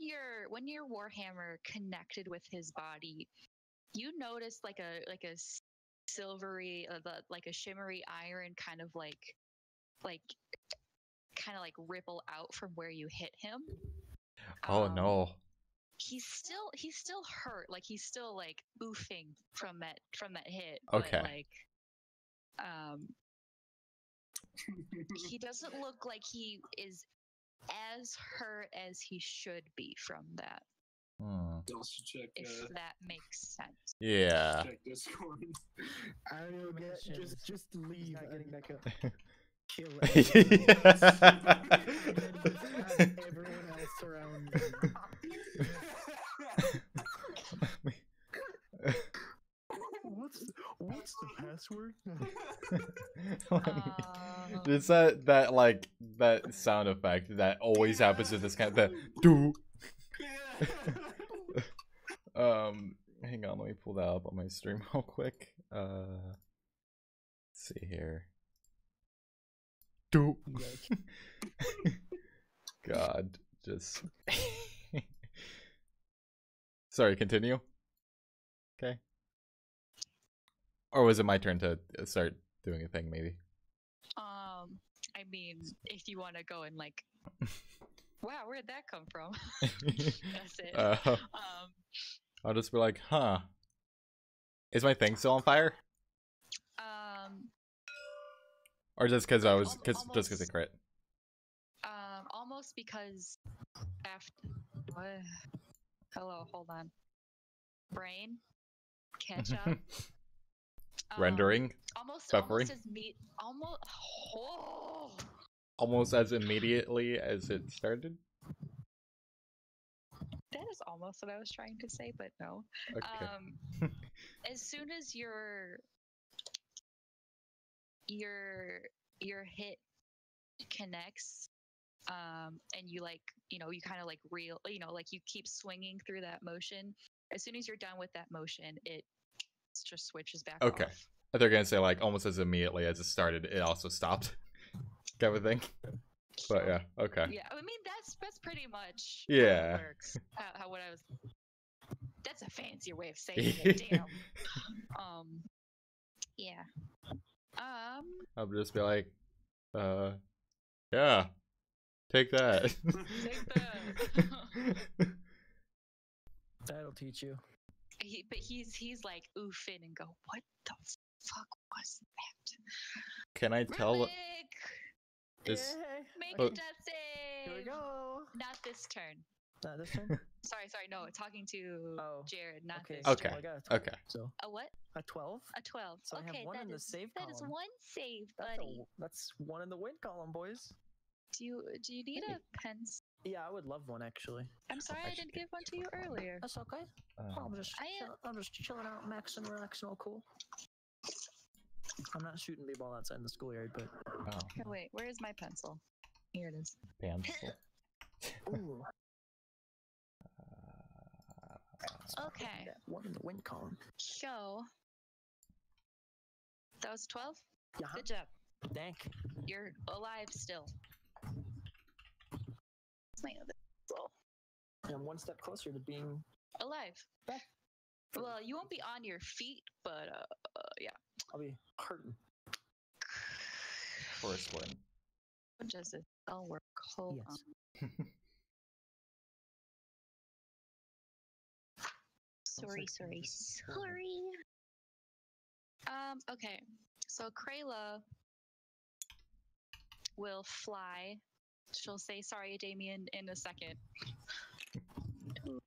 your warhammer connected with his body, you noticed like a silvery, like a shimmery iron kind of ripple out from where you hit him. Oh no. He's still hurt, like he's still oofing from that hit. Okay. But he doesn't look like he is as hurt as he should be from that. Also check, If that makes sense. Yeah. check Discord. Ario, Mentions just He's leave not getting and back up. kill everyone else. Have everyone else around you. What's the password? It's that sound effect that always happens with this kind of the do. Hang on, let me pull that up on my stream real quick. Let's see here. Do. God, just. Sorry, continue. Okay. Or was it my turn to start doing a thing, maybe? I mean, if you want to go and like, wow, where'd that come from? That's it. I'll just be like, huh. Is my thing still on fire? Or just because I was, just because it crit? Almost because after. What? Hello, hold on. Brain, catch up. Rendering, Almost buffering, as almost. Oh. almost as immediately as it started. That is almost what I was trying to say, but no. Okay. As soon as your hit connects, and you like, you kind of like like you keep swinging through that motion. As soon as you're done with that motion, it just switches back Okay. off. They're gonna say like almost as immediately as it started, it also stopped, kind of thing. But yeah, okay. Yeah, I mean that's pretty much how Yeah. it works. How what I was. That's a fancier way of saying it. Damn. Yeah. I'll just be like, yeah, take that. Take that. That'll teach you. But he's like oofing and go, what the fuck was that? Can I tell Rubik! this? Make Oh. a death save. Here we go. Not this turn. Not this turn. Sorry, no, talking to Oh, Jared, not okay. this Okay. turn. I got a 12, Okay. So A what? a 12. A 12. So I okay, have one in the is, save that is column. one save, That's, buddy. that's one in the win column, boys. Do you need a pencil? Yeah, I would love one actually. I'm sorry I didn't give one to you earlier. That's okay. I'm just chilling out, maxing, relaxing, all cool. I'm not shooting b-ball outside in the schoolyard, but Oh, Here, wait, where is my pencil? Here it is. pencil. ooh, Okay, that one in the win column. so that was 12. Yeah, Good job. dank. You're alive still. It's my other pencil. I'm one step closer to being Alive. back. Well, you won't be on your feet, but yeah. I'll be hurting. First one. What does this spell work? Hold Yes. on. Sorry. Okay. So Krayla will fly. She'll say sorry, Damien, in a second. 2,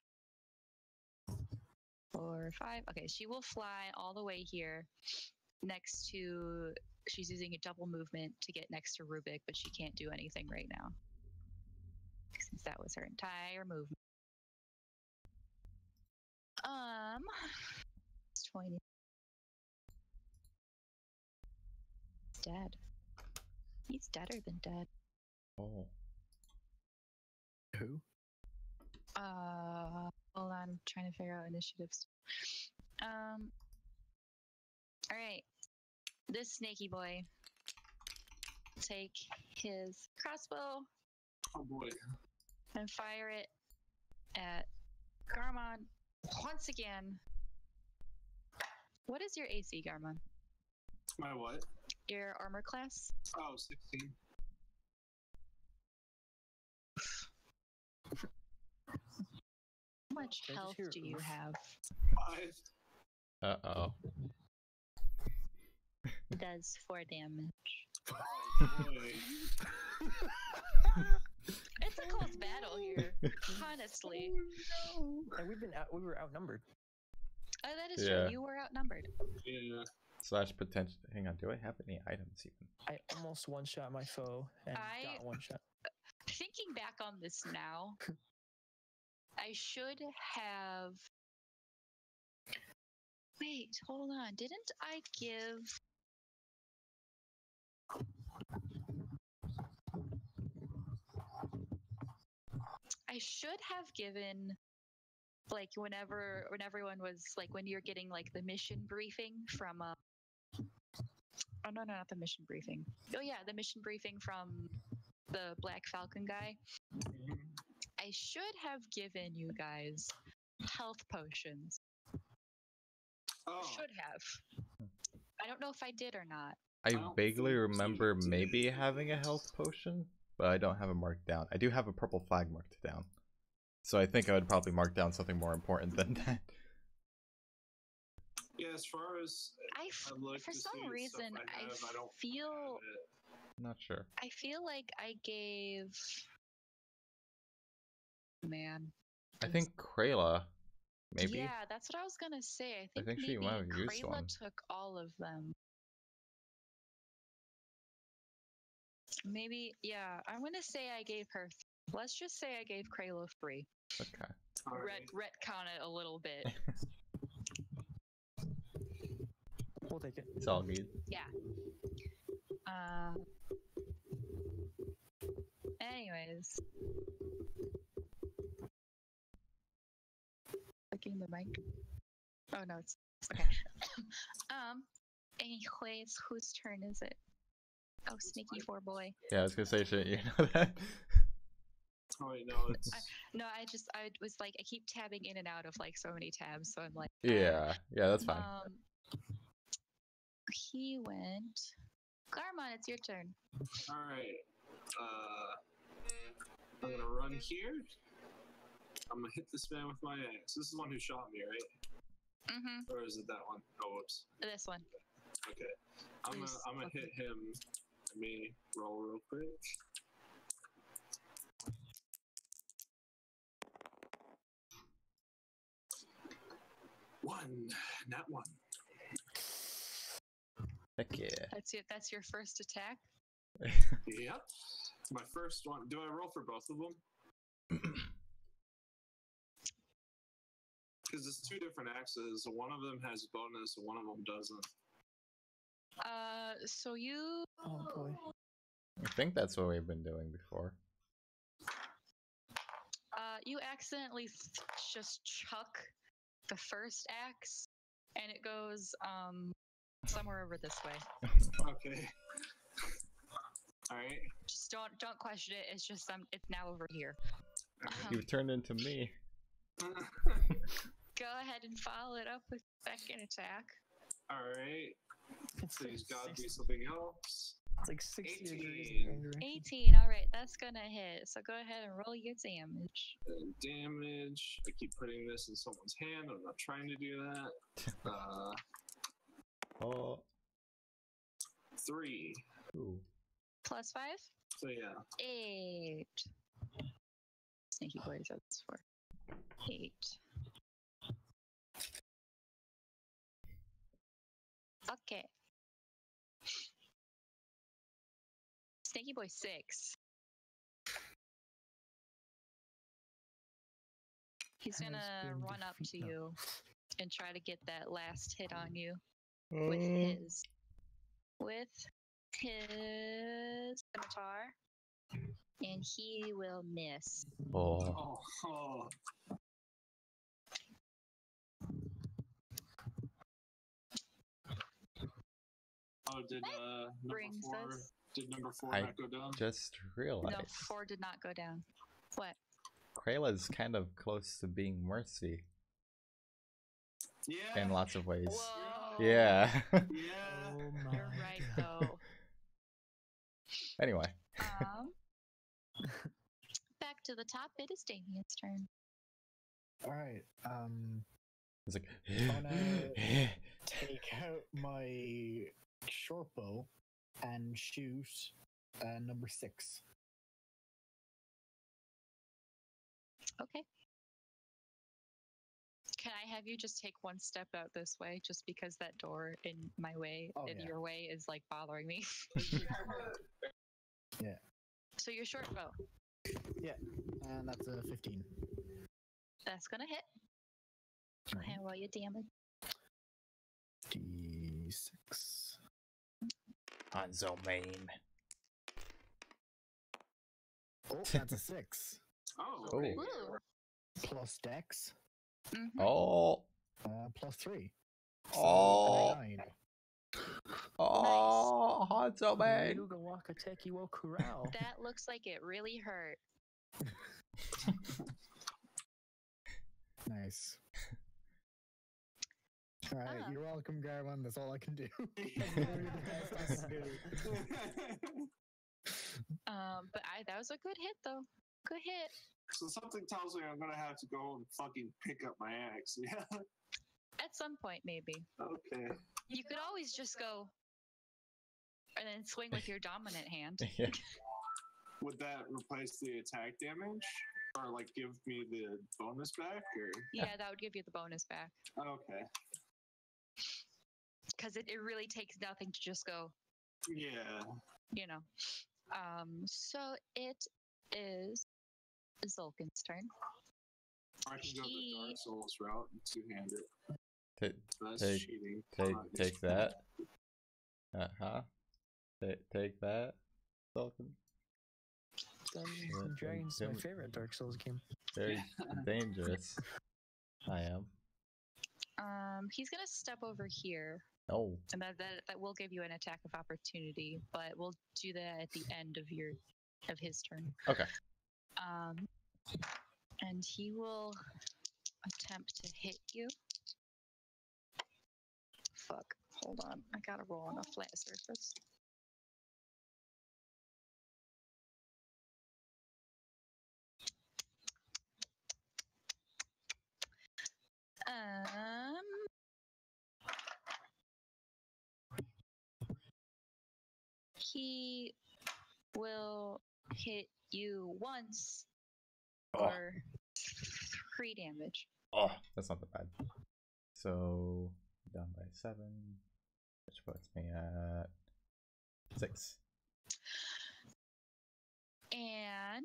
4, 5. Okay, she will fly all the way here next to. She's using a double movement to get next to Rubik, but she can't do anything right now since that was her entire movement. It's 20. He's dead. He's deader than dead. Oh. Who? Hold on, I'm trying to figure out initiatives. All right. This snaky boy take his crossbow Oh boy. and fire it at Garmon once again. What is your AC, Garmon? My what? Your armor class? Oh, 16. How much I just health hear do you oof. have? 5. Uh-oh. It does 4 damage. Oh boy. It's a close battle here, honestly. And we were outnumbered. Oh, that is Yeah. true. You were outnumbered. Yeah. Slash potential. Hang on. Do I have any items even? I almost one-shot my foe and I- got one shot. Thinking back on this now, I should have. Wait, hold on. Didn't I give. I should have given. Like when everyone was like when you're getting like the mission briefing from oh no, not the mission briefing. Oh yeah, the mission briefing from the Black Falcon guy. I should have given you guys health potions. Oh. Should have. I don't know if I did or not. I don't vaguely think remember we did. maybe having a health potion, but I don't have it marked down. I do have a purple flag marked down. So I think I would probably mark down something more important than that. Yeah, as far as I'd like for to some see reason, stuff I have, I don't feel have it. Not sure. I feel like I gave. Man. I think Krayla, maybe? Yeah, that's what I was gonna say. I think she maybe might have used Krayla one. took all of them. Maybe, yeah. I'm gonna say I gave her. Let's just say I gave Krayla 3. Okay. All right. Retcon it a little bit. We'll take it. It's all good. Yeah. Anyways. Clicking the mic. Oh no, it's okay. Anyways, whose turn is it? Oh, sneaky 4 boy. Yeah, I was gonna say, shouldn't you know that? Oh wait, no, it's No, I was like, I keep tabbing in and out of like so many tabs, so I'm like. Yeah, that's fine. He went. Garmon, it's your turn. all right. I'm gonna run here. I'm gonna hit this man with my axe. This is the one who shot me, right? Mm-hmm. Or is it that one? Oh, whoops. This one. Okay. I'm gonna hit him. Let me roll real quick. One, not one. Heck yeah. That's your first attack. Yep. My first one. Do I roll for both of them? Because it's 2 different axes. One of them has bonus, and one of them doesn't. So you. Oh boy. I think that's what we've been doing before. You accidentally just chuck the first axe, and it goes somewhere over this way. Okay. All right. Just don't question it. It's just it's now over here. You've turned into me. Go ahead and follow it up with second attack. All right. It's Please, God, like be something else. It's like 60 degrees 18. in the 18. All right, that's gonna hit. So go ahead and roll your damage. Damage. I keep putting this in someone's hand. I'm not trying to do that. Oh. 3. Ooh. Plus 5. So yeah. 8. Sneaky boys, that's 4. 8. Okay. Sneaky boy 6. He's Has gonna been run up to defeated. you and try to get that last hit on you with his scimitar, and he will miss. Oh. Oh. Oh, did Brings number 4? us- Did number 4 I not go down? just realized. No, 4 did not go down. What? Krayla's kind of close to being Mercy Yeah. in lots of ways. Whoa. Yeah. Yeah. Oh my. You're right though. Anyway. Back to the top. It is Damien's turn. All right. It's like. I'm gonna take out my short bow and shoot number 6. Okay. Can I have you just take one step out this way, just because that door in my way, in yeah. your way, is like bothering me? Yeah. So your short bow. Yeah, and that's a 15. That's gonna hit. And roll your damage. D6. Hanzo main. Oh, that's a 6. Oh. Oh. Okay. Woo. Plus Dex, Mhm. Oh. plus 3. Oh. 9. Oh. Hanzo main. Ryuga Wakateki wo Kurao. That looks like it really hurt. Nice. All right, Ah. you're welcome, Garman. That's all I can do. That's literally the best I can do. But that was a good hit though. Good hit. So something tells me I'm gonna have to go and fucking pick up my axe. Yeah. At some point, maybe. Okay. You could always just go and then swing with your dominant hand. Yeah. Would that replace the attack damage, or like give me the bonus back, or? Yeah, that would give you the bonus back. Okay. Because it really takes nothing to just go, Yeah. you know. So it is Zulkin's turn. I can go the He- Dark Souls route and two-hand it. Take That's Take- cheating. take that. Huh? Take that. Falcon. Dungeons and Dragons is my favorite Dark Souls game. Very dangerous. I am. He's gonna step over here, Oh. and that will give you an attack of opportunity, but we'll do that at the end of his turn. Okay. And he will attempt to hit you. Fuck. Hold on. I gotta roll on a flat surface. He will hit you once for 3 damage. Oh, that's not that bad. So down by 7, which puts me at 6. And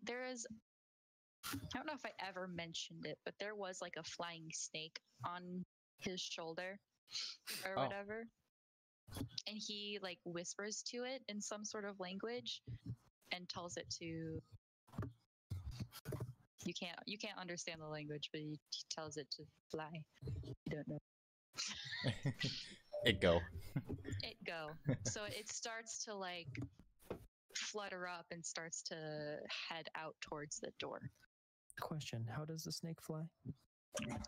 there is, I don't know if I ever mentioned it, but there was like a flying snake on his shoulder or Oh. whatever. And he like whispers to it in some sort of language and tells it to, you can't understand the language, but he tells it to fly. You don't know. It go. It go. So it starts to like flutter up and starts to head out towards the door. Question: how does the snake fly?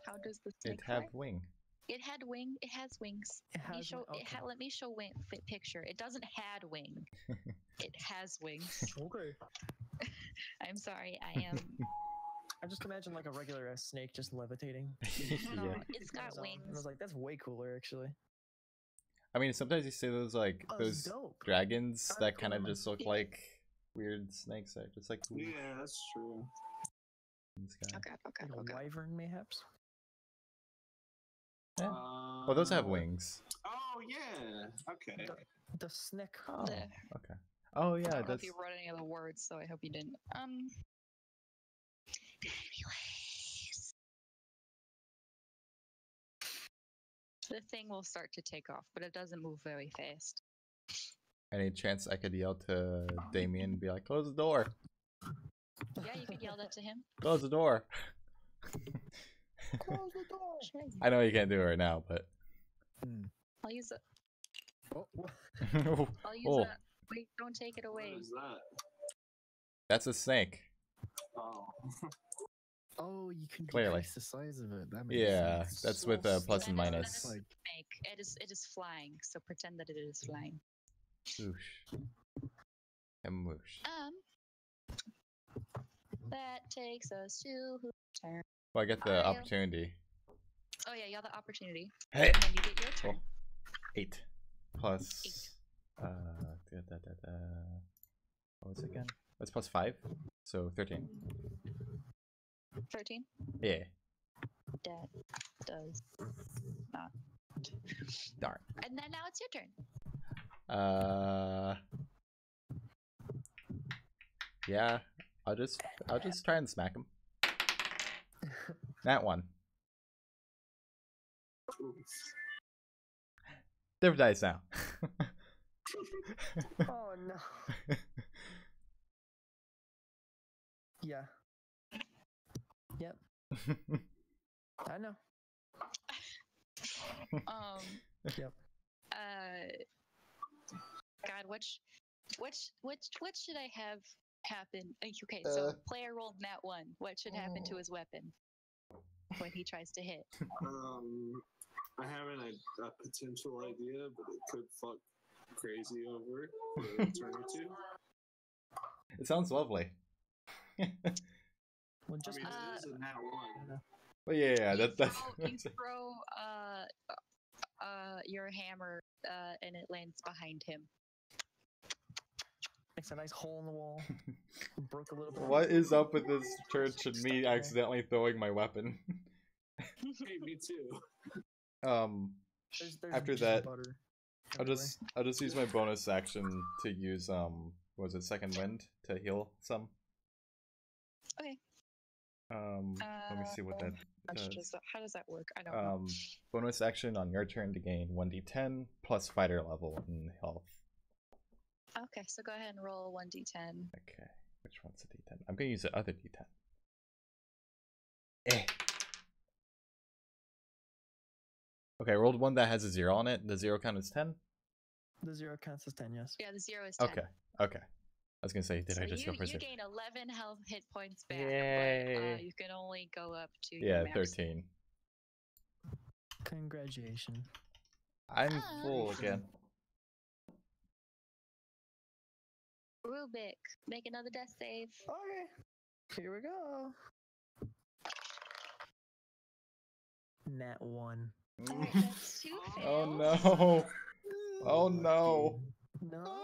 How does the It snake have fly? wing. It had wing. It has wings. It Let me has show. wing- okay. Let me show picture. It doesn't had wing. It has wings. Okay. I'm sorry. I am. I just imagine like a regular ass snake just levitating. No, Yeah. it's got And I wings. was like, that's way cooler, actually. I mean, sometimes you see those like Oh, it's those dope. dragons I'm that kind of cool. just look like weird snakes. That just like Yeah, that's true. in the sky. Okay. Okay. Like a Okay. wyvern, mayhaps. Yeah. Well, those have wings. Oh yeah. Okay. The snake. Oh, The- okay. Oh I yeah, don't know if that's you wrote any of the words, so I hope you didn't. Anyways, the thing will start to take off, but it doesn't move very fast. any chance I could yell to Damien and be like, "Close the door! Yeah, you could yell that to him. Close the door!" Close the door. Sure. I know you can't do it right now, but I'll use it. Oh, I'll use Oh. it. Wait, don't take it What away. is that? that's a snake. Oh. oh, you can Clearly. decrease the size of it. That makes Yeah, sense. that's So with a plus That and is- that minus. is a snake. It is flying, so pretend that it is flying. Oosh. And whoosh. That takes us to whose turn? Well, I get the I'll- opportunity. Oh yeah, you have the opportunity. Hey! And then you get your turn. 8 plus what was it again? That's plus 5, so 13. 13. Yeah. That does not. Darn. And then now it's your turn. Yeah. I'll just try and smack him. That one. Different dice now. Oh no. Yeah. Yep. I know. Yep. God, which should I have happen? Okay, so player rolled nat 1. What should happen to his weapon when he tries to hit? I have a potential idea, but it could fuck crazy over for a turn or two. It sounds lovely. Well, I just mean, it is a nat 1. Well, yeah, You that's you throw your hammer and it lands behind him. makes a nice hole in the wall. Broke a little bit. What is up with this church and me accidentally throwing my weapon? Hey, me too. There's After just that, butter I'll everywhere. just use my bonus action to use what was it, second wind to heal some. Okay. Let me see what that does. How does that work? I don't know. Bonus action on your turn to gain 1d10 plus fighter level in health. Okay, so go ahead and roll 1d10. Okay, which one's a d10? I'm gonna use the other d10. Eh. Okay, I rolled one that has a 0 on it. The 0 count is 10? The 0 counts as 10, yes. Yeah, the 0 is 10. Okay. I was gonna say, did So I just go for you 0? gain 11 health hit points back, Yay. but you can only go up to Yeah, your max. 13. Congratulations. I'm full again. Rubik, make another death save. Okay. Here we go. Nat 1. Alright, that's 2 fails. Oh no! Oh no! No.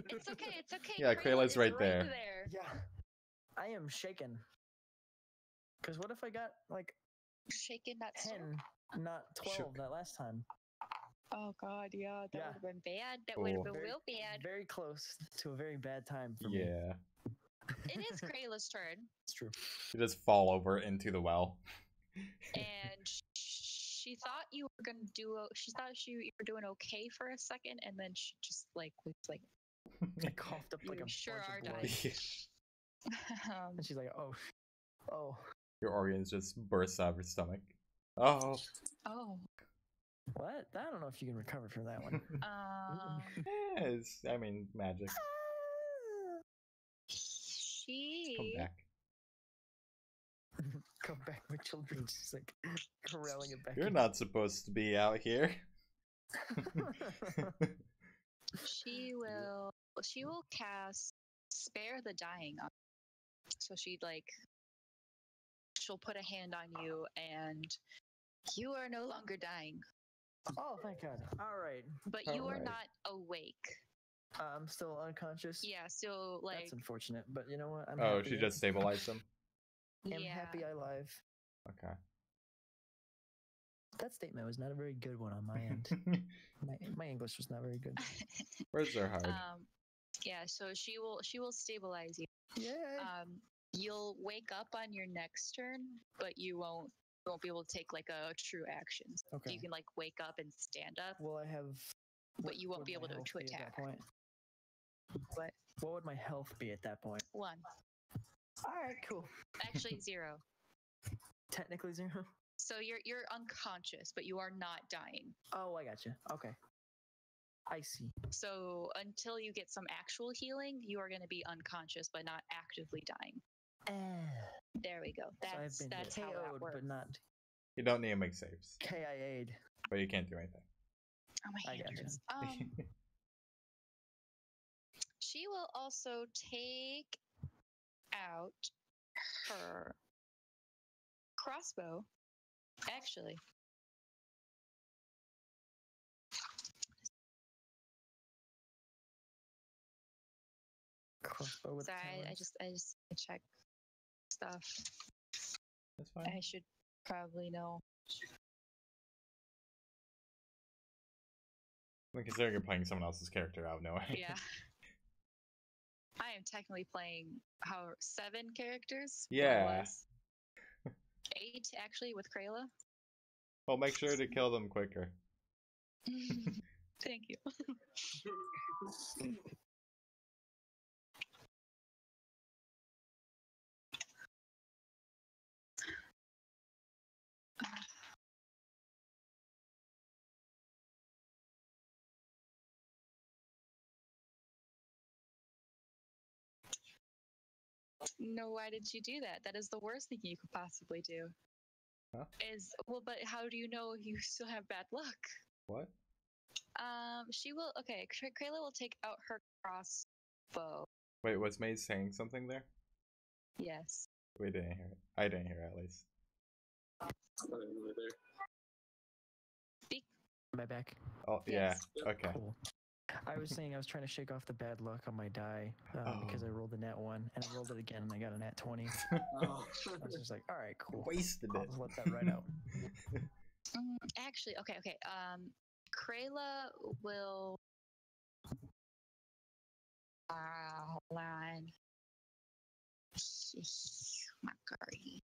It's okay. It's okay. Yeah, Krayla's is right there. Yeah. I am shaken. Because what if I got like Shaking that 10, sword. not 12 Shook. that last time? Oh god, yeah, that Yeah. would have been bad. That would have been real bad. Very close to a very bad time for me. Yeah. It is Krayla's turn, It's true. You just fall over into the well. and she thought you were gonna do. She thought you were doing okay for a second, and then she just was like, I coughed up like "You a sure bunch are of blood. dying." And she's like, oh. Your organs just burst out of your stomach. Oh. Oh. What? I don't know if you can recover from that one. Yes, I mean, magic. Come She. back. Come back, my children. She's like corralling it back. You're in. not supposed to be out here. She will cast Spare the Dying on. So she'll put a hand on you and you are no longer dying. Oh, thank God. All right. But you are Alright. not awake. I'm still unconscious. Yeah, so That's unfortunate, but you know what? I'm Oh, happy. she just stabilized him? I'm yeah. happy I live. Okay. That statement was not a very good one on my end. my English was not very good. Words are hard. Yeah, so she will stabilize you. Yeah. You'll wake up on your next turn, but you won't be able to take like a true action. So Okay. you can like wake up and stand up, Will I have? but you won't would be my able to health be at attack. that point? What? What would my health be at that point? 1. All right, cool. Actually 0. Technically 0. So you're unconscious, but you are not dying. Oh, I got you. Okay. I see. So until you get some actual healing, you are going to be unconscious, but not actively dying. There we go. So I've been That's how that KO'd, works. but not You don't need to make saves, KIA'd. but you can't do anything. Oh, my I hand gotcha. hurts. She will also take out her crossbow. Actually, Crossbow with sorry, I talons. just check stuff. That's fine. I should probably know. I mean, considering you're playing someone else's character, I have no idea. Yeah. I am technically playing 7 characters? Yeah. 8 actually with Krayla. Well, make sure to kill them quicker. Thank you. No, why did you do that? That is the worst thing you could possibly do. Huh? But how do you know you still have bad luck? What? She will. Okay, Krayla will take out her crossbow. Wait, was May saying something there? Yes. We didn't hear it. I didn't hear it, at least. I didn't know there. Speak. Am I back? Oh, Yes. yeah. Okay. Cool. I was saying I was trying to shake off the bad luck on my die because I rolled a nat 1 and I rolled it again and I got a nat 20. Oh. I was just like, all right, cool. Wasted I'll it. just let that ride out. Actually, okay. Krayla will. Hold on. Macari.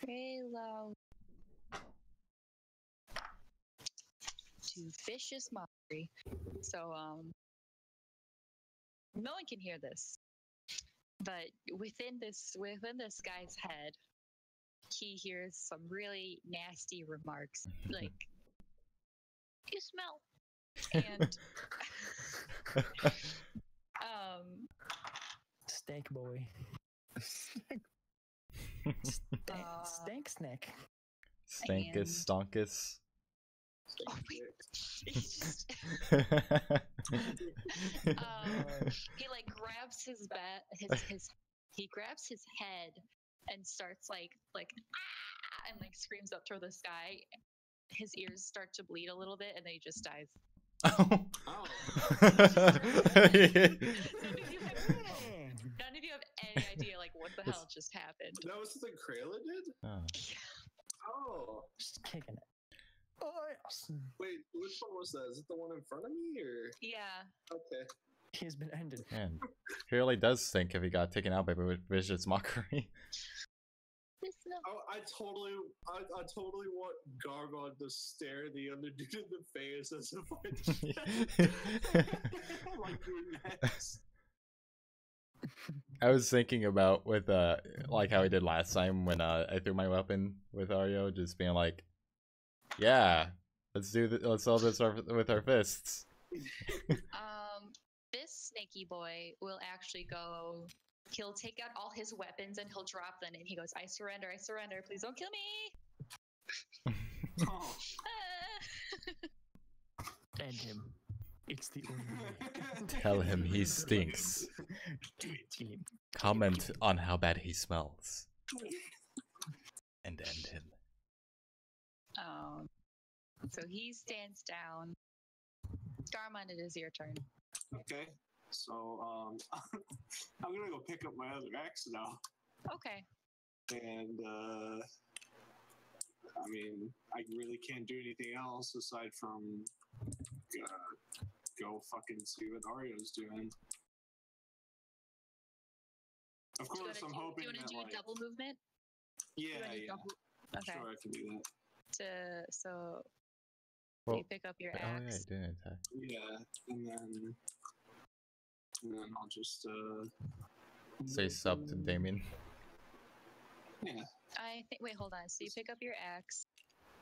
Krayla to vicious mockery. So no one can hear this, but within this guy's head, he hears some really nasty remarks like, "You smell," and Stank boy. Stank snack. Stankus, stonkus. Oh, wait. He's just he like grabs his he grabs his head and starts like ah! And like screams up toward the sky. His ears start to bleed a little bit and then he just dies. Oh. Oh. None of you have any idea like what the hell just happened. That was something Krayla did? Oh. Oh. Just kicking it. Oh, yes. Wait, which one was that? Is it the one in front of me or? Yeah. Okay. He has been ended. Man, he really does stink if he got taken out by vicious mockery. I totally want Gargon to stare the other dude in the face as if like you're next. I was thinking about with like how he did last time when I threw my weapon with Ario, just being like, yeah, let's all this with our fists. This snaky boy will actually go. He'll take out all his weapons and he'll drop them, and he goes, I surrender, please don't kill me." Oh. End him. It's the only way. Tell him he stinks. Do it, team. Comment on how bad he smells. And end him. So he stands down. Garmon, it is your turn. Okay. So I'm gonna go pick up my other axe now. Okay. And I mean, I really can't do anything else aside from go fucking see what Ario's doing. Of course, I'm hoping do you want that to do like, double movement? yeah. Okay. Sure, I can do that. So Well, you pick up your oh yeah, axe. he didn't attack. Yeah, and then I'll just Say sup to Damien. Yeah. I think. Wait, hold on. So you pick up your axe,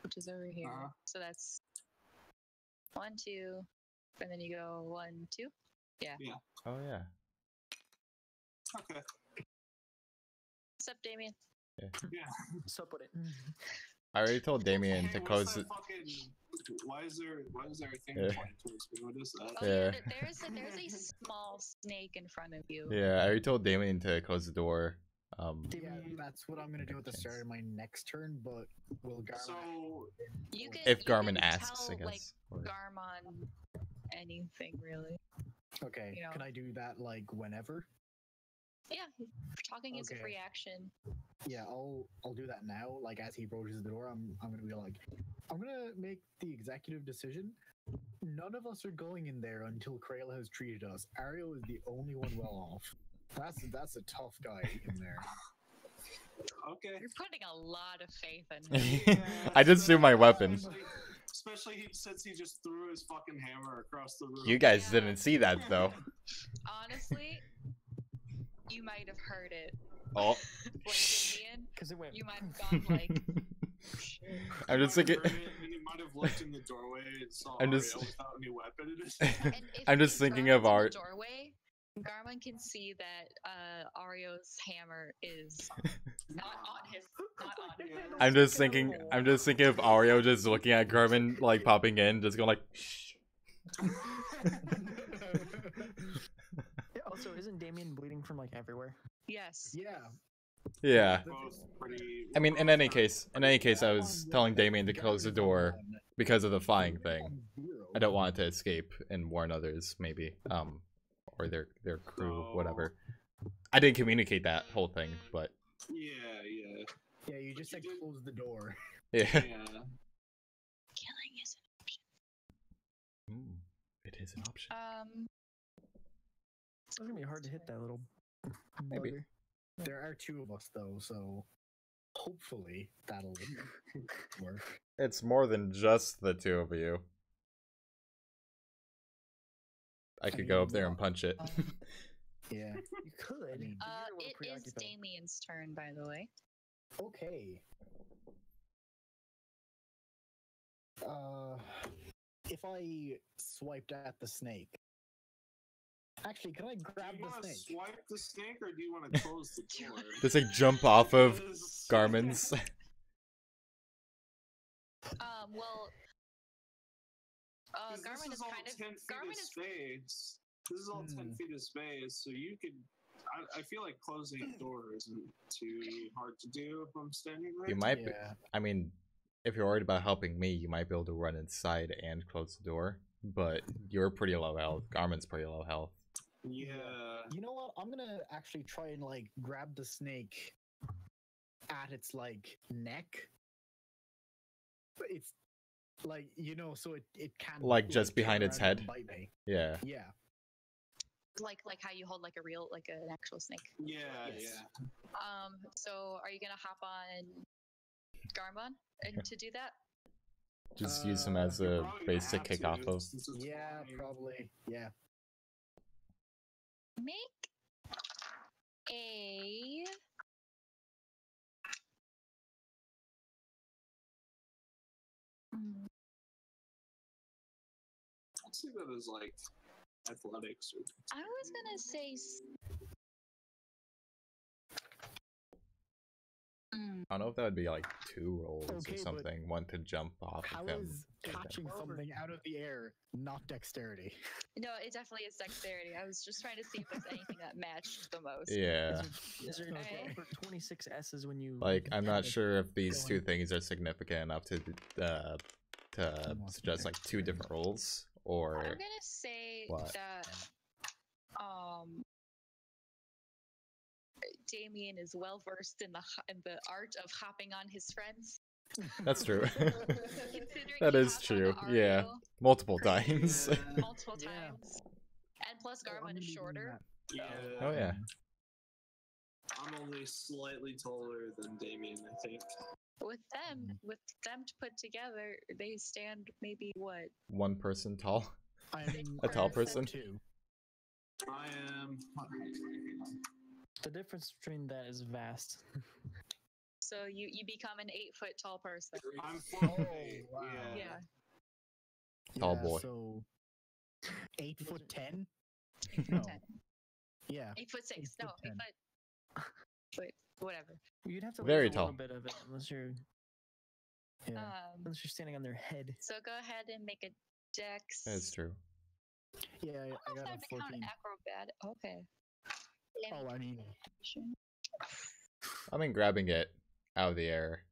which is over here. So that's 1, 2, and then you go 1, 2. Yeah. Yeah. Oh yeah. Okay. What's up, Damien? Yeah. So put it. I already told Damien to close it. Why is there a thing Yeah. pointing towards me? What is that? Oh Yeah. there's a small snake in front of you. Yeah, I already told Damien to close the door. Yeah, that's what I'm gonna do at the start of my next turn, but will Garmin So You can, if you Garmin can asks, tell, I guess. Or- Garmon anything really. okay, you know. can I do that like whenever? Yeah, talking is a Okay. free action. Yeah, I'll do that now. Like as he approaches the door, I'm gonna be like, I'm gonna make the executive decision. None of us are going in there until Krayla has treated us. Ariel is the only one well off. That's a tough guy in there. okay. You're putting a lot of faith in him. I just threw my weapon. Especially since he just threw his fucking hammer across the room. You guys Yeah. didn't see that though. Honestly, you might have heard it. Oh. Like Shh. Damien, Because it went. you might have gone like, shit. I'm just thinking. He might have looked in the doorway and saw I'm Ario just- without any weapon in his hand. And if I'm just if thinking Garmin's of in our. the doorway. Garmin can see that Ario's hammer is not on his. Not on him. I'm just thinking. I'm just thinking of Ario just looking at Garmin like popping in, just going like. Shh. Yeah, also, isn't Damien bleeding from like everywhere? Yes. Yeah. Yeah. Both pretty- I mean, in any case, I was telling Damien to close the door because of the flying thing. I don't want it to escape and warn others, maybe, or their crew, whatever. I didn't communicate that whole thing, but Yeah. Yeah, you just said close the door. yeah. Yeah. Killing is It is an option. It's gonna be hard to hit that little. Maybe. bugger. There are two of us though, so hopefully that'll work. It's more than just the two of you. I could go up there and punch it. Yeah. You could. I mean- but you're a little it is preoccupied. Damien's turn, by the way. Okay. If I swiped at the snake. Actually, can I grab Do you want the to snake? swipe the snake or do you want to close the door? Just like jump off of Because- Garmin's. Well, 'cause Garmin this is all kind of 10 feet Garmin of is space. This is all 10 feet of space, so you could. I feel like closing a door isn't too hard to do if I'm standing there. You might be. Yeah. I mean, if you're worried about helping me, you might be able to run inside and close the door. But you're pretty low health. Garmin's pretty low health. Yeah. You know what? I'm gonna actually try and like grab the snake at its like neck. But it's like so it can Like, just behind turn its around and head? Bite me. Yeah. Yeah. like how you hold like a real like an actual snake. Yeah, Yes. yeah. So are you gonna hop on Garmon and to do that? Just use him as You're a probably gonna base to have kick off of. since it's Yeah, flying. probably. Yeah. Make a I'll see that as like athletics or I was gonna say I don't know if that would be like 2 rolls Okay, or but something. One to jump off How of him. is and then- catching something out of the air not dexterity? no, it definitely is dexterity. I was just trying to see if there's anything that matched the most. Yeah. Is there Okay. for 26 S's when you Like, I'm not have it? sure if these two going. things are significant enough to suggest like 2 different rolls, or I'm gonna say What? that Damien is well versed in the art of hopping on his friends. that's true. Considering That he is hopped on true. Yeah, Ario multiple times. multiple Yeah. times, and plus Oh, I'm Garmin gonna is be doing shorter. that. yeah. Oh yeah. I'm only slightly taller than Damien, I think. With them to put together, they stand maybe what? 1 person tall. I'm A tall 4'2". person? I am. The difference between that is vast. So you become an 8 foot tall person. I'm 4'8". Oh, wow. Yeah. Yeah. Tall Yeah, boy. So 8'10". 8 No. foot 10. Yeah. 8'6". 8 No, foot 8 10. foot. Wait, whatever. You'd have to Very lose a tall. little bit of it unless you're Yeah. standing on their head. So go ahead and make a dex. That's true. Yeah, I I don't know got if a that would count 14. acrobat. Okay. Let Oh, me I mean, I mean, grabbing it out of the air.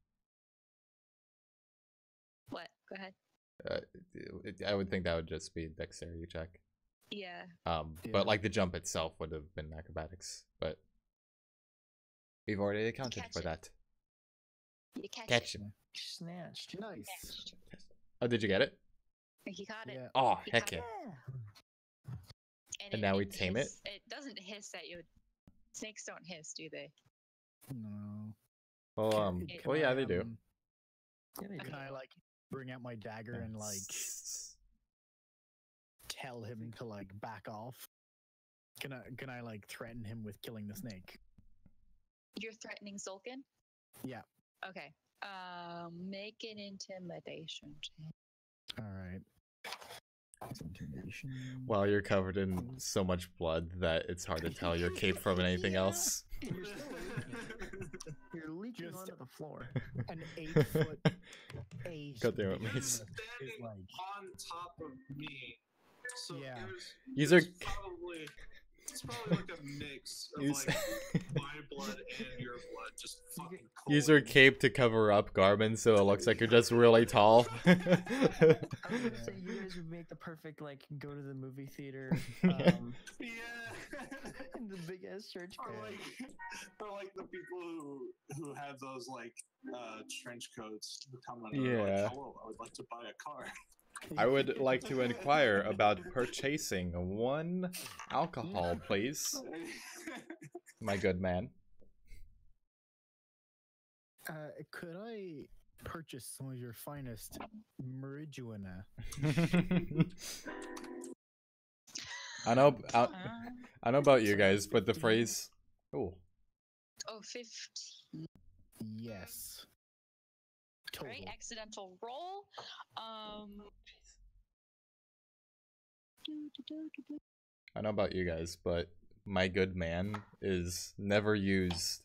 what? Go ahead. I would think that would just be dexterity check. Yeah. Yeah. But like the jump itself would have been acrobatics. But we've already accounted catch for it. that. You catch, Catch it. him. Snatched. nice. Catched. Oh, did you get it? He caught it. Yeah. Oh, He heck caught yeah. Yeah. And now we tame it? It doesn't hiss at you. Snakes don't hiss, do they? No. Well, Can- well, can yeah, I, they do. Yeah, they Can do. I like bring out my dagger and like tell him to like back off. Can I like threaten him with killing the snake? You're threatening Zulkin? Yeah. Okay. Make an intimidation check. All right. Intimidation. Wow, you're covered in so much blood that it's hard to tell your cape from anything else. You're still leaking. You're leaking Just- onto the floor. An 8'8". God damn it, You're Mace. standing like- on top of me. So Yeah. These are- it's probably like a mix of Use- like my blood and your blood, just fucking cold. Use your cape to cover up Garmin so it looks like you're just really tall. I was gonna say you guys would make the perfect like go to the movie theater Yeah. in the big ass church Or crowd. like the people who have those like trench coats who come on Yeah. like, hello, I would like to buy a car. I would like to inquire about purchasing 1 alcohol, please, my good man. Could I purchase some of your finest marijuana? I know Uh, about you guys, but the phrase. Oh, 15. Yes. Total. Right, accidental roll. I know about you guys, but my good man is never used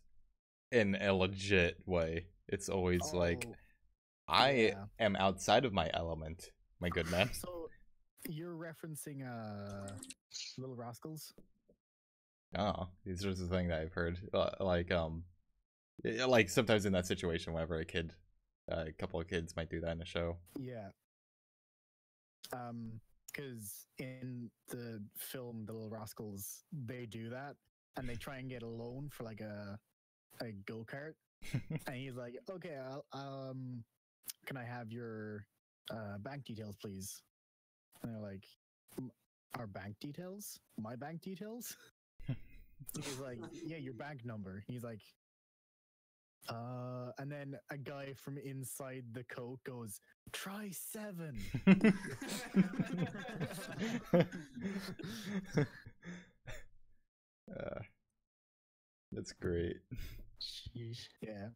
in a legit way. It's always like, Oh, I yeah. am outside of my element, my good man. So you're referencing Little Rascals? Oh, these are the thing that I've heard. Like sometimes in that situation, whenever a couple of kids might do that in a show. Yeah. Because in the film The Little Rascals, they do that, and they try and get a loan for like a go-kart, and he's like, "Okay, can I have your bank details, please?" And they're like, "Our bank details? My bank details?" He's like, "Yeah, your bank number." He's like, and then a guy from inside the coat goes, "Try 7." That's great. Jeez. Yeah.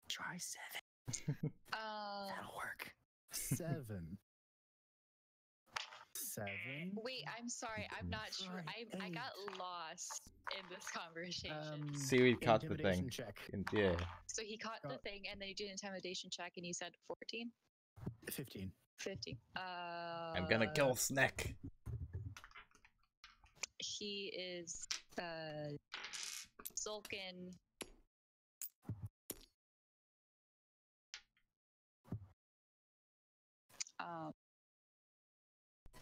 Try 7. That'll work. 7. 7. Wait, I'm sorry. I'm not sure. Right, I got 8. lost in this conversation. Seaweed caught the Intimidation thing. check. Yeah. So he caught the thing, and then he did an intimidation check, and he said 14, 15. 15. I'm gonna kill Snack. He is Zulkin.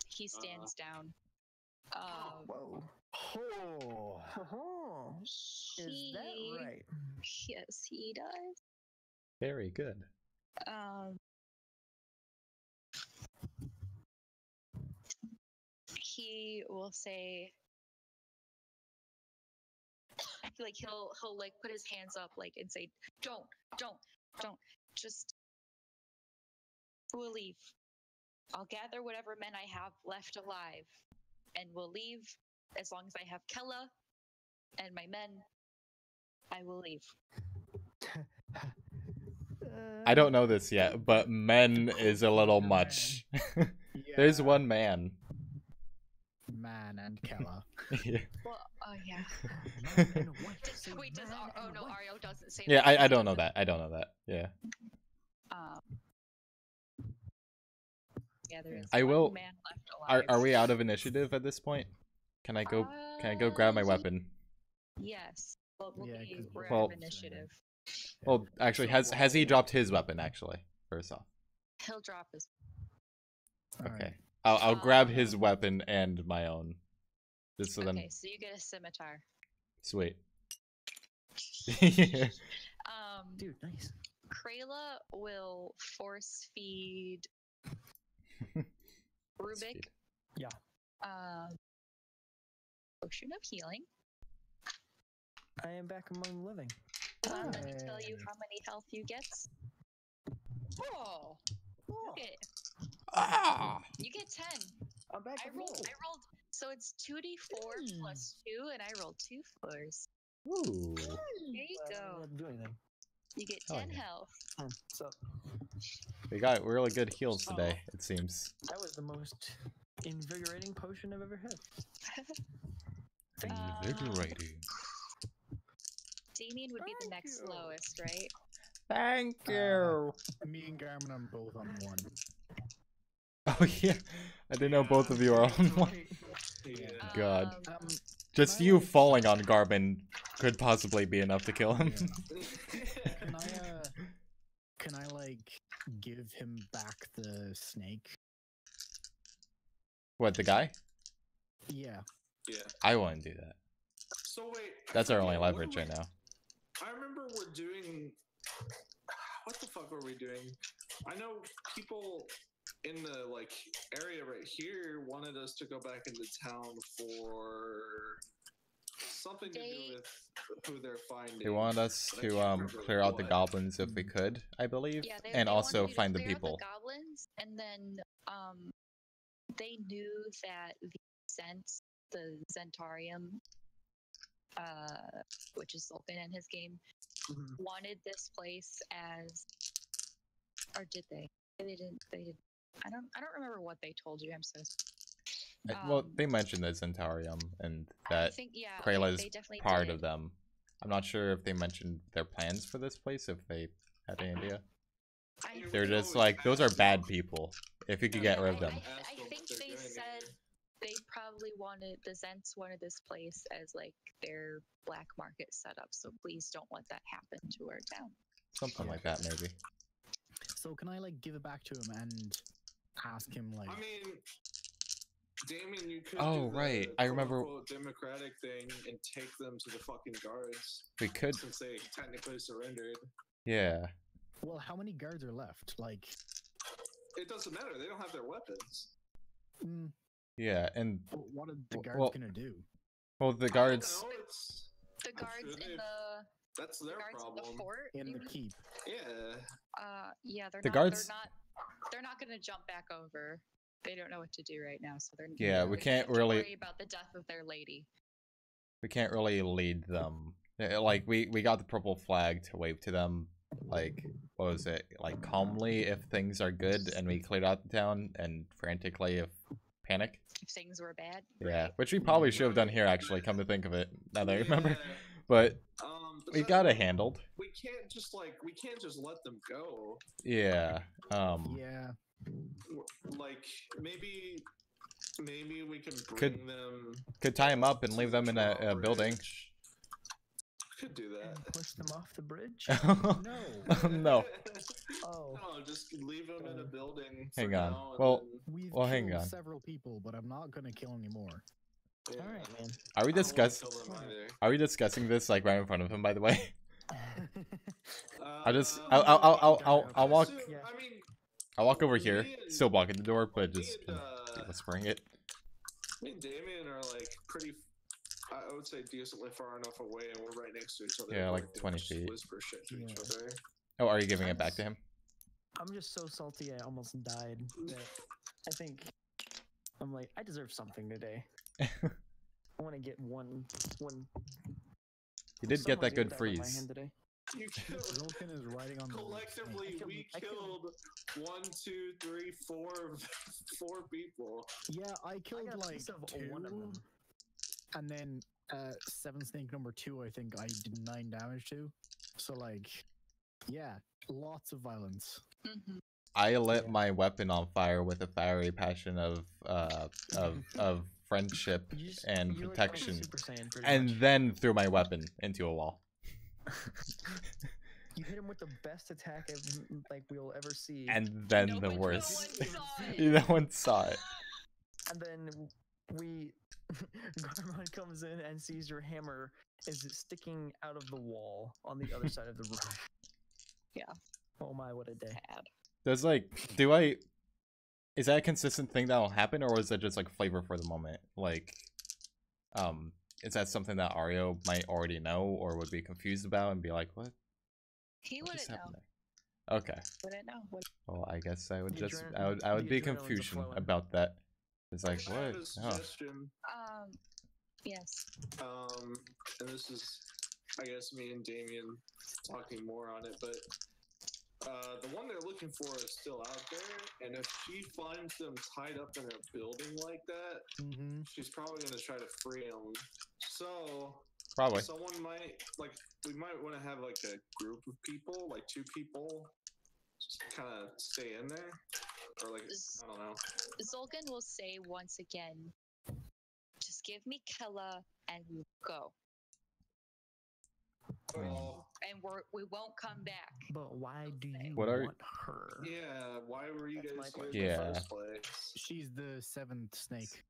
He stands down. Whoa. Oh. Oh, is that right? Yes, he does. Very good. He will say, like he'll like put his hands up like and say, don't, just we'll leave. I'll gather whatever men I have left alive, and we'll leave. As long as I have Kella and my men, I will leave. I don't know this yet, but men is a little much. There's Yeah. one man. Man and Kella. Yeah, Well, yeah. Wait, does oh no, Ario doesn't say. yeah, that. I don't know that. I don't know that. Yeah. Um, yeah, there is. I one will- Man left alive. Are we out of initiative at this point? Can I go? Can I go grab my weapon? Yes. Well, Yeah, be 'cause we're well- out of initiative. Well, actually, has he dropped his weapon? Actually, first off. He'll drop his. All Okay. right. I'll grab his weapon and my own. Just so then, Okay, so you get a scimitar. sweet. Dude, nice. Krayla will force feed Rubik Sweet. potion of healing. I am back among the living. Let me tell you how many health you get. Oh, Oh, Ah! you get 10. I'm back. I rolled. So it's 2d4 plus 2, and I rolled 2 4s. Ooh. There you I go. didn't have to do anything. You get Hell 10 yeah. health. So We got really good heals today, it seems. that was the most invigorating potion I've ever had. Invigorating. Damien would be the Thank next you. lowest, right? Thank you. Me and Garmin are both on one. Oh yeah, I didn't know both of you are on one. Yeah. God. Um, Just I you like- falling on Garmin could possibly be enough to kill him. Can I like give him back the snake? What, the guy? Yeah. Yeah. I wouldn't do that. So wait. I That's our only forget, what leverage were right now. I remember we're doing. What the fuck were we doing? I know people in the like area right here wanted us to go back into town for something to do They- with who they're finding. They wanted us but I to can't remember clear out the what. goblins if we could, I believe, yeah, and they also wanted you to find the clear out people. The goblins, and then they knew that the Zentarium, which is open in his game, Mhm. wanted this place as, or did they? They didn't. They did. I don't remember what they told you. I'm so. Well, they mentioned the Zentarium and I that think yeah, Krayla's they definitely part did. of them. I'm not sure if they mentioned their plans for this place, if they had any idea. I You They're can just always like, those are ask bad them. people. If you could Yeah, get rid of them. I Ask them think what they're they doing said here. they probably wanted the Zents wanted this place as like their black market setup. So please don't let that happen to our town. Something like that, maybe. So can I like give it back to him and ask him like? I mean, Damien, you could Oh, do the right, I remember- quote-unquote democratic thing and take them to the fucking guards We could, since they technically surrendered. yeah. Well, how many guards are left? Like, It doesn't matter. They don't have their weapons. mm, Yeah, and, what are the guards well, gonna do? well, the I don't guards, know, it's, The I'm guards sure in they- the that's their guards in the problem. fort. In you the mean? keep. Yeah. Yeah, The guards- they're not gonna jump back over. They don't know what to do right now, so they're Yeah, we they can't have to really- worry about the death of their lady. we can't really lead them. Like, we got the purple flag to wave to them, like, what was it? Like, calmly if things are good and we cleared out the town, and frantically if panic. If things were bad. Yeah, right? which we probably should have done here, actually, come to think of it, now that I remember. Yeah. But But we then got it handled. We can't just let them go. Yeah, Yeah. Like maybe we can bring Could- them. could tie them up and to leave the them in a drawbridge. building. Could do that. Push them off the bridge. No. No. Oh, No, just leave them in a building. For Hang on. now, and Well, then- We've Well, killed hang on. several people, but I'm not gonna kill any more. yeah. all right, man. Are we I don't wanna discussing? kill them either. Are we discussing this like right in front of him? By the way, I just Uh, I'll walk so, Yeah. I mean, I'll walk over here, Me and- still blocking the door, but me just and, whispering it. me and Damien are like pretty. I would say decently far enough away, and we're right next to each other. Yeah, we like can 20 just feet. Whisper shit to each Yeah. other. Oh, are you giving it back to him? I'm just so salty I almost died. That I think I'm like I deserve something today. I want to get one. You did get someone that good that out of my freeze. hand today. You killed. Zolkin is riding on the Collectively, I we killed- killed 1, 2, 3, 4, 4 people. Yeah, I I killed got a like piece of two, one of them. and then Seven Snake number 2, I think I did 9 damage to. So like, yeah, lots of violence. Mhm. I lit Yeah. my weapon on fire with a fiery passion of friendship You just- and you were protection, Super Saiyan, pretty and much. then threw my weapon into a wall. You hit him with the best attack like we'll ever see. And then No the one- no worst. one saw it. No one saw it. And then we Garmon comes in and sees your hammer is sticking out of the wall on the other side of the room. Yeah. Oh my, what a day. Bad. Does is that a consistent thing that'll happen, or is that just like flavor for the moment? Like, is that something that Ario might already know or would be confused about and be like, what He just wouldn't know. happened there? Okay. Wouldn't know. Well, I guess I would The just adrenaline- I would the be adrenaline's confusion a-flowing. about that. It's like I have what? a Oh. suggestion. Yes. And this is, I guess, me and Damien talking more on it, but the one they're looking for is still out there, and if she finds them tied up in a building like that, she's probably going to try to free them. So, Probably. someone might, like, we might want to have, like, a group of people, like 2 people, just kind of stay in there, or, like, I don't know. Zolgan will say once again, just give me Kella and we'll go. Well, And we won't come back. But why do you What are- want her? yeah, why were you That's my guys here in question. Yeah. the first place? She's the 7th snake.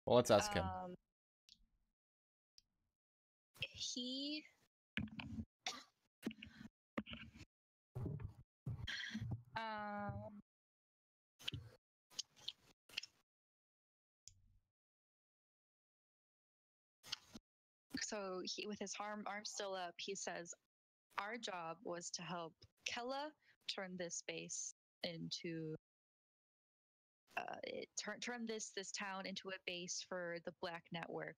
Well, let's ask him. He so he, with his arm still up, he says, our job was to help Kella turn this space into turn this town into a base for the Black Network.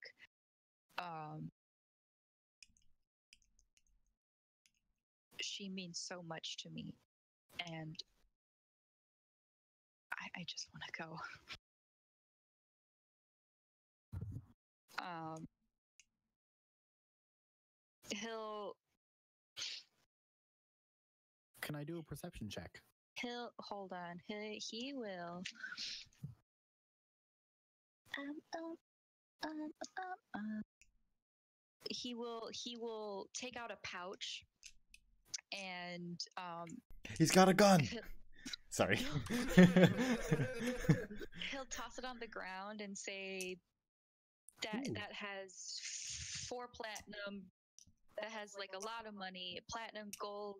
She means so much to me, and I just want to go. He'll Can I do a perception check? hold on. He will. He will take out a pouch and He's got a gun. Sorry. he'll toss it on the ground and say that has 4 platinum, that has like a lot of money, platinum, gold,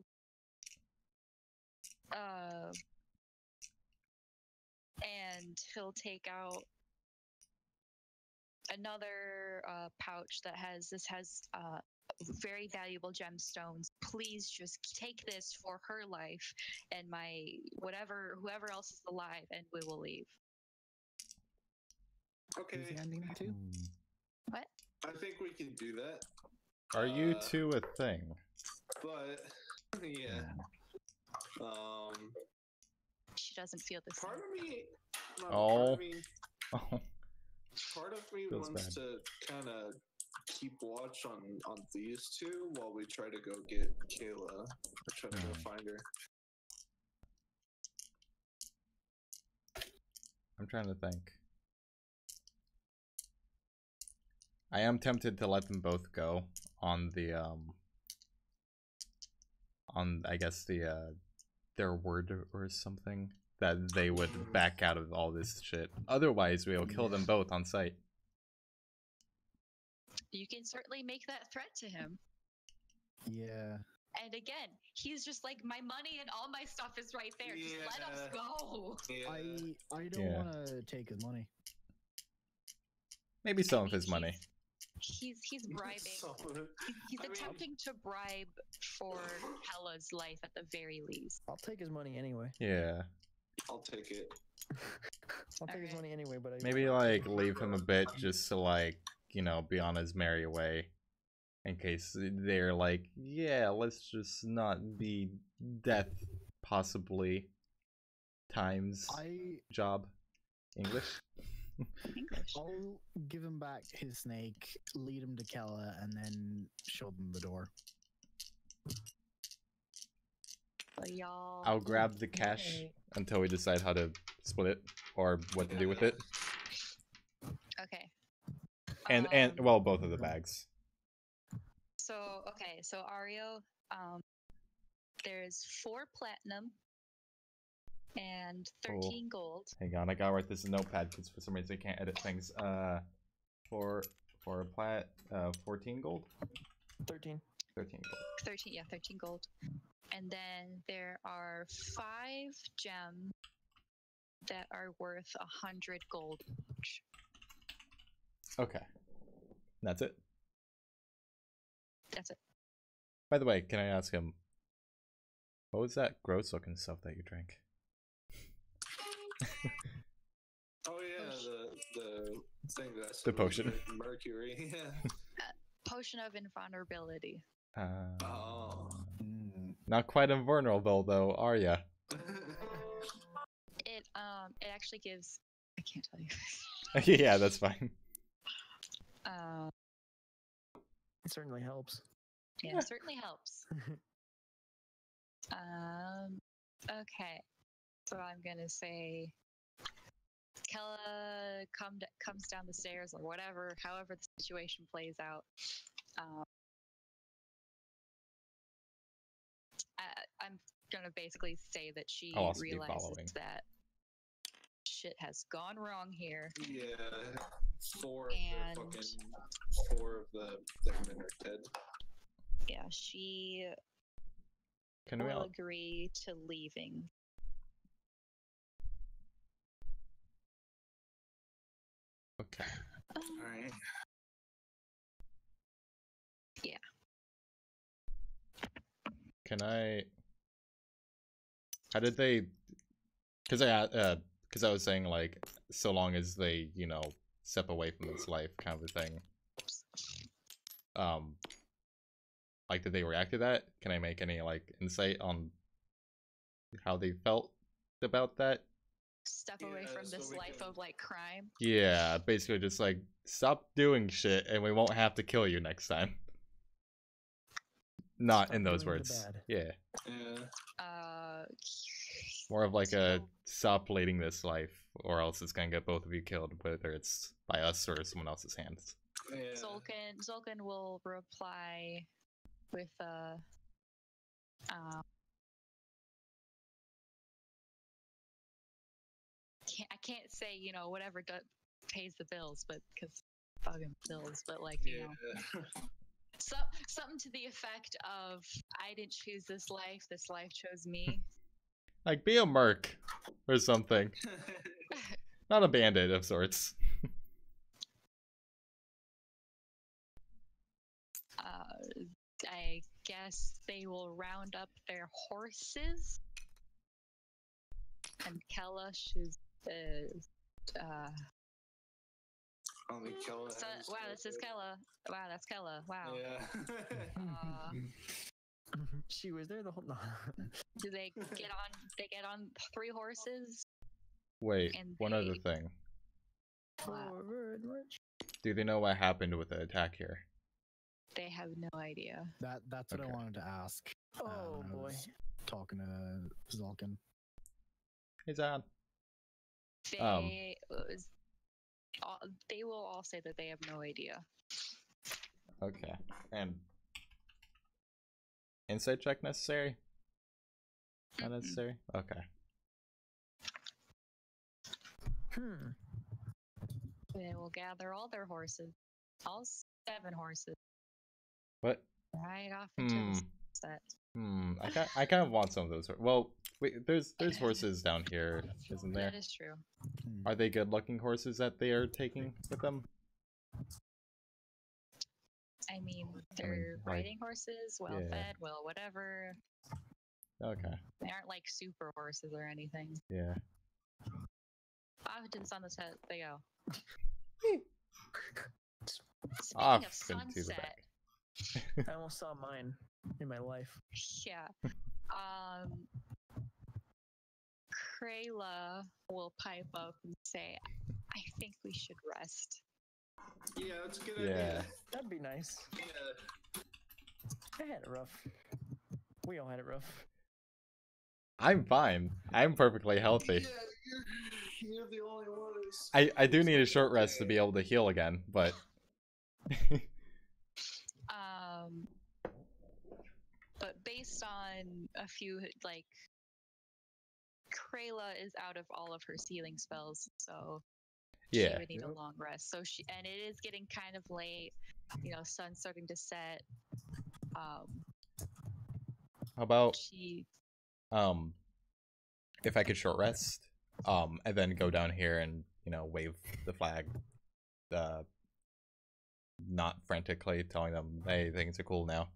and he'll take out another pouch that has very valuable gemstones. Please just take this for her life and my whoever else is alive, and we will leave. Okay, Is he handing that to? What? I think we can do that. Are you two a thing? But yeah, She doesn't feel the same. part of me, Oh. part of me Feels wants bad. to kind of keep watch on these two while we try to go get Kayla, or try to go find her. I'm trying to think. I am tempted to let them both go on the on I guess the their word or something that they would back out of all this shit. Otherwise, we'll kill them both on sight. You can certainly make that threat to him. Yeah. And again, he's just like, my money and all my stuff is right there. Just let us go. Yeah. I don't want to take his money. Maybe some of his money. He's bribing. He's attempting to bribe for Hella's life at the very least. I'll take his money anyway. Yeah. I'll take it. I'll take his money anyway, but Maybe like leave him a bit just to like, you know, be on his merry way. In case they're like, yeah, let's just not be death possibly times job. English? English. I'll give him back his snake, lead him to Kella, and then show them the door. But y'all. I'll grab the cash until we decide how to split it or what to do with it. Okay. And well, both of the bags. So Ario, there's 4 platinum and 13 gold. Hang on, I gotta write this in notepad because for some reason I can't edit things. For a plat, 14 gold? 13. 13 gold. 13 gold. And then there are 5 gems that are worth 100 gold each. Okay. That's it. That's it. By the way, can I ask him, what was that gross looking stuff that you drank? Oh yeah, the thing that's The potion. mercury. Yeah. Potion of invulnerability. Oh. Not quite invulnerable though, are ya? It actually gives. I can't tell you. Yeah, that's fine. It certainly helps. Yeah, it certainly helps. Okay. So I'm gonna say Kella comes down the stairs or whatever, however the situation plays out. I'm gonna basically say that she I'll also be realizes following. that shit has gone wrong here. Yeah. And- Four of the men are dead. Yeah, she Can we will all... agree to leaving. Okay. Alright. Yeah. Can I... How did they... Because I was saying, like, so long as they, you know, step away from this life kind of a thing. Like, did they react to that? Can I make any, like, insight on how they felt about that? Step away from so this we life can- of like crime. Yeah, basically just like, stop doing shit and we won't have to kill you next time. Not Stop in those doing the words. bad. Yeah. Yeah. More of like a, So- stop leading this life or else it's gonna get both of you killed, whether it's by us or someone else's hands. Yeah. Zolkin will reply with I can't say, you know, whatever pays the bills, but because fucking bills, but like, you know, something to the effect of I didn't choose this life chose me. Like, be a merc or something. Not a bandit of sorts. I guess they will round up their horses, and Kella should. Only Kella has Wow, this is Kella. Wow, that's Kella. Wow. Yeah. She was there the whole. No. Do they get on? They get on 3 horses. Wait, And one other thing. Wow. Forward march. Do they know what happened with the attack here? They have no idea. That's what Okay. I wanted to ask. Oh when I boy. was talking to Zolkin. Hey, Zan. They will all say that they have no idea. Okay. And insight check necessary? Not necessary? Okay. They will gather all their horses, all 7 horses, What? right off into the sunset. I kind of want some of those. Well, wait, there's horses down here, isn't there? That is true. Are they good looking horses that they are taking with them? I mean, they're like, riding horses, well fed, well whatever. Okay. They aren't like super horses or anything. Yeah. Off into the sunset they go. Off Speaking of into the sunset, back. I almost saw mine in my life. yeah. Krayla will pipe up and say, I think we should rest. Yeah, that's a good Yeah. idea. That'd be nice. Yeah. I had it rough. We all had it rough. I'm fine. I'm perfectly healthy. Yeah, you're the only one who's... I do need a short rest to be able to heal again, but But based on a few, like, Krayla is out of all of her healing spells, so yeah. she would need a long rest. So and it is getting kind of late, you know, sun's starting to set. How about if I could short rest, and then go down here and, you know, wave the flag not frantically telling them, hey, things are cool now.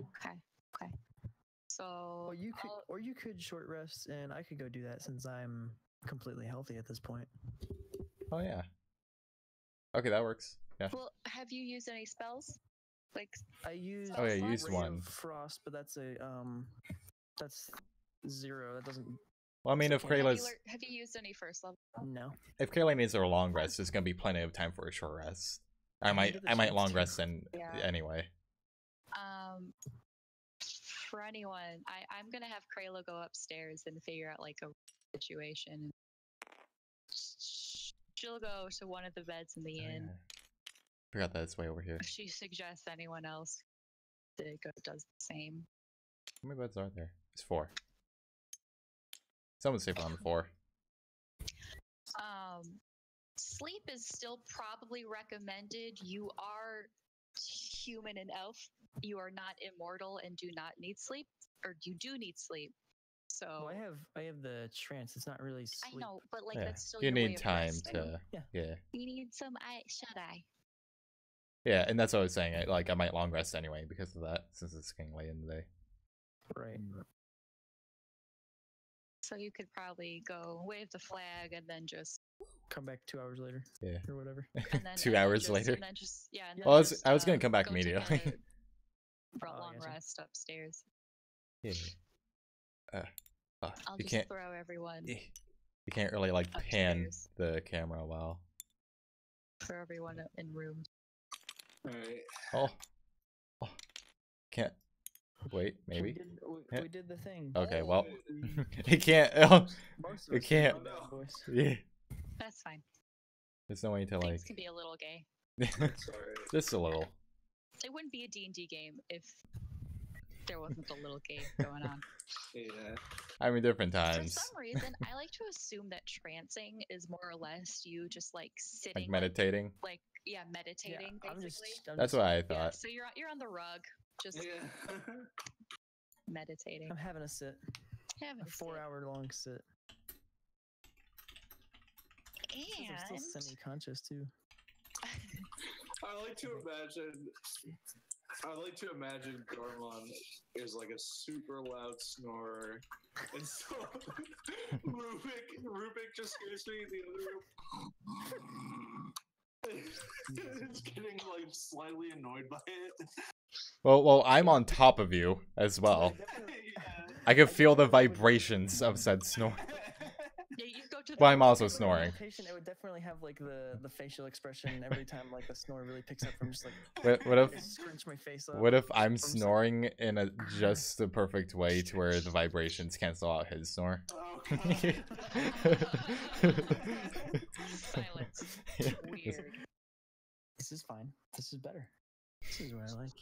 Okay. Okay. So Well, you could short rest, and I could go do that since I'm completely healthy at this point. Oh yeah. Okay, that works. Yeah. well, have you used any spells? Like, I used Oh, yeah, you used Ray one. of Frost, but that's that's 0. That doesn't. Well, I mean, So if can't- Krayla's have you used any first level? No. if Kayla needs her long rest, there's gonna be plenty of time for a short rest. I I might needed the I might chance long to. rest Yeah. anyway. For anyone, I'm gonna have Krayla go upstairs and figure out like a situation. She'll go to one of the beds in the Oh, inn. yeah. Forgot that it's way over here. If she suggests anyone else does the same. How many beds are there? It's 4. Someone's safer on the 4. Sleep is still probably recommended. You are human and elf. You are not immortal and do not need sleep, or you do need sleep. So Well, I have the trance. It's not really I sleep. know, but like Yeah. that's still You your way need of time resting. to Yeah. yeah. You need some shut eye. Yeah, and that's what I was saying. I might long rest anyway because of that, since it's getting late in the day. Right. So you could probably go wave the flag and then just Come back 2 hours later. Yeah. Or whatever. and then 2 and then hours just, later. And then just yeah. And then Well, just, I was gonna come back go take immediately. a Oh, long I see. rest upstairs. Yeah. I'll You just can't throw everyone you can't really like pan upstairs. the camera well. For everyone in rooms. Alright. Oh. Can't wait, We maybe. did, Yeah. we did the thing. Okay, Oh, well we- you can't oh Most of you us did can't the bad boys. yeah. That's fine. There's no way to like Things can be a little gay. Sorry. just a little. It wouldn't be a D&D game if there wasn't a little gay going on. Yeah. I mean different For times. some reason, I like to assume that trancing is more or less you just like sitting, Like meditating. like meditating. I'm just. Basically. I'm That's just, what I Yeah, thought. so you're on the rug, just Yeah. meditating. I'm having a sit. Having A a sit. 4-hour-long sit. Since I'm And still semi-conscious too. I like to imagine Gormon is like a super loud snorer, and so Rubik just hears me in the other room. It's getting like slightly annoyed by it. Well, I'm on top of you as well. Yeah. I can feel the vibrations of said snore. yeah, you go to the Well, I'm also If it were snoring. meditation, it would definitely have like the facial expression every time like the snore really picks up from just like What if I scrunch my face up. what if I'm from snoring in a just the perfect way to where the vibrations cancel out his snore? Oh, silence. Yeah. Weird. This is fine. This is better. This is what I like.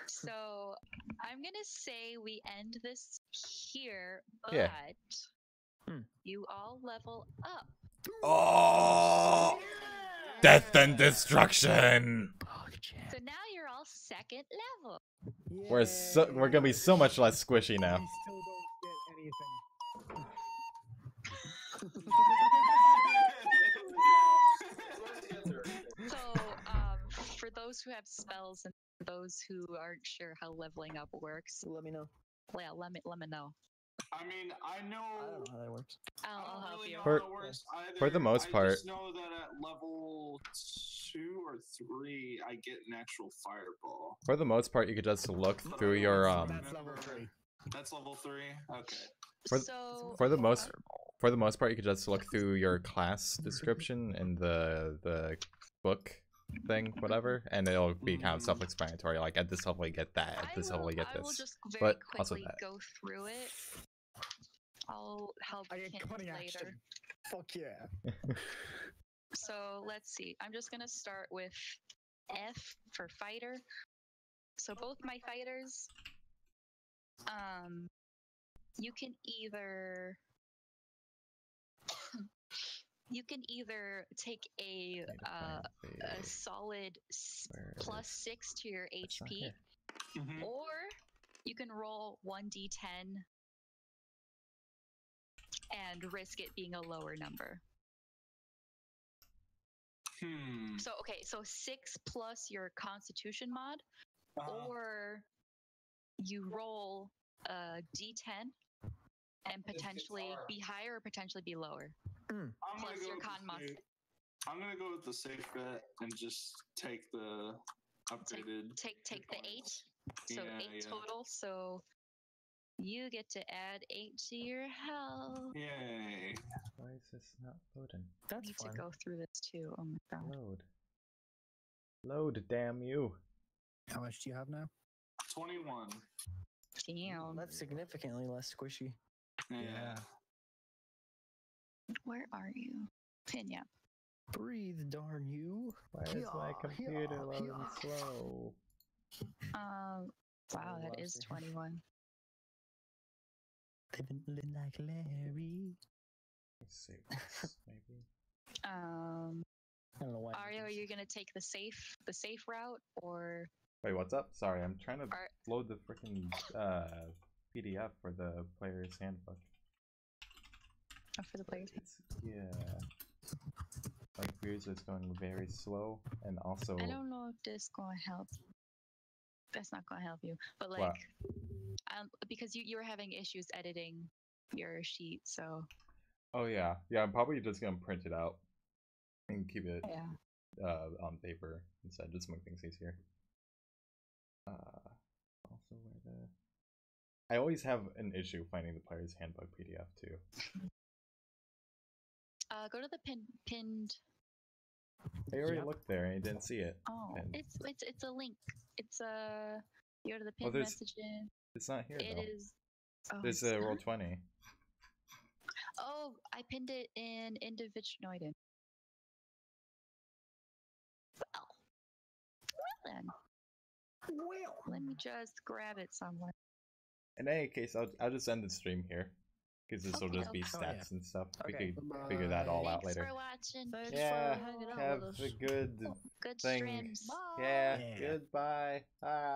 So I'm gonna say we end this here, but Yeah. you all level up. Oh! Death and destruction. So now you're all second level. We're gonna be so much less squishy now. We still don't get anything. So for those who have spells and those who aren't sure how leveling up works, Let me know. well, let me know. I mean, I I don't know how that works. I'll don't help really you. know For- how it works either. for the most I part- just know that at level 2 or 3, I get an actual fireball. For the most part, you could just look through your That's level 3. That's level 3. Okay. So for the most part, you could just look through your class description in the book thing, whatever, and it'll be kind of self-explanatory. Like at this level, you get that. At this level, you get I will this. just very But also quickly that. go through it. I'll help I get hint cunning later. action. Fuck yeah. So let's see. I'm just gonna start with F for fighter. So both my fighters, you can either take a solid +6 to your It's not HP, here. Mhm. or you can roll 1d10 and risk it being a lower number. So okay, so 6 plus your Constitution mod, or you roll a D10 and potentially be higher or potentially be lower. Plus your con mod. I'm gonna go with the safe bet and just take the upgraded. Take the 8. So 8 total. So you get to add 8 to your health. Yay! Why is this not loading? I That's need fun. to go through this too. Oh my god. Load, damn you. How much do you have now? 21. Damn. That's significantly less squishy. Yeah. Where are you? Pinya. Breathe, darn you. Why is my computer loading slow? Wow, that lost is it. 21. Living like Larry. Let's see this, maybe. I don't know why. Ario, are you gonna take the safe route or? Wait, what's up? Sorry, I'm trying to Are- load the freaking PDF for the player's handbook. Oh, for the players. Yeah. Like, yours is going very slow, and also. I don't know if this gonna help. That's not gonna help you, but like, What? because you were having issues editing your sheet, so. Oh yeah, I'm probably just gonna print it out and keep it Yeah. On paper instead, just to make things easier. Also, where the I always have an issue finding the player's handbook PDF too. Go to the pinned. I already looked there and I didn't see it. Oh, pinned. it's a link. It's a. You go to the Oh, pinned messages. It's not here It though. is. Oh, There's it's a not? Roll20. Oh, I pinned it in Individunoiden. Well then. Well. Let me just grab it somewhere. In any case, I'll just end the stream here. Because this will Okay, just be okay. stats and stuff. We Okay. could figure that all out Thanks later. for watching. Thanks Yeah, for hanging out have with us. a good Good thing. streams. Yeah, Yeah. goodbye. Bye.